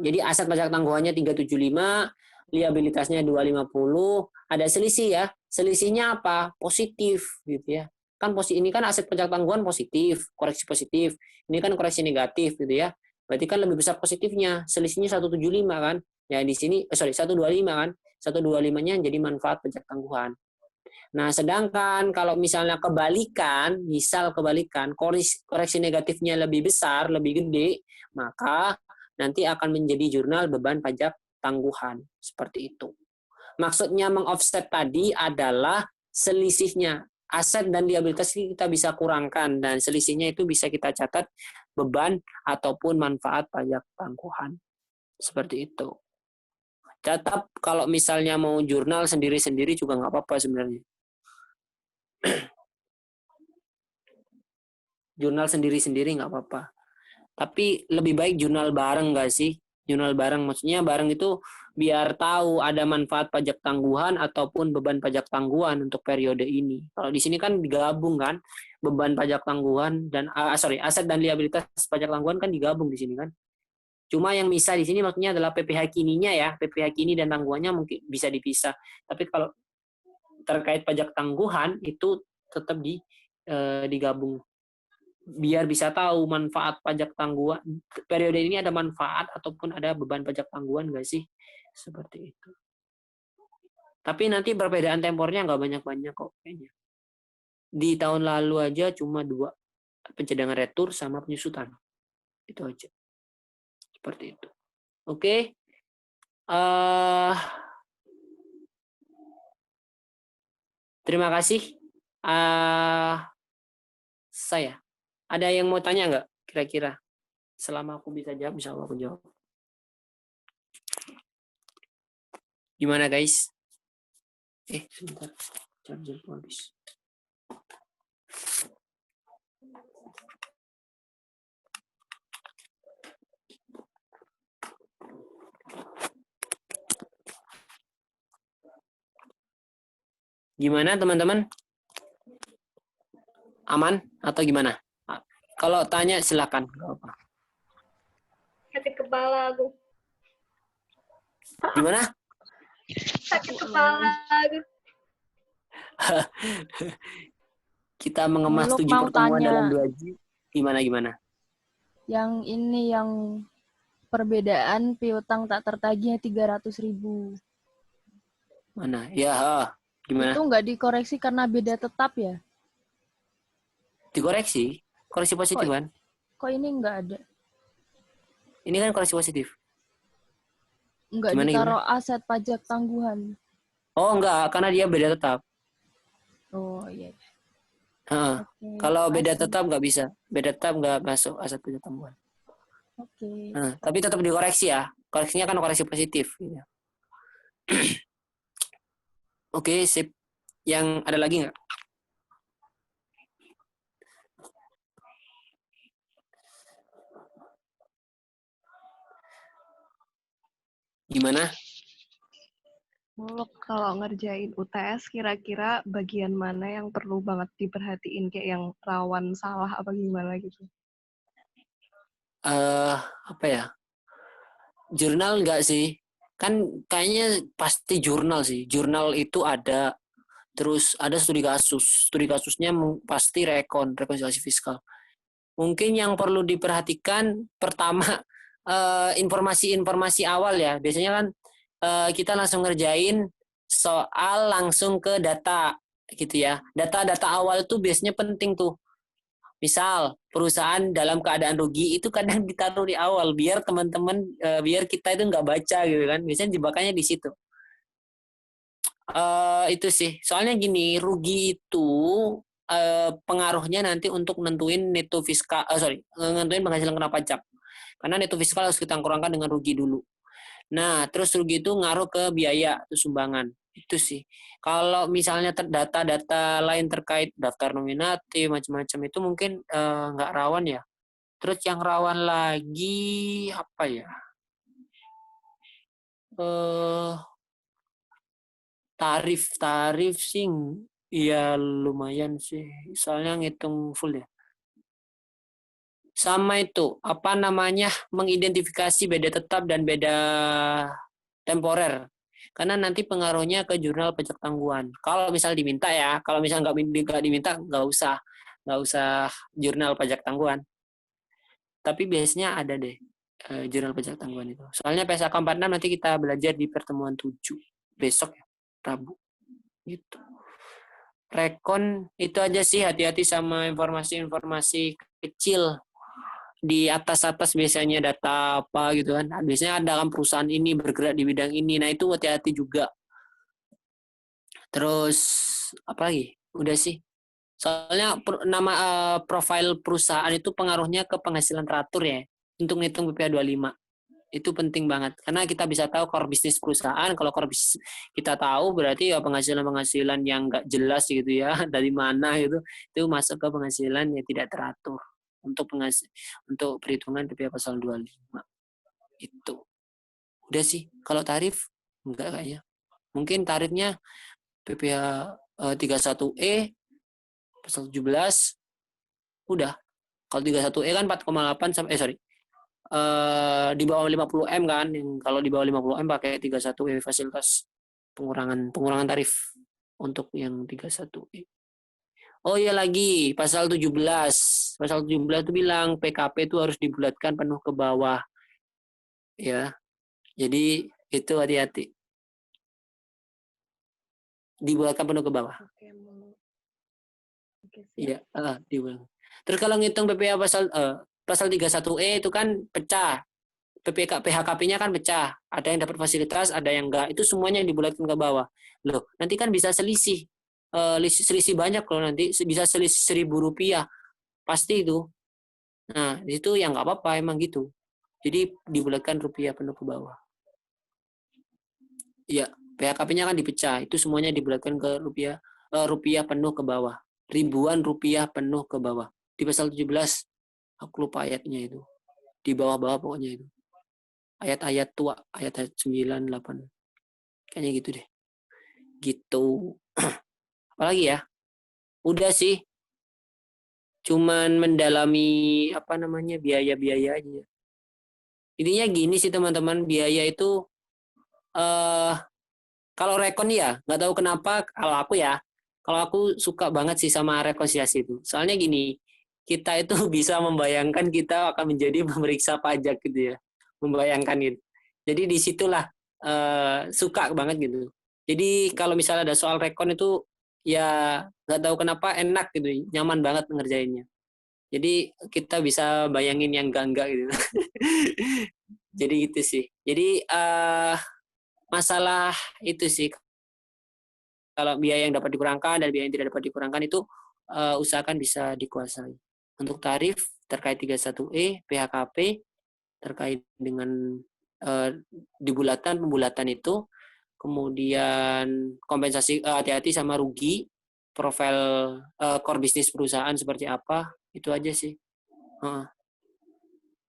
Jadi aset pajak tangguhannya 375, liabilitasnya 250, ada selisih ya. Selisihnya apa? Positif gitu ya. Ini kan aset pajak tangguhan positif, koreksi positif. Ini kan koreksi negatif gitu ya. Berarti kan lebih besar positifnya. Selisihnya 175 kan. Ya di sini 125 kan. 125-nya jadi manfaat pajak tangguhan. Nah, sedangkan kalau misalnya misal kebalikan, koreksi negatifnya lebih besar, lebih gede, maka nanti akan menjadi jurnal beban pajak tangguhan. Seperti itu. Maksudnya mengoffset tadi adalah selisihnya. Aset dan liabilitas kita bisa kurangkan, dan selisihnya itu bisa kita catat beban ataupun manfaat pajak tangguhan. Seperti itu. Tetap kalau misalnya mau jurnal sendiri-sendiri juga nggak apa-apa sebenarnya. Jurnal sendiri-sendiri nggak apa-apa. Tapi lebih baik jurnal bareng nggak sih? Jurnal bareng maksudnya bareng itu biar tahu ada manfaat pajak tangguhan ataupun beban pajak tangguhan untuk periode ini. Kalau di sini kan digabung kan, beban pajak tangguhan dan aset dan liabilitas pajak tangguhan kan digabung di sini kan. Cuma yang bisa di sini maksudnya adalah PPh kininya ya, PPh kini dan tangguhannya mungkin bisa dipisah. Tapi kalau terkait pajak tangguhan itu tetap digabung biar bisa tahu manfaat pajak tangguhan periode ini ada manfaat ataupun ada beban pajak tangguhan nggak sih, seperti itu. Tapi nanti perbedaan tempornya nggak banyak-banyak kok kayaknya. Di tahun lalu aja cuma 2, pencadangan retur sama penyusutan, itu aja, seperti itu. Oke. Terima kasih. Saya ada yang mau tanya nggak kira-kira? Selama aku bisa jawab, bisa aku jawab. Gimana guys? Sebentar, charger habis. Gimana teman-teman? Aman atau gimana? Kalau tanya silakan. Sakit kepala aku. Gimana? Sakit kepala aku. Kita mengemas Muluk 7 mau pertemuan tanya. dalam 2 jam. Gimana? Yang ini yang perbedaan piutang tak tertagihnya 300.000. Mana? Ya, gimana? Itu nggak dikoreksi karena beda tetap ya? Dikoreksi. Koreksi positif kan? Kok ini nggak ada? Ini kan koreksi positif. Nggak ditaruh aset pajak tangguhan. Oh, enggak, karena dia beda tetap. Oh iya. Okay. Kalau beda tetap nggak bisa. Beda tetap nggak masuk aset pajak tangguhan. Oke. Tapi tetap dikoreksi ya. Koreksinya kan koreksi positif. Gitu. Oke, sip. Yang ada lagi nggak? Gimana? Muluk, kalau ngerjain UTS kira-kira bagian mana yang perlu banget diperhatiin, kayak yang rawan salah apa gimana gitu? Apa ya? Jurnal nggak sih? Kan kayaknya pasti jurnal sih. Jurnal itu ada, terus ada studi kasus. Studi kasusnya pasti rekonsiliasi fiskal. Mungkin yang perlu diperhatikan pertama informasi-informasi awal ya. Biasanya kan kita langsung ngerjain soal langsung ke data gitu ya. Data-data awal tuh biasanya penting tuh. Misal perusahaan dalam keadaan rugi itu kadang ditaruh di awal biar teman-teman biar kita itu nggak baca gitu kan. Biasanya jebakannya di situ. Itu sih. Soalnya gini, rugi itu pengaruhnya nanti untuk nentuin neto fiskal, nentuin penghasilan kena pajak. Karena neto fiskal harus kita kurangkan dengan rugi dulu. Nah, terus rugi itu ngaruh ke biaya itu sumbangan. Itu sih. Kalau misalnya data-data lain terkait daftar nominatif macam-macam itu mungkin nggak rawan ya. Terus yang rawan lagi apa ya? Tarif sih ya lumayan sih. Soalnya ngitung full ya. Sama itu, apa namanya, mengidentifikasi beda tetap dan beda temporer. Karena nanti pengaruhnya ke jurnal pajak tangguhan. Kalau misal diminta ya, kalau misal nggak diminta nggak usah jurnal pajak tangguhan. Tapi biasanya ada deh jurnal pajak tangguhan itu. Soalnya PSAK 46 nanti kita belajar di pertemuan 7 besok ya, Rabu. Gitu. Rekon itu aja sih, hati-hati sama informasi-informasi kecil di atas biasanya data apa gitu kan. Biasanya dalam perusahaan ini bergerak di bidang ini. Nah, itu hati-hati juga. Terus apa lagi? Udah sih. Soalnya nama profil perusahaan itu pengaruhnya ke penghasilan teratur ya. Untuk ngitung BPH 25. Itu penting banget. Karena kita bisa tahu core bisnis perusahaan. Kalau core bisnis kita tahu berarti ya penghasilan-penghasilan yang nggak jelas gitu ya. Dari mana gitu. Itu masuk ke penghasilan yang tidak teratur. Untuk perhitungan PPh pasal 25. Itu. Udah sih. Kalau tarif, enggak kayaknya. Mungkin tarifnya PPh 31E pasal 17 udah. Kalau 31E kan 4,8 sampai di bawah 50M kan. Yang kalau di bawah 50M pakai 31E fasilitas pengurangan tarif untuk yang 31E. Oh iya lagi, pasal 17. Pasal 17 itu bilang PKP itu harus dibulatkan penuh ke bawah. Ya. Jadi itu hati-hati. Dibulatkan penuh ke bawah. Oke, oke, Iya, siap. diulang. Terus kalau ngitung PPh pasal 31E itu kan pecah. PHKP-nya kan pecah. Ada yang dapat fasilitas, ada yang enggak. Itu semuanya dibulatkan ke bawah. Loh, nanti kan bisa selisih. Selisih banyak loh nanti. Bisa selisih Rp1.000. Pasti itu. Nah, di situ ya nggak apa-apa, emang gitu. Jadi dibulatkan rupiah penuh ke bawah. Iya, PHKP-nya kan dipecah. Itu semuanya dibulatkan ke rupiah penuh ke bawah. Ribuan rupiah penuh ke bawah. Di pasal 17, aku lupa ayatnya itu. Di bawah-bawah pokoknya itu. Ayat-ayat tua, ayat-ayat 9, 8. Kayaknya gitu deh. Gitu. Apalagi ya? Udah sih. Cuman mendalami apa namanya biaya-biaya aja. Intinya gini sih teman-teman, biaya itu kalau rekon ya, nggak tahu kenapa kalau aku suka banget sih sama rekonsiliasi itu. Soalnya gini, kita itu bisa membayangkan kita akan menjadi pemeriksa pajak gitu ya, membayangkan gitu. Jadi disitulah suka banget gitu. Jadi kalau misalnya ada soal rekon itu ya nggak tahu kenapa enak gitu, nyaman banget ngerjainnya. Jadi kita bisa bayangin yang enggak gitu. Jadi gitu sih. Jadi masalah itu sih, kalau biaya yang dapat dikurangkan dan biaya yang tidak dapat dikurangkan itu usahakan bisa dikuasai. Untuk tarif terkait 31E, PHKP terkait dengan pembulatan itu, kemudian kompensasi, hati-hati sama rugi, profil core bisnis perusahaan seperti apa, itu aja sih.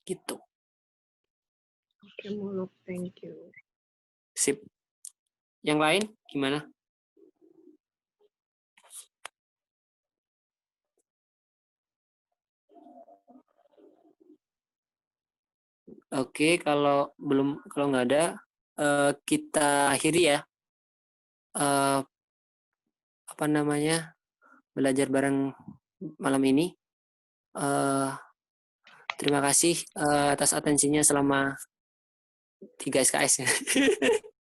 Gitu. Oke, Muluk. Thank you. Sip. Yang lain gimana? Oke, kalau nggak ada, kita akhiri ya. Belajar bareng malam ini. Terima kasih atas atensinya selama 3 SKS.